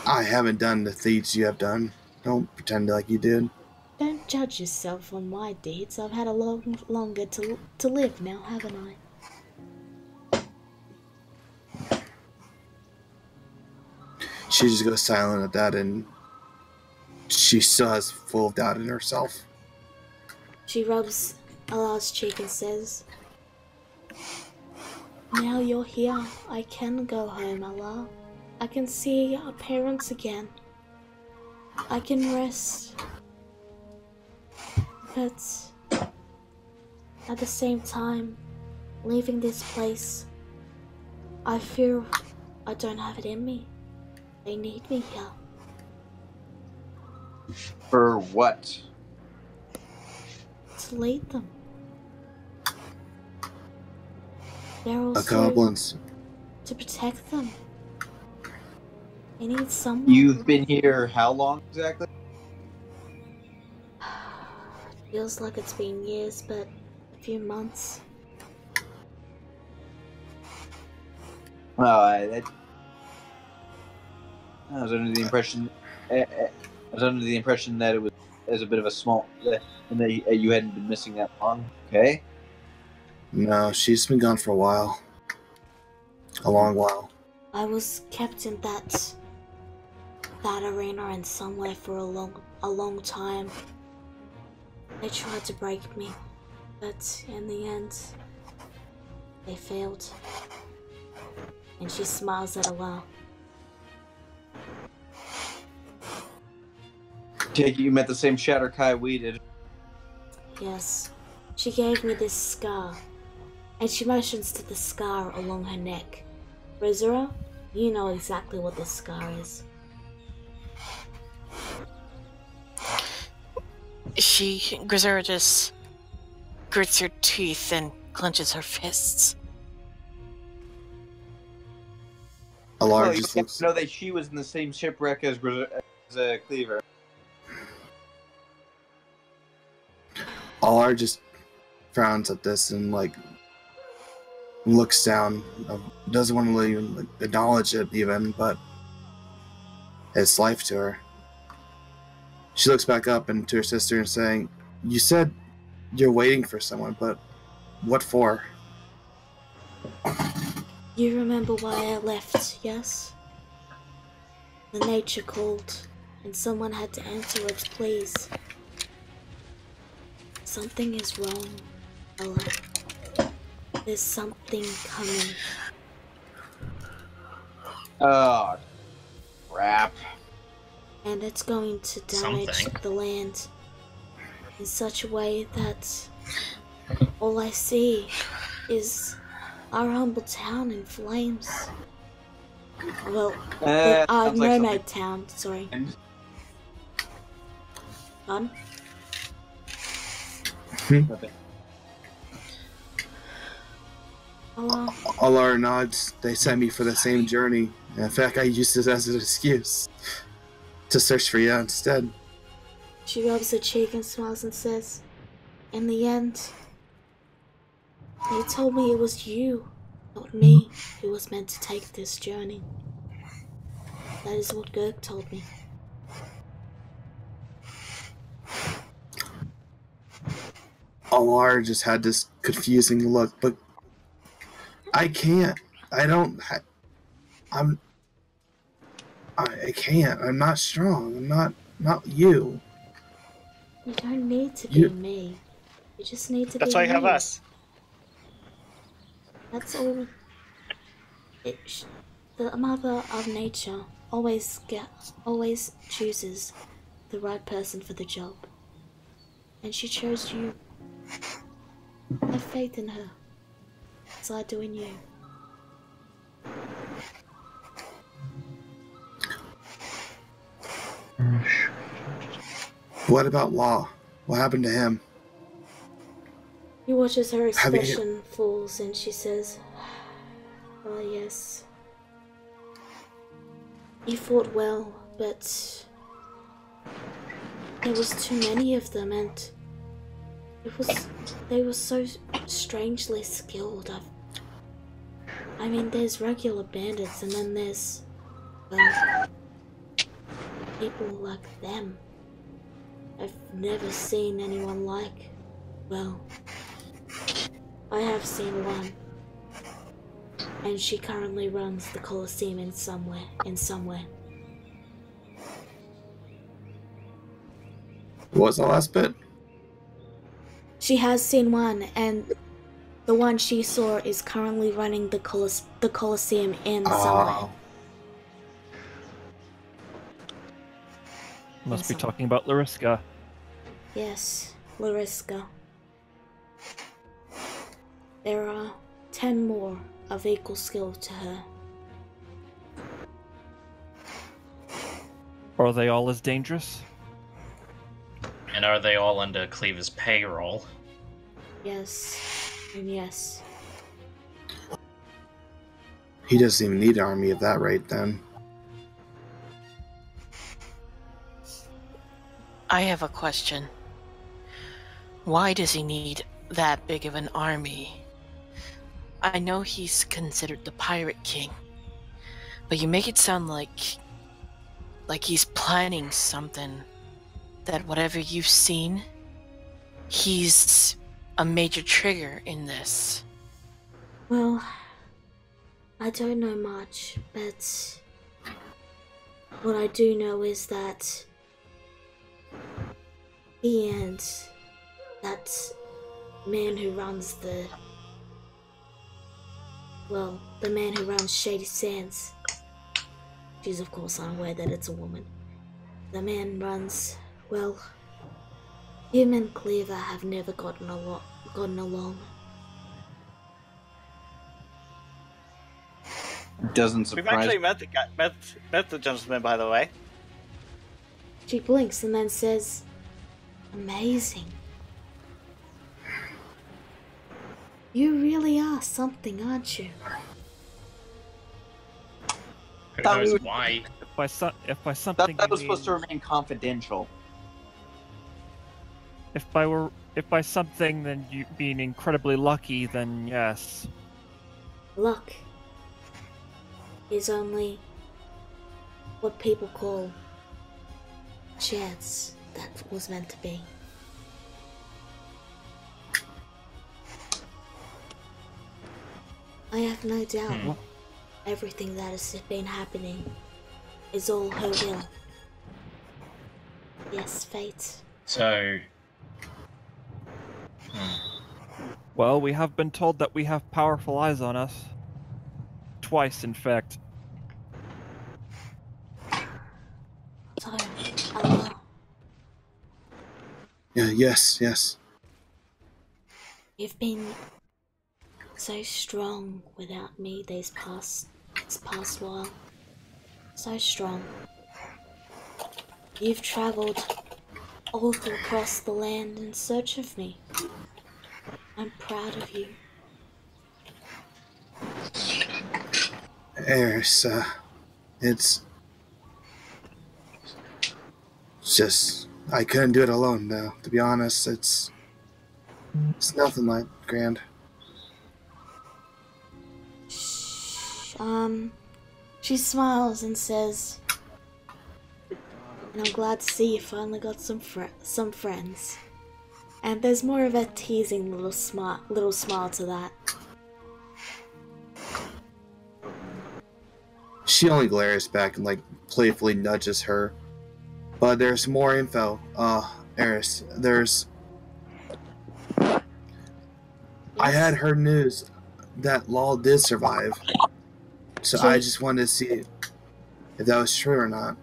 Speaker 3: I haven't done the deeds you have done. Don't pretend like you did.
Speaker 2: Don't judge yourself on my deeds. I've had a lot longer to live now, haven't I?
Speaker 3: She just goes silent at that, and she still has full doubt in herself.
Speaker 2: She rubs Allah's cheek and says, "Now you're here, I can go home, Allah. I can see our parents again. I can rest. But at the same time, leaving this place, I feel I don't have it in me. They need me here."
Speaker 6: For what?
Speaker 2: To lead them. They're
Speaker 3: The
Speaker 2: also
Speaker 3: goblins.
Speaker 2: to protect them. They need someone.
Speaker 6: You've been here how long exactly?
Speaker 2: Feels like it's been years, but a few months.
Speaker 6: I was under the impression. I was under the impression that it was as a bit of a small, and that you hadn't been missing that long. Okay.
Speaker 3: No, she's been gone for a while. A long while.
Speaker 2: I was kept in that arena in somewhere for a long time. They tried to break me, but in the end, they failed. And she smiles at Allah.
Speaker 6: Take it you met the same Shatterkai we did.
Speaker 2: Yes, she gave me this scar, and she motions to the scar along her neck. Rizura, you know exactly what this scar is.
Speaker 7: Grisera just grits her teeth and clenches her fists.
Speaker 3: Alar
Speaker 6: Well, you
Speaker 3: just
Speaker 6: have
Speaker 3: looks.
Speaker 6: to know that she was in the same shipwreck as Cleaver.
Speaker 3: Alar just frowns at this and like looks down. Doesn't want to even like, acknowledge it even, but it's life to her. She looks back up and to her sister and saying, "You said you're waiting for someone, but what for?"
Speaker 2: You remember why I left, yes? The nature called, and someone had to answer its pleas. Something is wrong, Ella. There's something coming.
Speaker 6: Oh, crap.
Speaker 2: And it's going to damage
Speaker 5: Something.
Speaker 2: the land in such a way that all I see is our humble town in flames. Well, our
Speaker 6: sounds like
Speaker 2: mermaid town, sorry.
Speaker 6: something.
Speaker 2: Pardon? Oh,
Speaker 3: Alar nods. They sent me for the same journey. In fact, I used this as an excuse to search for you instead.
Speaker 2: she rubs her cheek and smiles and says, in the end, they told me it was you, not me, who was meant to take this journey. That is what Gurk told me.
Speaker 3: Alar just had this confusing look, but I can't. I don't. I can't. I'm not strong. I'm not you.
Speaker 2: You don't need to be me. You just need to
Speaker 8: That's
Speaker 2: be
Speaker 8: why you have
Speaker 2: you.
Speaker 8: us.
Speaker 2: That's all. The mother of nature always chooses the right person for the job. And she chose you. Have faith in her, as I do in you.
Speaker 3: What about Law? What happened to him?
Speaker 2: He watches her
Speaker 3: Have you-
Speaker 2: expression falls and she says, "Oh yes. He fought well, but there was too many of them and they were so strangely skilled. I mean, there's regular bandits and then there's, well, people like them. I've never seen anyone like, well, I have seen one. And she currently runs the Colosseum in somewhere.
Speaker 3: What was the last bit?
Speaker 2: She has seen one, and the one she saw is currently running the Colosseum in somewhere.
Speaker 4: Must be talking about Lariska.
Speaker 2: Yes, Lariska. There are 10 more of equal skill to her.
Speaker 4: Are they all as dangerous?
Speaker 5: And are they all under Cleaver's payroll?
Speaker 2: Yes, and yes.
Speaker 3: He doesn't even need an army at that rate, then.
Speaker 7: I have a question. Why does he need that big of an army? I know he's considered the Pirate King, but you make it sound like he's planning something. That whatever you've seen, he's a major trigger in this.
Speaker 2: Well, I don't know much, but what I do know is that he and that man who runs the man who runs Shady Sands, she's of course unaware that it's a woman. The man runs, well, him and Cleaver have never gotten along.
Speaker 6: Doesn't
Speaker 8: We've
Speaker 6: surprise
Speaker 8: actually met the guy, met the gentleman, by the way.
Speaker 2: She blinks and then says, amazing. You really are something, aren't you?
Speaker 5: Who
Speaker 6: Thought we
Speaker 5: knows
Speaker 6: would-
Speaker 5: why?
Speaker 4: If by something
Speaker 6: That
Speaker 4: you
Speaker 6: was supposed to
Speaker 4: mean-
Speaker 6: remain confidential.
Speaker 4: if by something then you mean incredibly lucky, then yes.
Speaker 2: Luck is only what people call chance that was meant to be. I have no doubt everything that has been happening is all her will. Yes, fate.
Speaker 5: So,
Speaker 4: Well, we have been told that we have powerful eyes on us. Twice, in fact.
Speaker 2: So, Allah,
Speaker 3: Yeah, yes.
Speaker 2: you've been so strong without me this past while. So strong. You've traveled all across the land in search of me. I'm proud of you.
Speaker 3: Eris, it's just I couldn't do it alone though, to be honest. It's nothing like grand.
Speaker 2: She smiles and says, and I'm glad to see you finally got some friends. And there's more of a teasing little smile to that.
Speaker 3: She only glares back and like playfully nudges her. But there's more info. Eris, I had heard news that Law did survive. So I just wanted to see if that was true or not.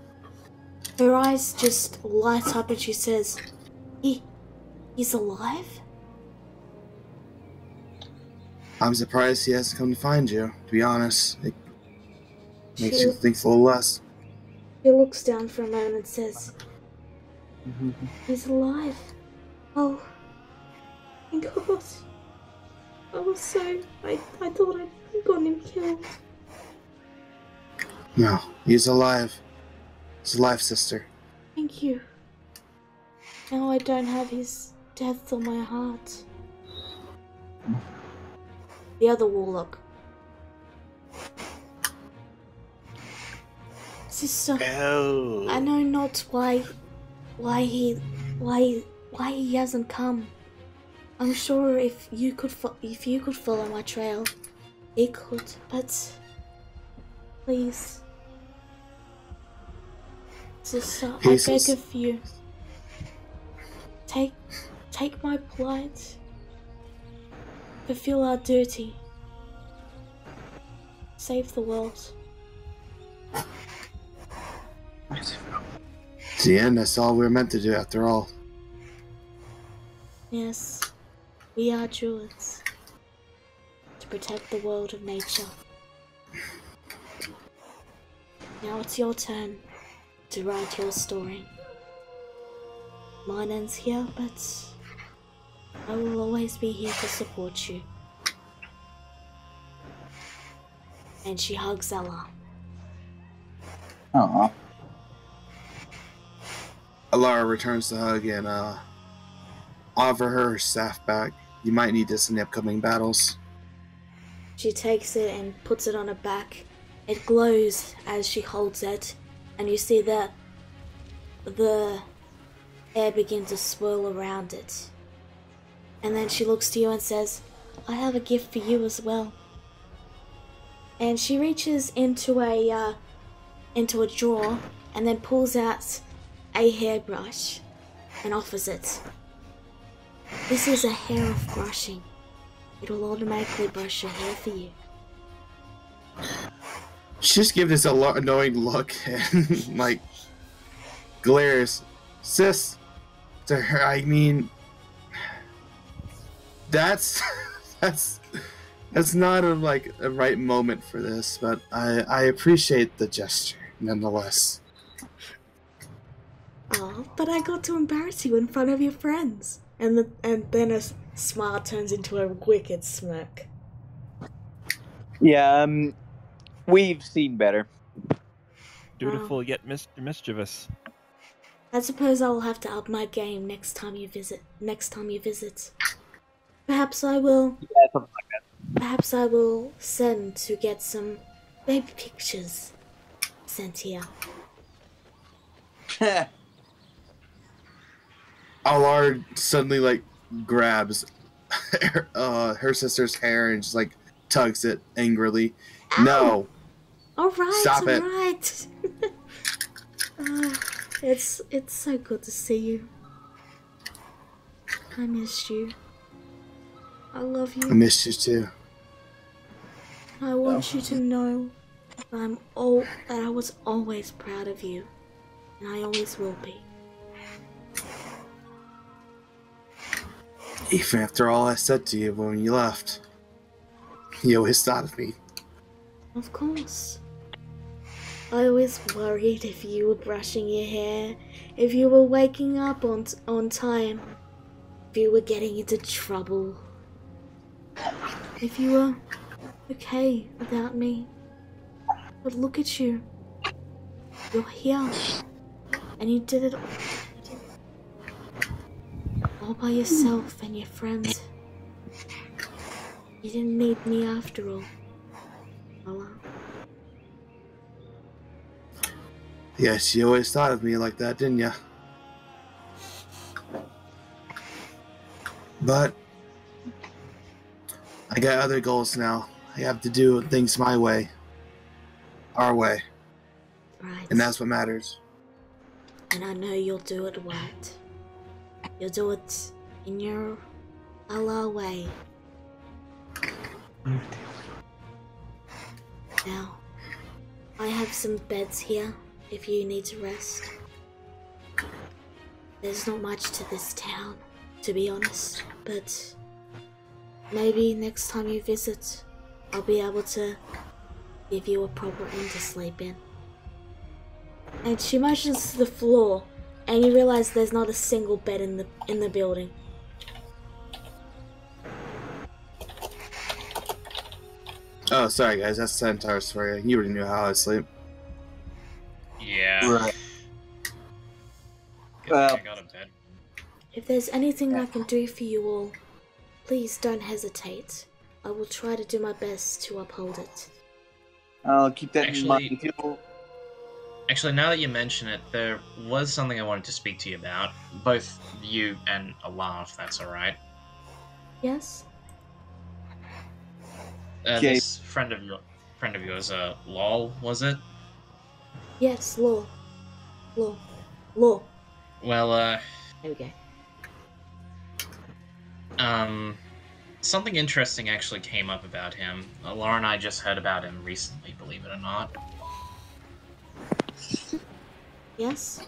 Speaker 2: Her eyes just light up and she says, He's alive?
Speaker 3: I'm surprised he hasn't come to find you, to be honest. It makes you think a little less.
Speaker 2: He looks down for a moment and says, He's alive. Oh, thank God. I thought I'd gotten him killed.
Speaker 3: No, he's alive. He's alive, sister.
Speaker 2: Thank you. Now I don't have his death on my heart. The other warlock. Sister,
Speaker 8: Oh.
Speaker 2: I know not why he hasn't come. I'm sure if you could follow my trail, he could. But please, sister, I beg of you, take my plight. Fulfill our duty. Save the world.
Speaker 3: It's the end, that's all we're meant to do after all.
Speaker 2: Yes, we are druids. To protect the world of nature. Now it's your turn to write your story. Mine ends here, but I will always be here to support you. And she hugs Ella.
Speaker 6: Aww.
Speaker 3: Alara returns the hug and offer her staff back. You might need this in the upcoming battles.
Speaker 2: She takes it and puts it on her back. It glows as she holds it, and you see the air begin to swirl around it. And then she looks to you and says, I have a gift for you as well. And she reaches into a drawer and then pulls out a hairbrush and offers it. This is a hair off brushing. It will automatically brush your hair for you.
Speaker 3: She just gives this annoying look and like glares. Sis, to her, I mean, that's It's not a right moment for this, but I appreciate the gesture nonetheless.
Speaker 2: Oh, but I got to embarrass you in front of your friends. And then a smile turns into a wicked smirk.
Speaker 6: Yeah, we've seen better.
Speaker 4: Dutiful yet mischievous.
Speaker 2: I suppose I will have to up my game next time you visit. Perhaps I will.
Speaker 6: Yeah, something like
Speaker 2: Perhaps I will send to get some baby pictures sent here.
Speaker 6: that.
Speaker 3: Allard suddenly grabs her sister's hair and just tugs it angrily.
Speaker 2: Ow!
Speaker 3: No.
Speaker 2: Alright,
Speaker 3: Stop it.
Speaker 2: alright. It's so good to see you. I missed you. I love
Speaker 3: I
Speaker 2: you.
Speaker 3: missed you too.
Speaker 2: I want you to know that I was always proud of you. And I always will be.
Speaker 3: Even after all I said to you when you left, you always thought of me.
Speaker 2: Of course. I always worried if you were brushing your hair, if you were waking up on time, if you were getting into trouble, if you were okay without me. But look at you. You're here. And you did it all by yourself and your friends. You didn't need me after all. Ella.
Speaker 3: Yes, you always thought of me like that, didn't you? But I got other goals now. I have to do things my way. Our way.
Speaker 2: Right.
Speaker 3: And that's what matters.
Speaker 2: And I know you'll do it right. You'll do it in your Allah way. Now, I have some beds here if you need to rest. There's not much to this town, to be honest, but maybe next time you visit, I'll be able to give you a proper inn to sleep in. And she motions to the floor, and you realize there's not a single bed in the building.
Speaker 3: Oh, sorry guys, that's the entire story. You already knew how I sleep.
Speaker 5: Yeah.
Speaker 6: Right.
Speaker 5: I got a bed.
Speaker 2: If there's anything I can do for you all, please don't hesitate. I will try to do my best to uphold it.
Speaker 6: I'll keep that in mind.
Speaker 5: Actually, now that you mention it, there was something I wanted to speak to you about. Both you and Allah, if that's alright.
Speaker 2: Yes?
Speaker 6: Okay.
Speaker 5: This friend of yours, Lol, was it?
Speaker 2: Yes, law. Law.
Speaker 5: Well,
Speaker 2: There we go.
Speaker 5: something interesting actually came up about him. Laura and I just heard about him recently, believe it or not.
Speaker 2: Yes?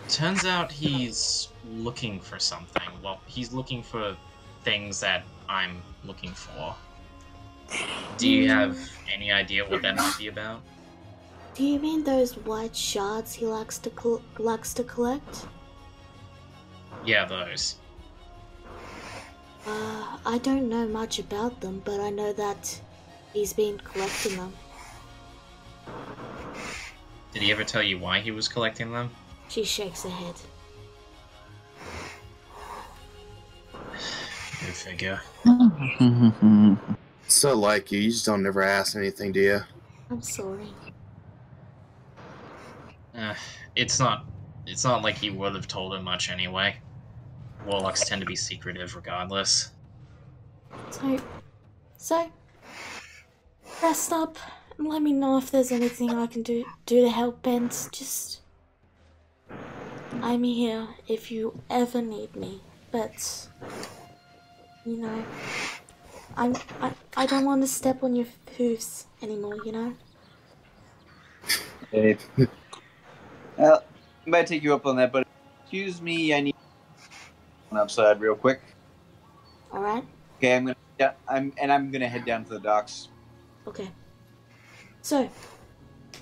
Speaker 5: Turns out he's looking for something. Well, he's looking for things that I'm looking for. Do you have any idea what that might be about?
Speaker 2: Do you mean those white shards he likes to collect?
Speaker 5: Yeah, those.
Speaker 2: I don't know much about them, but I know that he's been collecting them.
Speaker 5: Did he ever tell you why he was collecting them?
Speaker 2: She shakes her head.
Speaker 5: Go figure.
Speaker 3: So like you just don't ever ask anything, do you?
Speaker 2: I'm sorry.
Speaker 5: It's not like he would have told him much anyway. Warlocks tend to be secretive regardless.
Speaker 2: So, rest up and let me know if there's anything I can do to help, and just... I'm here if you ever need me, but... You know... I don't want to step on your hoofs anymore, you know?
Speaker 6: Well, I might take you up on that, but excuse me, I need one outside real quick.
Speaker 2: Alright?
Speaker 6: Okay, I'm gonna Yeah, I'm gonna head down to the docks.
Speaker 2: Okay. So,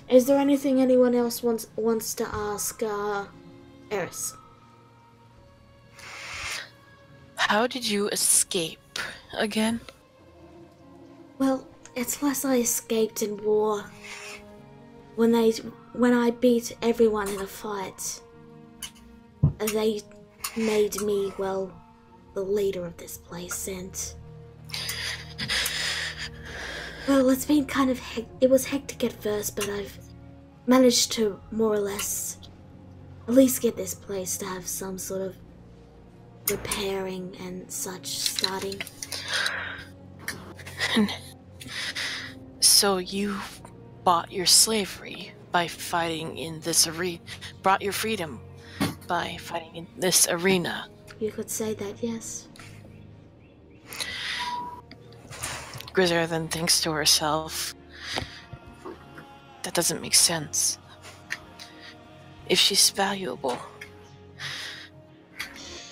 Speaker 2: is there anything anyone else wants to ask Eris?
Speaker 7: How did you escape again?
Speaker 2: Well, it's less I escaped in war. When I beat everyone in a fight, they made me, well, the leader of this place, and well, it's been kind of it was hectic at first, but I've managed to more or less at least get this place to have some sort of repairing and such starting.
Speaker 7: So you bought your slavery by fighting in this arena, brought your freedom by fighting in this arena.
Speaker 2: You could say that, yes.
Speaker 7: Grizzer then thinks to herself, that doesn't make sense. If she's valuable,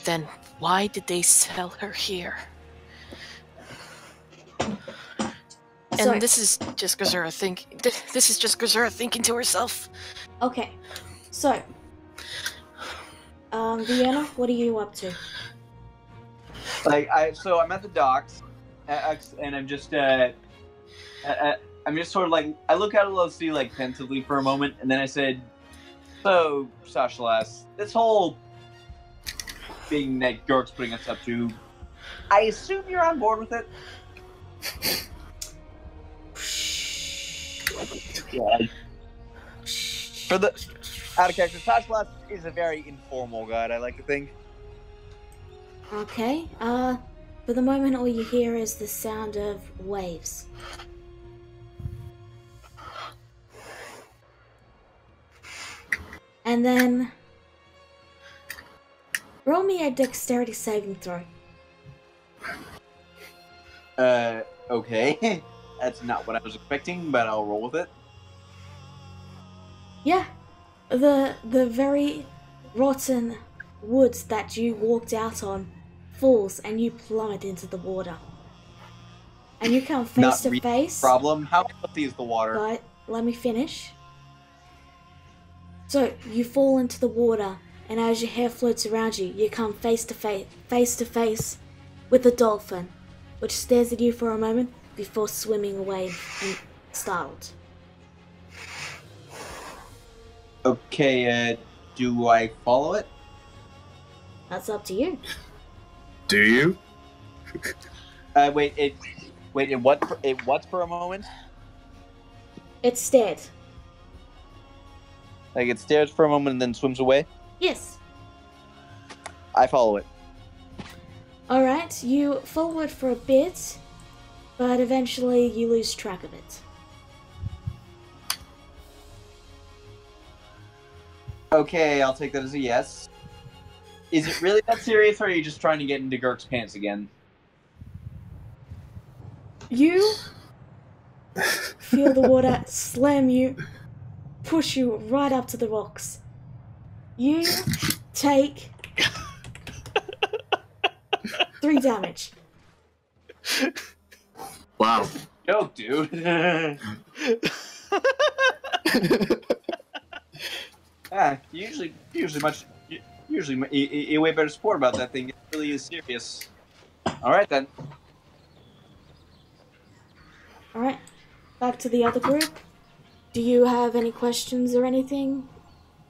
Speaker 7: then why did they sell her here?
Speaker 2: Sorry.
Speaker 7: And this is just Grizzer thinking to herself.
Speaker 2: Okay, so, Vienna, what are you up to?
Speaker 6: So I'm at the docks, and I'm just sort of like, I look out a little sea like pensively for a moment, and then I said, "So, Sashalas, this whole thing that York's putting us up to, I assume you're on board with it." Yeah. For the out of character, Sashalas is a very informal god, I like to think.
Speaker 2: Okay, for the moment all you hear is the sound of waves. And then roll me a dexterity saving throw.
Speaker 6: Okay. That's not what I was expecting, but I'll roll with it.
Speaker 2: Yeah, the very rotten woods that you walked out on falls and you plummet into the water. And you come face to face.
Speaker 6: Problem. How healthy is the water?
Speaker 2: But let me finish. So you fall into the water, and as your hair floats around you, you come face to face with the dolphin, which stares at you for a moment before swimming away and startled.
Speaker 6: Okay, do I follow it?
Speaker 2: That's up to you.
Speaker 3: Do you?
Speaker 6: It what for a moment?
Speaker 2: It stared.
Speaker 6: Like it stares for a moment and then swims away?
Speaker 2: Yes.
Speaker 6: I follow it.
Speaker 2: Alright, you follow it for a bit, but eventually you lose track of it.
Speaker 6: Okay, I'll take that as a yes. Is it really that serious, or are you just trying to get into Girk's pants again?
Speaker 2: You feel the water slam you, push you right up to the rocks. You take 3 damage.
Speaker 3: Wow.
Speaker 6: Joke, dude. Usually you're way better sport about that thing. It really is serious. All right then.
Speaker 2: Alright, back to the other group. Do you have any questions or anything?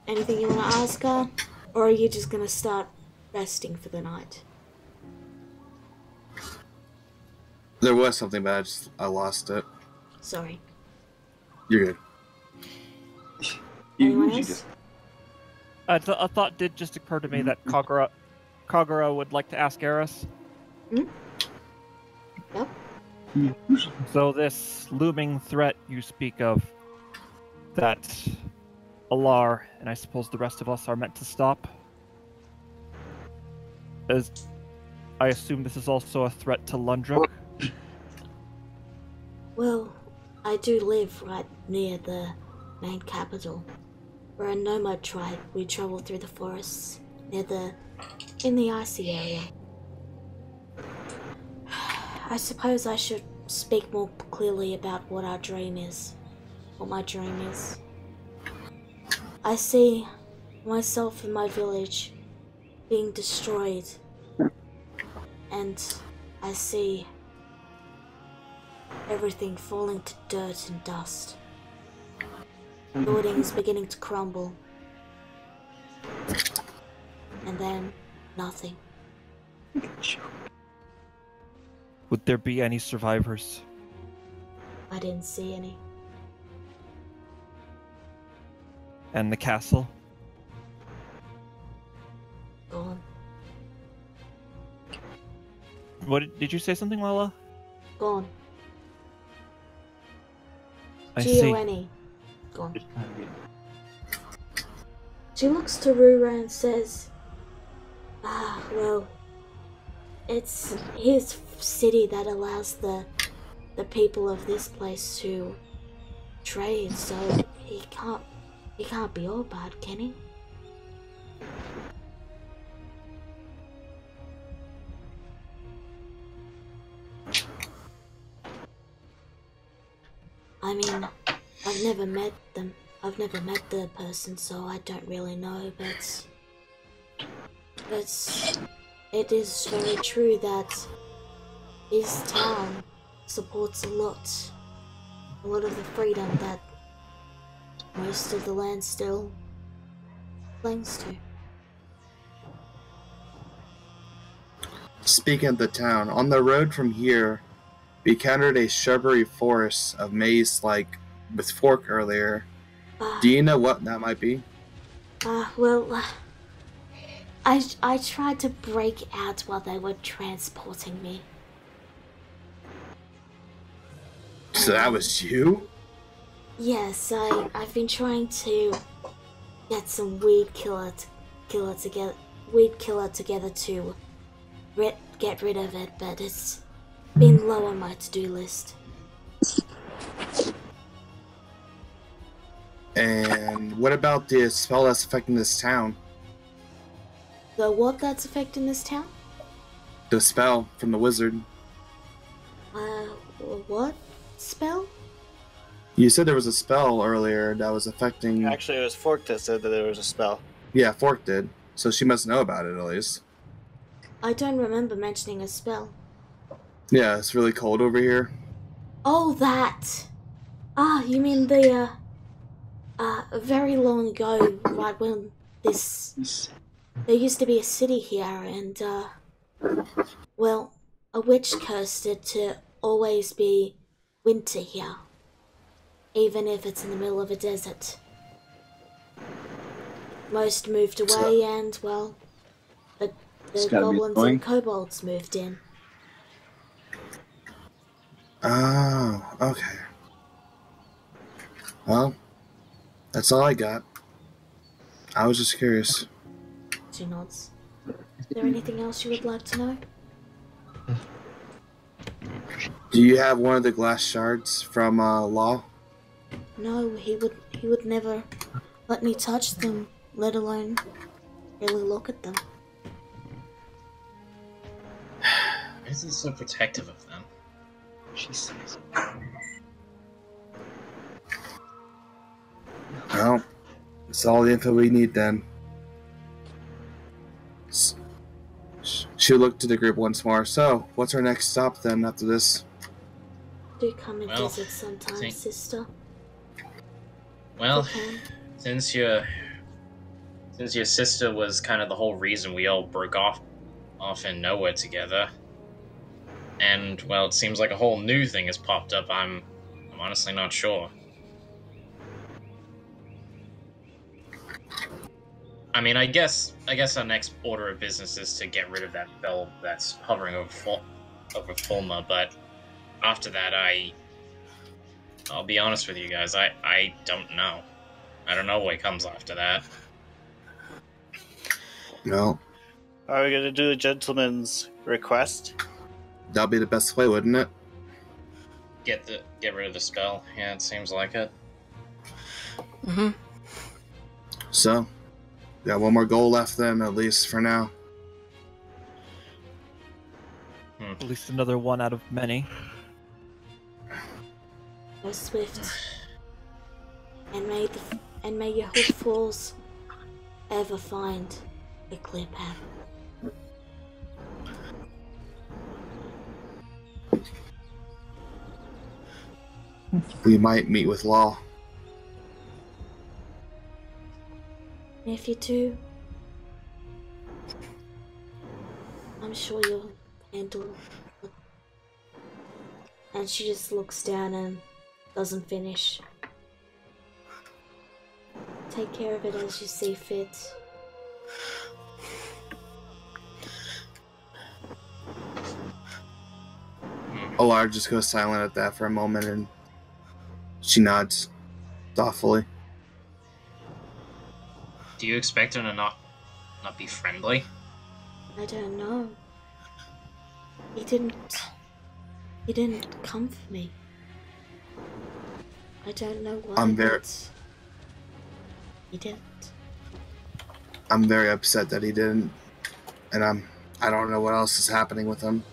Speaker 2: Anything you want to ask her? Or are you just going to start resting for the night?
Speaker 3: There was something, but I lost it.
Speaker 2: Sorry.
Speaker 3: You're good.
Speaker 2: Anyone else?
Speaker 4: A thought did just occur to me that Kagura would like to ask Eris.
Speaker 2: Hmm? Yep.
Speaker 4: So this looming threat you speak of, that Alar and I suppose the rest of us are meant to stop, I assume this is also a threat to Lundruk?
Speaker 2: Well, I do live right near the main capital. We're a nomad tribe. We travel through the forests in the icy area. I suppose I should speak more clearly about what our dream is. What my dream is. I see myself and my village being destroyed. And I see everything falling to dirt and dust. Buildings beginning to crumble. And then nothing.
Speaker 4: Would there be any survivors?
Speaker 2: I didn't see any.
Speaker 4: And the castle?
Speaker 2: Gone.
Speaker 4: What did you say something, Lala?
Speaker 2: Gone.
Speaker 4: I see.
Speaker 2: Giovanni. Gone. She looks to Rura and says, well, it's his city that allows the people of this place to trade, so he can't be all bad, can he? I mean, I've never met them. I've never met the person, so I don't really know, but it is very true that his town supports a lot of the freedom that most of the land still clings to.
Speaker 3: Speaking of the town, on the road from here, we encountered a shrubbery forest of maize like with fork earlier. Do you know what that might be?
Speaker 2: Well, I tried to break out while they were transporting me.
Speaker 3: So that was you?
Speaker 2: Yes, I've been trying to get some weed killer together to get rid of it, but it's been low on my to-do list.
Speaker 3: And what about the spell that's affecting this town?
Speaker 2: The what that's affecting this town?
Speaker 3: The spell from the wizard.
Speaker 2: What spell?
Speaker 3: You said there was a spell earlier that was affecting...
Speaker 8: Actually, it was Fork that said that there was a spell.
Speaker 3: Yeah, Fork did. So she must know about it, at least.
Speaker 2: I don't remember mentioning a spell.
Speaker 3: Yeah, it's really cold over here.
Speaker 2: Oh, that! You mean very long ago, right when there used to be a city here, and, well, a witch cursed it to always be winter here. Even if it's in the middle of a desert. Most moved away and, well, the goblins and kobolds moved in.
Speaker 3: Oh, okay. Well, that's all I got. I was just curious.
Speaker 2: She nods. Is there anything else you would like to know?
Speaker 3: Do you have one of the glass shards from Law?
Speaker 2: No, he would never let me touch them, let alone really look at them.
Speaker 5: Why is he so protective of them? She says.
Speaker 3: Well, that's all the info we need then. She'll look to the group once more. So, what's our next stop then after this?
Speaker 2: Do come and visit sometime, sister.
Speaker 5: Well, since your sister was kind of the whole reason we all broke off in nowhere together, and well, it seems like a whole new thing has popped up. I'm honestly not sure. I mean, I guess our next order of business is to get rid of that spell that's hovering over Fulma, but after that, I'll be honest with you guys, I don't know. I don't know what comes after that.
Speaker 3: No.
Speaker 8: Are we gonna do a gentleman's request?
Speaker 3: That'll be the best way, wouldn't it?
Speaker 5: Get rid of the spell. Yeah, it seems like it.
Speaker 7: Mm-hmm.
Speaker 3: So, we got one more goal left then, at least for now.
Speaker 4: At least another one out of many.
Speaker 2: Go swift, and may your hoofballs ever find a clear path.
Speaker 3: We might meet with Law.
Speaker 2: And if you do, I'm sure you'll handle it. And she just looks down and doesn't finish. Take care of it as you see fit.
Speaker 3: Alara just goes silent at that for a moment, and she nods thoughtfully.
Speaker 5: Do you expect her to not be friendly?
Speaker 2: I don't know. He didn't come for me. I don't know why, but he didn't.
Speaker 3: I'm very upset that he didn't, and I don't know what else is happening with him.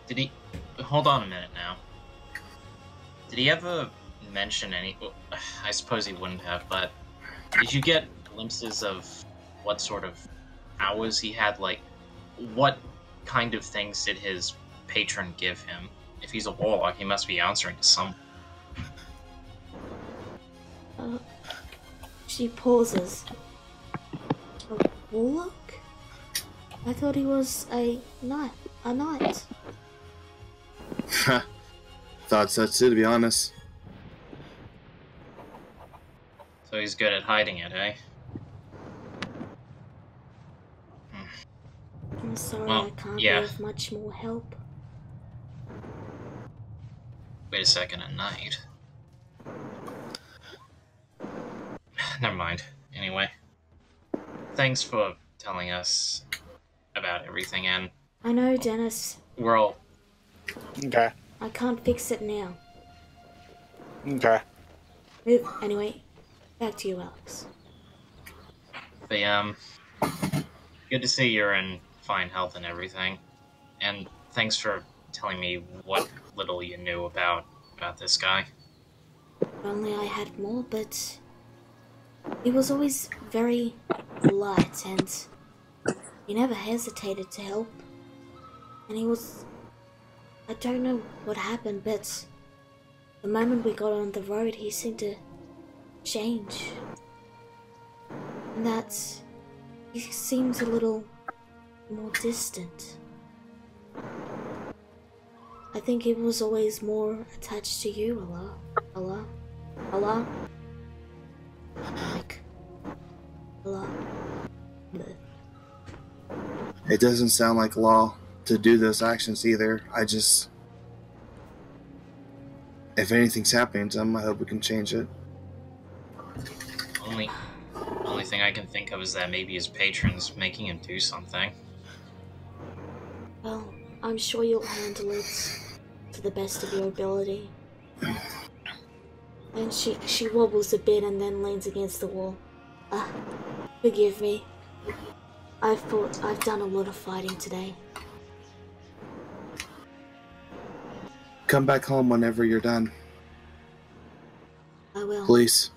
Speaker 5: Did he... Hold on a minute now. Did he ever mention any... Well, I suppose he wouldn't have, but... Did you get glimpses of what sort of hours he had? Like, what kind of things did his patron give him? If he's a warlock, he must be answering to someone.
Speaker 2: She pauses. A warlock? I thought he was a knight.
Speaker 3: Thought so too, to be honest.
Speaker 5: So he's good at hiding it, eh?
Speaker 2: I'm sorry,
Speaker 5: Well,
Speaker 2: I can't
Speaker 5: yeah.
Speaker 2: be of much more help.
Speaker 5: Wait a second, a knight? Never mind. Anyway. Thanks for telling us about everything, and
Speaker 2: I know, Dennis.
Speaker 5: we're all...
Speaker 8: Okay.
Speaker 2: I can't fix it now.
Speaker 8: Okay.
Speaker 2: Anyway, back to you, Alex.
Speaker 5: But, good to see you're in fine health and everything. And thanks for telling me what little you knew about this guy.
Speaker 2: If only I had more, but he was always very polite and he never hesitated to help. And he was... I don't know what happened, but the moment we got on the road, he seemed to change. And that he seemed a little more distant. I think he was always more attached to you, Allah. Like, Allah. Bleh.
Speaker 3: It doesn't sound like Law to do those actions either. If anything's happening to him, I hope we can change it.
Speaker 5: Only thing I can think of is that maybe his patron's making him do something.
Speaker 2: Well, I'm sure you'll handle it to the best of your ability. And she wobbles a bit and then leans against the wall. Forgive me. I've done a lot of fighting today.
Speaker 3: Come back home whenever you're done.
Speaker 2: I will.
Speaker 3: Please.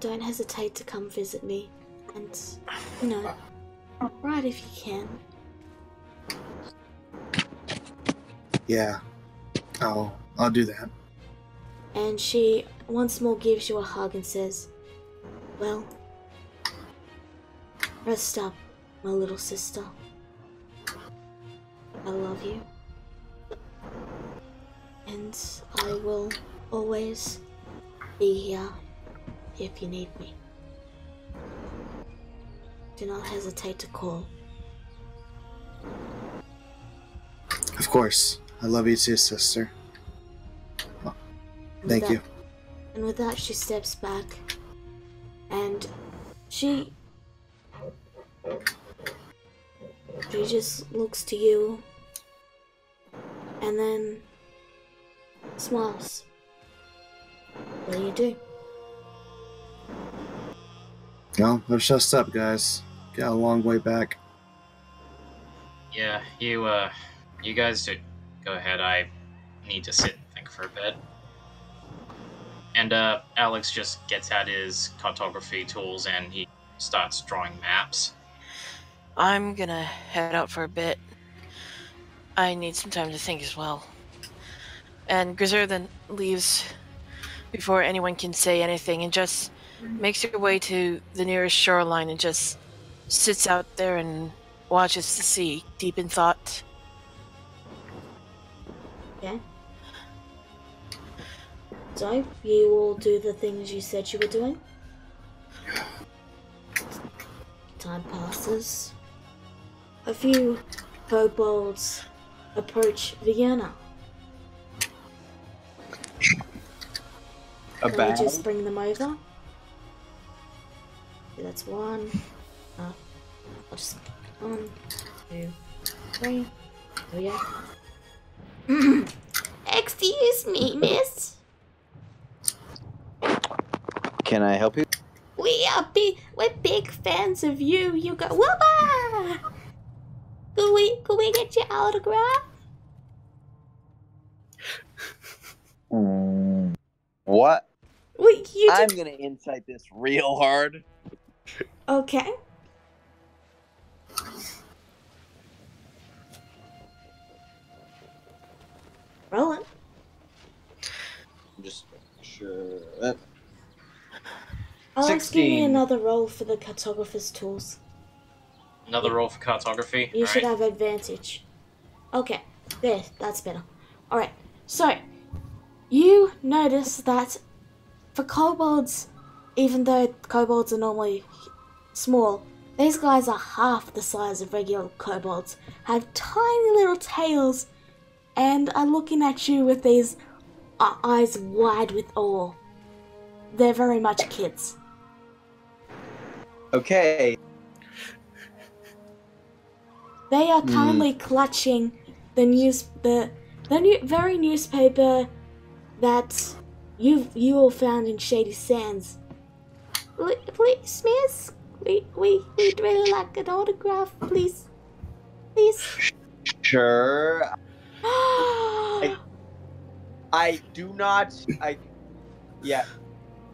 Speaker 2: Don't hesitate to come visit me. And, right if you can.
Speaker 3: Yeah. I'll do that.
Speaker 2: And she once more gives you a hug and says, well, rest up, my little sister. I love you. And I will always be here if you need me. Do not hesitate to call.
Speaker 3: Of course. I love you too, sister. Thank you.
Speaker 2: And with that, she steps back. And she just looks to you. And then smiles. What do you do?
Speaker 3: No, we're just up, guys. Got a long way back.
Speaker 5: Yeah, you guys do go ahead. I need to sit and think for a bit. And Alex just gets out his cartography tools and he starts drawing maps.
Speaker 7: I'm gonna head out for a bit. I need some time to think as well. And Grisser then leaves before anyone can say anything and just makes her way to the nearest shoreline and just sits out there and watches the sea, deep in thought.
Speaker 2: Okay. So, you will do the things you said you were doing. Time passes. A few kobolds approach Vienna. Can I just bring them over? Okay, that's one. I'll just 1, 2, 3. Oh yeah. Excuse me, miss.
Speaker 6: Can I help you?
Speaker 2: We're big fans of you. You go. Whoopah! Could we get your autograph?
Speaker 6: What?
Speaker 2: Wait,
Speaker 6: I'm gonna insight this real hard.
Speaker 2: Okay. Rolling.
Speaker 6: I'm just sure that.
Speaker 2: Alex, give me
Speaker 6: 16.
Speaker 2: another roll for the cartographer's tools.
Speaker 5: Another roll for cartography.
Speaker 2: You should
Speaker 5: Alright.
Speaker 2: have advantage. Okay, there, that's better. Alright, so, you notice that for kobolds, even though kobolds are normally small, these guys are half the size of regular kobolds, have tiny little tails, and are looking at you with these eyes wide with awe. They're very much kids.
Speaker 6: Okay.
Speaker 2: They are currently clutching the very newspaper that you all found in Shady Sands. Please, miss, we'd really like an autograph, please.
Speaker 6: Sure. I do not. Yeah.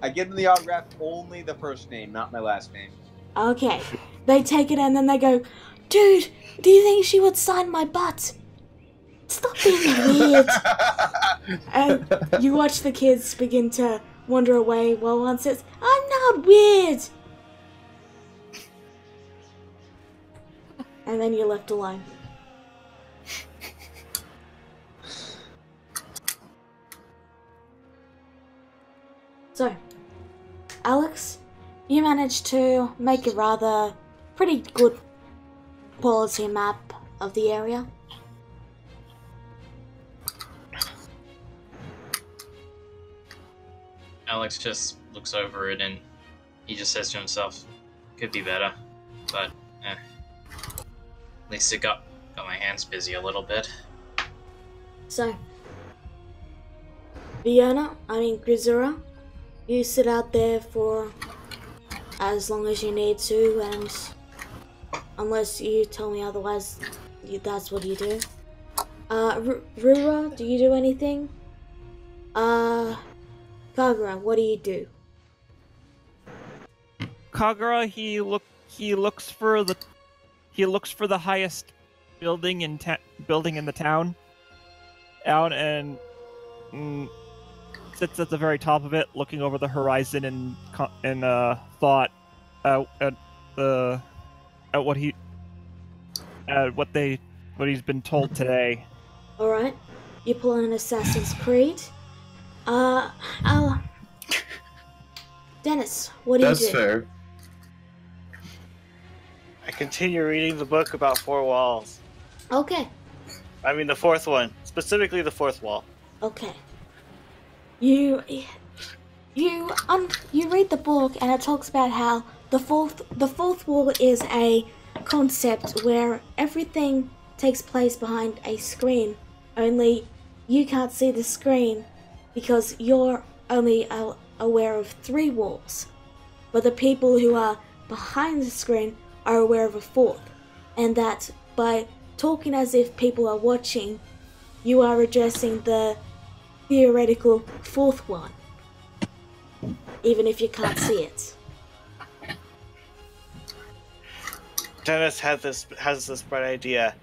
Speaker 6: I give them the autograph, only the first name, not my last name.
Speaker 2: Okay, they take it and then they go, dude, do you think she would sign my butt? Stop being weird. And you watch the kids begin to wander away while one says, I'm not weird. And then you're left alone. So, Alex, you managed to make a rather pretty good quality map of the area.
Speaker 5: Alex just looks over it and he just says to himself, could be better, but at least it got my hands busy a little bit.
Speaker 2: So, Grisura, you sit out there for as long as you need to, and unless you tell me otherwise, that's what you do. Rura, do you do anything? Kagura, what do you do?
Speaker 4: Kagura, he looks for the highest building in the town, out and sits at the very top of it, looking over the horizon and thought at what he's been told today.
Speaker 2: All right, you pull an Assassin's Creed. Dennis, what do you do?
Speaker 3: That's fair.
Speaker 8: I continue reading the book about Four Walls.
Speaker 2: Okay.
Speaker 8: I mean the fourth one, specifically the fourth wall.
Speaker 2: Okay. You read the book and it talks about how the fourth wall is a concept where everything takes place behind a screen, only you can't see the screen because you're only aware of 3 walls, but the people who are behind the screen are aware of a 4th, and that by talking as if people are watching, you are addressing the theoretical fourth one, even if you can't see it.
Speaker 8: Dennis has this bright idea.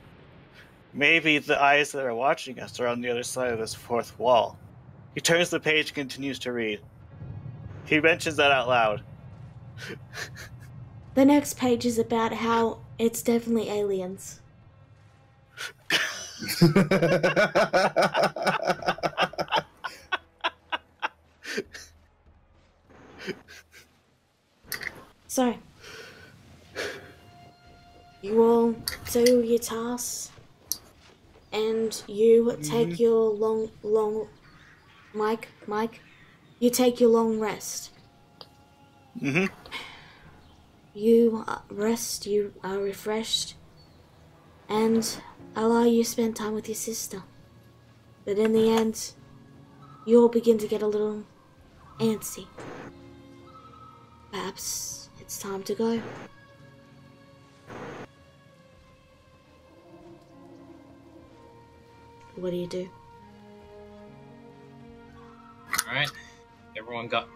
Speaker 8: Maybe the eyes that are watching us are on the other side of this fourth wall. He turns the page and continues to read. He mentions that out loud.
Speaker 2: The next page is about how it's definitely aliens. So, you all do your tasks, and you take your long, Mike, you take your long rest.
Speaker 8: Mm-hmm.
Speaker 2: You rest, you are refreshed, and allow you to spend time with your sister. But in the end, you all begin to get a little antsy. Perhaps it's time to go. What do you do?
Speaker 5: Alright. Everyone got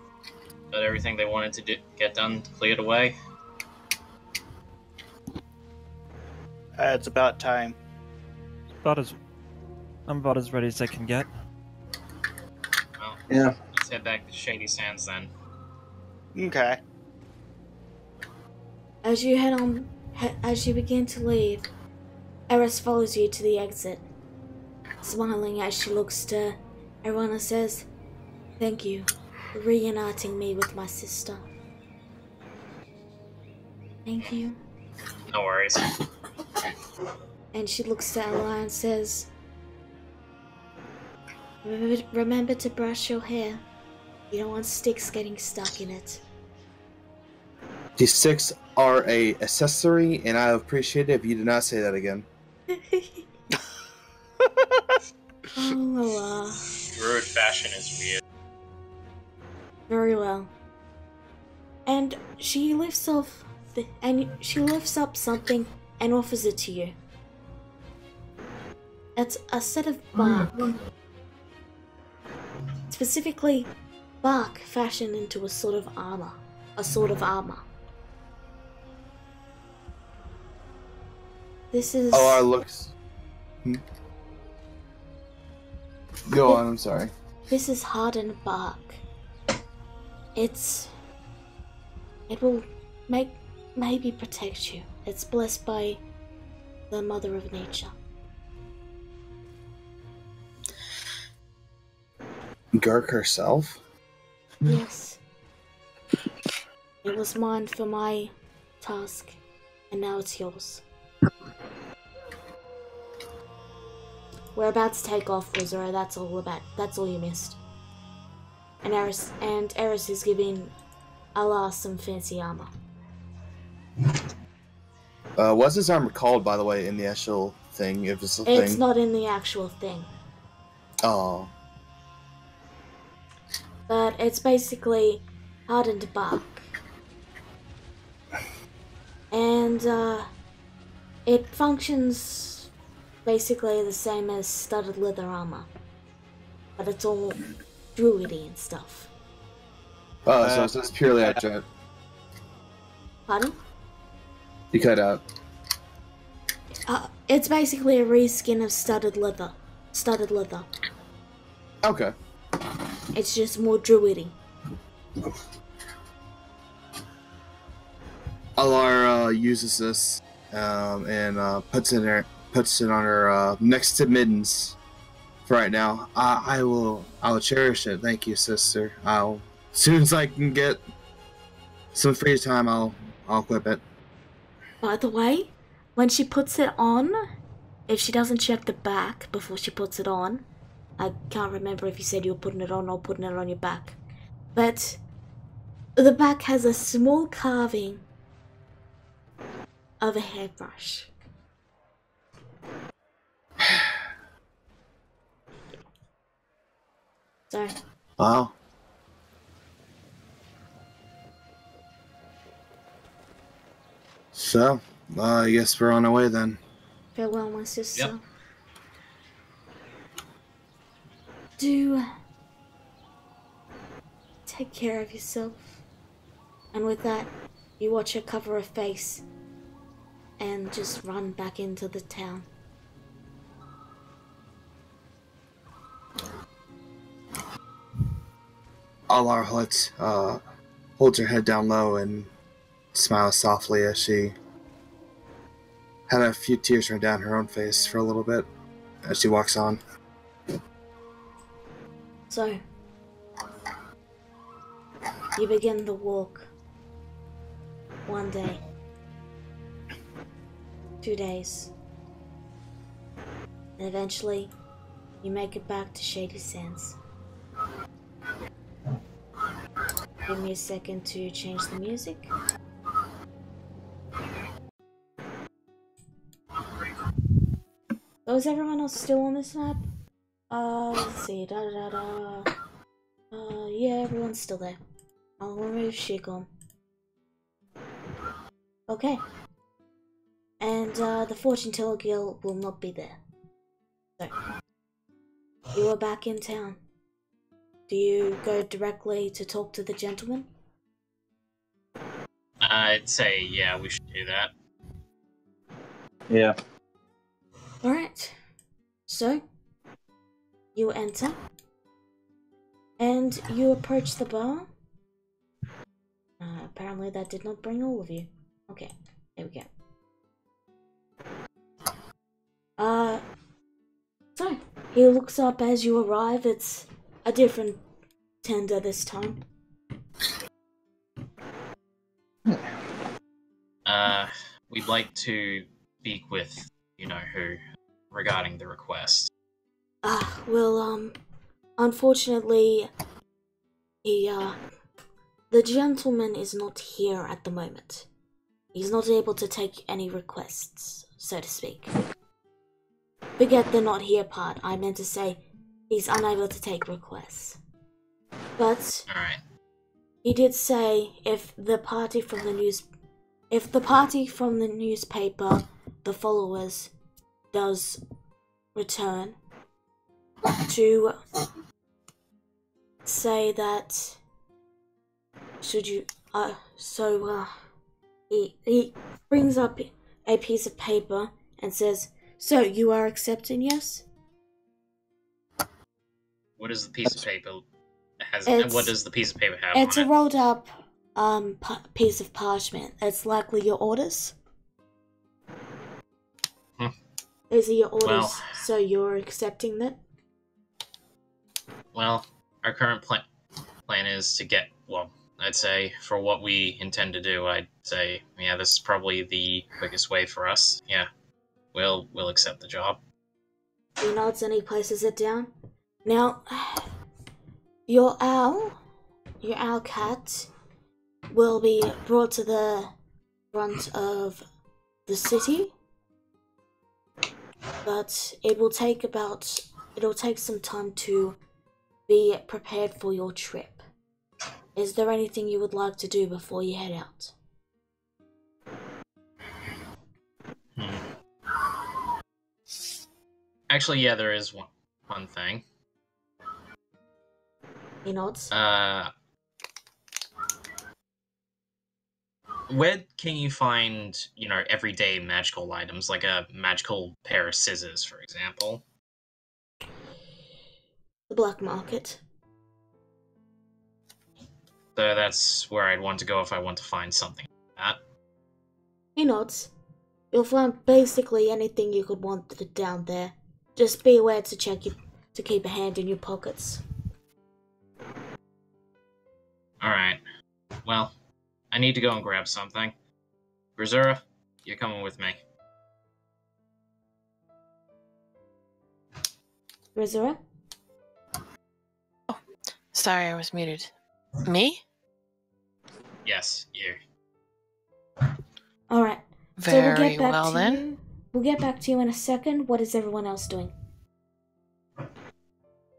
Speaker 5: everything they wanted to get done, cleared away.
Speaker 8: It's about time.
Speaker 4: I'm about as ready as I can get.
Speaker 5: Well,
Speaker 3: Yeah.
Speaker 5: let's head back to Shady Sands then.
Speaker 8: Okay.
Speaker 2: As you head on, as you begin to leave, Eris follows you to the exit, smiling as she looks to everyone and says, "Thank you for reuniting me with my sister." Thank you.
Speaker 5: No worries.
Speaker 2: And she looks to Ella and says, remember to brush your hair. You don't want sticks getting stuck in it.
Speaker 3: These sticks are a accessory, and I appreciate it if you do not say that again.
Speaker 2: Oh,
Speaker 5: Druid fashion is weird.
Speaker 2: very well. And she lifts up something and offers it to you. It's a set of bark. Specifically, bark fashioned into a sort of armor. This is...
Speaker 3: Oh, our looks. Go on, I'm sorry.
Speaker 2: This is hardened bark. It will maybe protect you. It's blessed by the Mother of Nature.
Speaker 3: Gark herself?
Speaker 2: Yes. It was mine for my task, and now it's yours. We're about to take off, Rizura. That's all you missed. And Eris is giving Allah some fancy armor.
Speaker 3: What's this armor called, by the way, in the actual thing? If it's a thing.
Speaker 2: It's not in the actual thing.
Speaker 3: Oh.
Speaker 2: But it's basically hardened bark. And it functions basically the same as studded leather armor. But it's all druidy and stuff.
Speaker 3: Oh, so it's just purely a jet.
Speaker 2: Pardon?
Speaker 3: You cut out.
Speaker 2: It's basically a reskin of studded leather.
Speaker 3: Okay.
Speaker 2: It's just more druidy.
Speaker 3: Alara uses this and puts it on her next to mittens for right now. I'll cherish it. Thank you, sister. As soon as I can get some free time, I'll equip it.
Speaker 2: By the way, when she puts it on, if she doesn't check the back before she puts it on, I can't remember if you said you were putting it on or putting it on your back, but the back has a small carving of a hairbrush. Sorry.
Speaker 3: Wow. So, I guess we're on our way then.
Speaker 2: Farewell, my sister.
Speaker 5: Yep.
Speaker 2: Do take care of yourself. And with that, you watch her cover her face and just run back into the town.
Speaker 3: Alarhut holds her head down low and smiles softly as she had a few tears run down her own face for a little bit as she walks on.
Speaker 2: So, you begin the walk. 1 day. 2 days. And eventually, you make it back to Shady Sands. Give me a second to change the music. So is everyone else still on this map? Let's see, yeah, everyone's still there. I'll remove Shigom. Okay. And, the Fortune Teller Guild will not be there. So, you are back in town. Do you go directly to talk to the gentleman?
Speaker 5: I'd say, yeah, we should do that.
Speaker 6: Yeah.
Speaker 2: Alright. So, you enter. And you approach the bar. Apparently that did not bring all of you. Okay, there we go. So, he looks up as you arrive. It's a different tender this time.
Speaker 5: We'd like to speak with, who, regarding the request.
Speaker 2: Well, unfortunately, the gentleman is not here at the moment. He's not able to take any requests, so to speak. Forget the not here part. I meant to say he's unable to take requests. But
Speaker 5: Alright.
Speaker 2: he did say if the party from the newspaper, the followers, does return, to say that he brings up a piece of paper and says, "So you are accepting, yes?"
Speaker 5: What does the piece of paper what does the piece of paper have
Speaker 2: It's
Speaker 5: on
Speaker 2: a
Speaker 5: it?
Speaker 2: rolled up piece of parchment. It's likely your orders. These are your orders,
Speaker 5: Well,
Speaker 2: so you're accepting that?
Speaker 5: Well, our current plan is to get, I'd say, for what we intend to do, I'd say, yeah, this is probably the quickest way for us. Yeah, we'll accept the job.
Speaker 2: He nods and he places it down. Now, your owl cat, will be brought to the front of the city, but it'll take some time to be prepared for your trip. Is there anything you would like to do before you head out?
Speaker 5: Actually, yeah, there is one thing.
Speaker 2: He nods.
Speaker 5: Where can you find, everyday magical items, like a magical pair of scissors, for example?
Speaker 2: The black market.
Speaker 5: So that's where I'd want to go if I want to find something like that.
Speaker 2: He nods. You'll find basically anything you could want down there. Just be aware to keep a hand in your pockets.
Speaker 5: Alright. Well, I need to go and grab something. Brazura, you're coming with me.
Speaker 2: Rizura?
Speaker 7: Sorry, I was muted. Me?
Speaker 5: Yes, you.
Speaker 2: Alright.
Speaker 7: Very well then.
Speaker 2: We'll get back to you in a second. What is everyone else doing?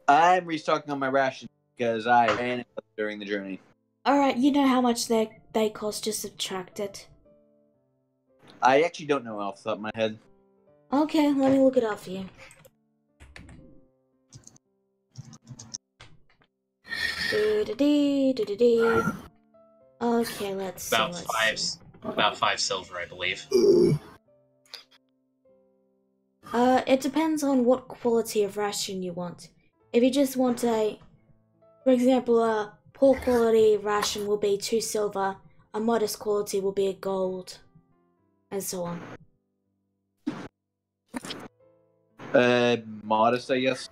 Speaker 6: I'm restocking on my rations because I ran out during the journey.
Speaker 2: Alright, you know how much they cost, just subtract it.
Speaker 6: I actually don't know off the top of my head.
Speaker 2: Okay, let me look it up for you. Do-do-dee. Okay, let's see.
Speaker 5: About 5 silver, I believe.
Speaker 2: It depends on what quality of ration you want. If you just want for example, a poor quality ration will be 2 silver, a modest quality will be a gold, and so on.
Speaker 6: Modest, I guess.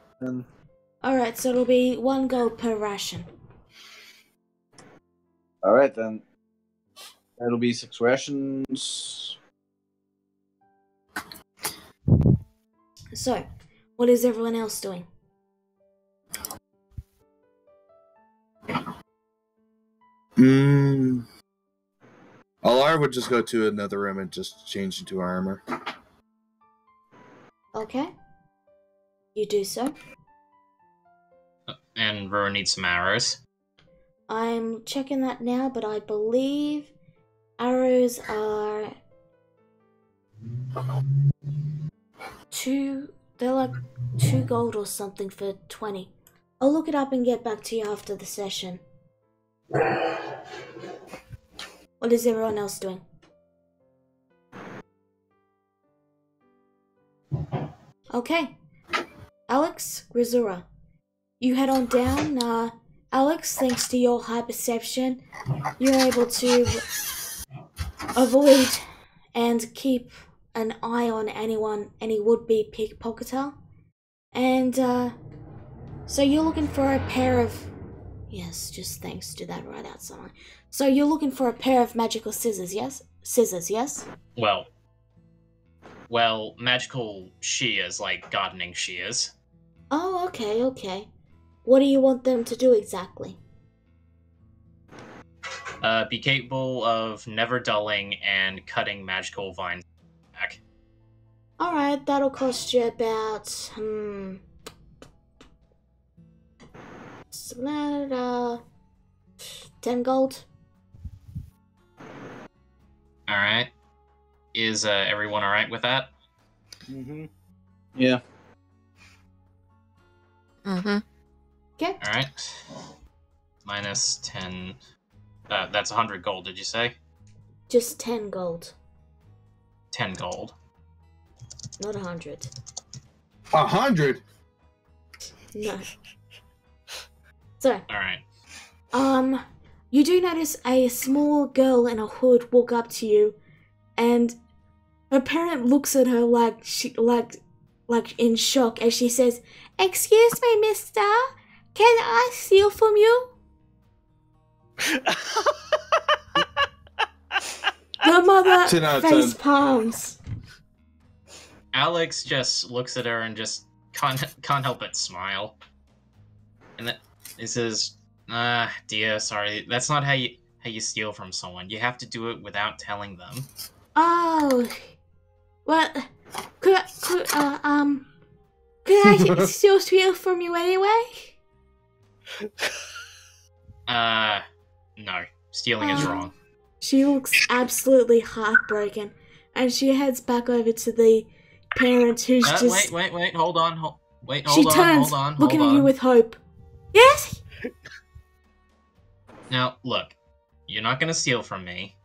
Speaker 2: Alright, so it'll be 1 gold per ration.
Speaker 6: Alright then. That'll be 6 rations.
Speaker 2: So, what is everyone else doing?
Speaker 3: Alar would just go to another room and just change into armor.
Speaker 2: Okay. You do so.
Speaker 5: And Rura needs some arrows.
Speaker 2: I'm checking that now, but I believe arrows are 2. They're like 2 gold or something for 20. I'll look it up and get back to you after the session. What is everyone else doing? Okay. Alex, Grisura, you head on down. Alex, thanks to your high perception, you're able to avoid and keep an eye on any would-be pickpocketer. And, so you're looking for a pair of... Yes, just thanks to that right outside. So you're looking for a pair of magical scissors, yes? Scissors, yes?
Speaker 5: Well, magical shears, like gardening shears.
Speaker 2: Oh, okay, okay. What do you want them to do exactly?
Speaker 5: Be capable of never dulling and cutting magical vines back.
Speaker 2: Alright, that'll cost you about, 10 gold.
Speaker 5: Alright. Is everyone alright with that?
Speaker 6: Mm-hmm. Yeah.
Speaker 7: Mm-hmm.
Speaker 2: Okay.
Speaker 5: Alright. Minus 10. That's 100 gold, did you say?
Speaker 2: Just 10 gold.
Speaker 5: 10 gold.
Speaker 2: Not 100.
Speaker 3: 100?
Speaker 2: No. So,
Speaker 5: Alright.
Speaker 2: you do notice a small girl in a hood walk up to you, and her parent looks at her like in shock as she says, "Excuse me, mister, can I steal from you?" The mother
Speaker 3: 10 out of
Speaker 2: face
Speaker 3: 10.
Speaker 2: palms.
Speaker 5: Alex just looks at her and just can't help but smile. And then he says, dear, sorry, that's not how you steal from someone. You have to do it without telling them.
Speaker 2: Oh, well, could I still steal from you anyway?
Speaker 5: No. Stealing is wrong.
Speaker 2: She looks absolutely heartbroken, and she heads back over to the parent who's just...
Speaker 5: Wait, hold on.
Speaker 2: She turns, looking at you with hope. Yes?
Speaker 5: Now, look, you're not gonna steal from me,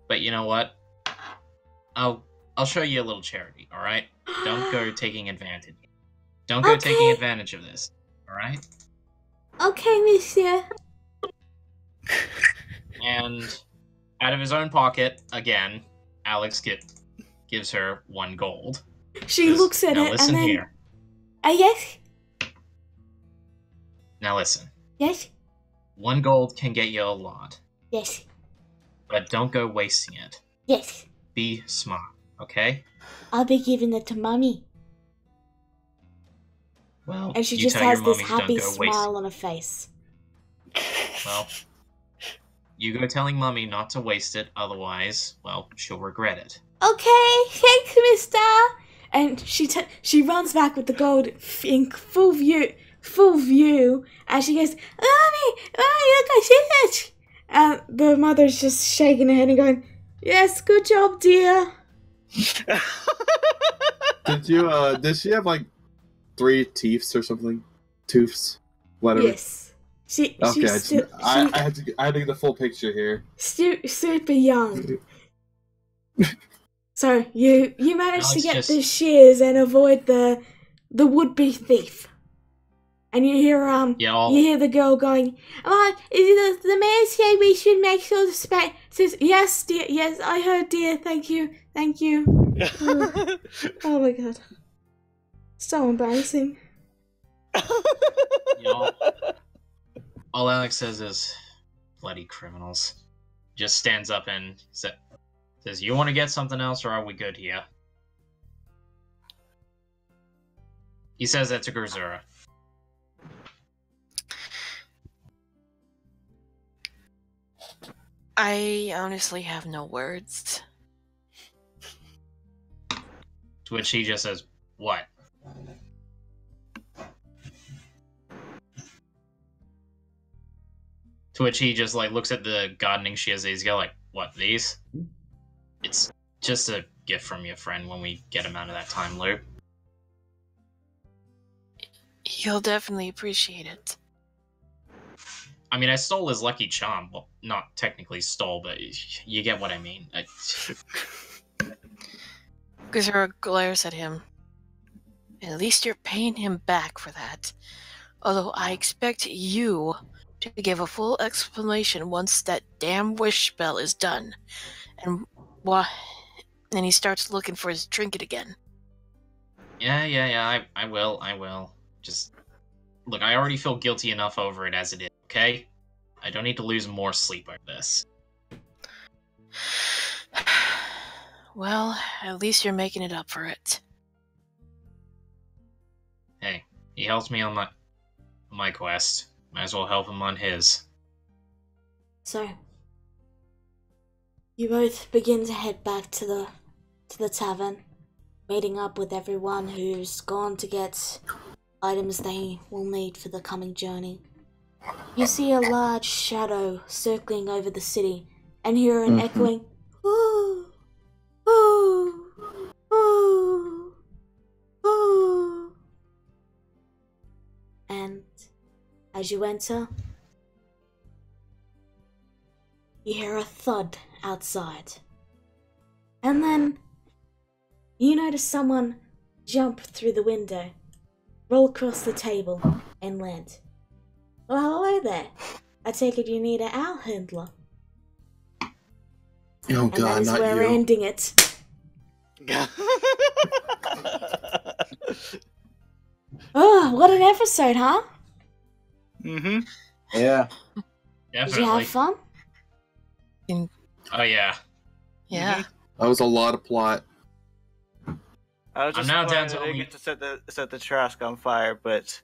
Speaker 5: but you know what? I'll show you a little charity, alright? Don't go taking advantage. Don't go taking advantage of this, alright?
Speaker 2: Okay, monsieur.
Speaker 5: And out of his own pocket, again, Alex gives her 1 gold.
Speaker 2: She looks at
Speaker 5: now
Speaker 2: it
Speaker 5: listen
Speaker 2: and then...
Speaker 5: here.
Speaker 2: Yes?
Speaker 5: Now listen.
Speaker 2: Yes?
Speaker 5: 1 gold can get you a lot.
Speaker 2: Yes.
Speaker 5: But don't go wasting it.
Speaker 2: Yes.
Speaker 5: Be smart, okay?
Speaker 2: I'll be giving it to Mummy.
Speaker 5: Well,
Speaker 2: and she
Speaker 5: you
Speaker 2: just
Speaker 5: tell
Speaker 2: has
Speaker 5: your
Speaker 2: this
Speaker 5: mummy don't
Speaker 2: happy
Speaker 5: go
Speaker 2: smile on her face.
Speaker 5: Well, you go telling Mummy not to waste it, otherwise, well, she'll regret it.
Speaker 2: Okay, thanks, mister. And she runs back with the gold in full view, and she goes, "Mommy, look, I see it." And the mother's just shaking her head and going, "Yes, good job, dear."
Speaker 3: Did she have like 3 teeths or something? Tooths, whatever.
Speaker 2: Yes. She,
Speaker 3: Okay,
Speaker 2: she's
Speaker 3: I had to get the full picture here.
Speaker 2: super young. So you managed to
Speaker 5: Alex
Speaker 2: get
Speaker 5: just-
Speaker 2: the shears and avoid the would-be thief. And you hear
Speaker 5: Yeah,
Speaker 2: you hear the girl going, the man said we should make sure the space says yes, dear, yes, I heard, dear, thank you. Oh my god. So embarrassing.
Speaker 5: all Alex says is, bloody criminals. Just stands up and says, you want to get something else or are we good here? He says that to Gerzura.
Speaker 7: I honestly have no words.
Speaker 5: To which he just says, what? To which he just like looks at the gardening shears that he's got, like, what, these? It's just a gift from your friend when we get him out of that time loop.
Speaker 7: He'll definitely appreciate it.
Speaker 5: I mean, I stole his lucky charm. Well, not technically stole, but you get what I mean.
Speaker 7: Gazura glares at him. At least you're paying him back for that. Although I expect you to give a full explanation once that damn wish spell is done. And then he starts looking for his trinket again.
Speaker 5: Yeah, I will. Just, look, I already feel guilty enough over it as it is, okay? I don't need to lose more sleep over this.
Speaker 7: Well, at least you're making it up for it.
Speaker 5: Hey, he helps me on my quest. Might as well help him on his.
Speaker 2: So you both begin to head back to the tavern, meeting up with everyone who's gone to get items they will need for the coming journey. You see a large shadow circling over the city and hear an echoing ooh, ooh, ooh, ooh. And as you enter, you hear a thud outside. And then you notice someone jump through the window, roll across the table, and land. Well, hello there. I take it you need an owl handler.
Speaker 3: Oh
Speaker 2: And that
Speaker 3: god,
Speaker 2: is
Speaker 3: not
Speaker 2: where
Speaker 3: you.
Speaker 2: we're ending it. Oh, what an episode, huh?
Speaker 8: Mm-hmm.
Speaker 6: Yeah.
Speaker 5: Definitely.
Speaker 2: Did you have fun?
Speaker 5: Oh, yeah.
Speaker 7: Yeah.
Speaker 3: That was a lot of plot.
Speaker 8: I was
Speaker 5: I'm
Speaker 8: just
Speaker 5: now down
Speaker 8: disappointed
Speaker 5: to
Speaker 8: I didn't
Speaker 5: only-
Speaker 8: get to set the trask on fire, but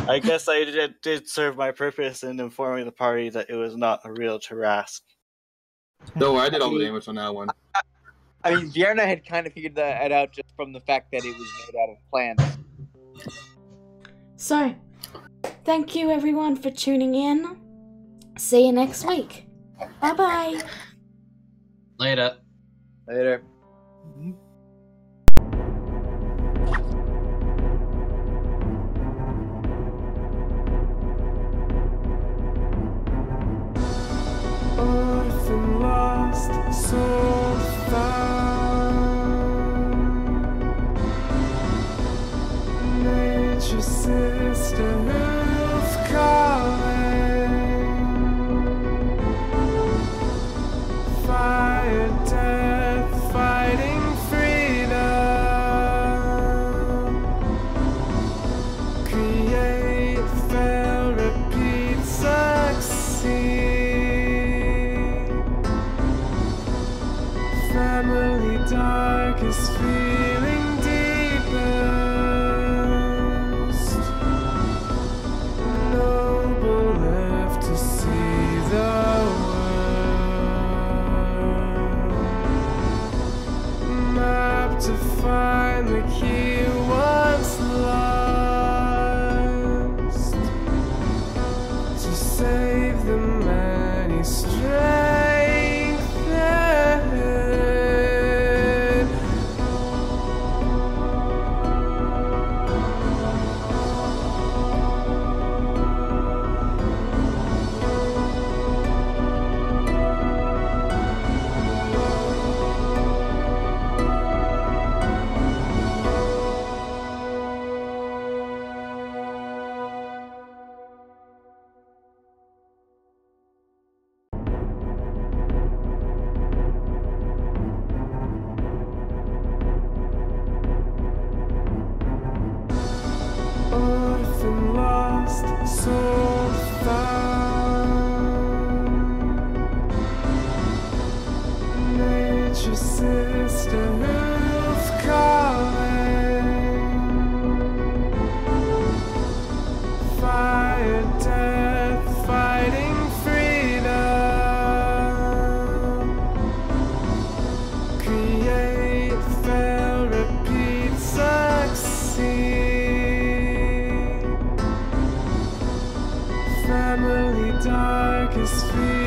Speaker 8: I guess I did serve my purpose in informing the party that it was not a real Tarask.
Speaker 3: No, I did all the damage on that one.
Speaker 6: I mean, Vierna had kind of figured that out just from the fact that it was made out of plants.
Speaker 2: So, thank you everyone for tuning in. See you next week. Bye-bye.
Speaker 5: Later.
Speaker 6: Later.
Speaker 1: Orphan lost, soul found. Nature's sister who's calling. Fire, death, fighting freedom. Create, fail, repeat, succeed. Family darkest feeling deepest. Noble left to see the world. Map to find the key once lost. To save the many strengthened. darkest fear.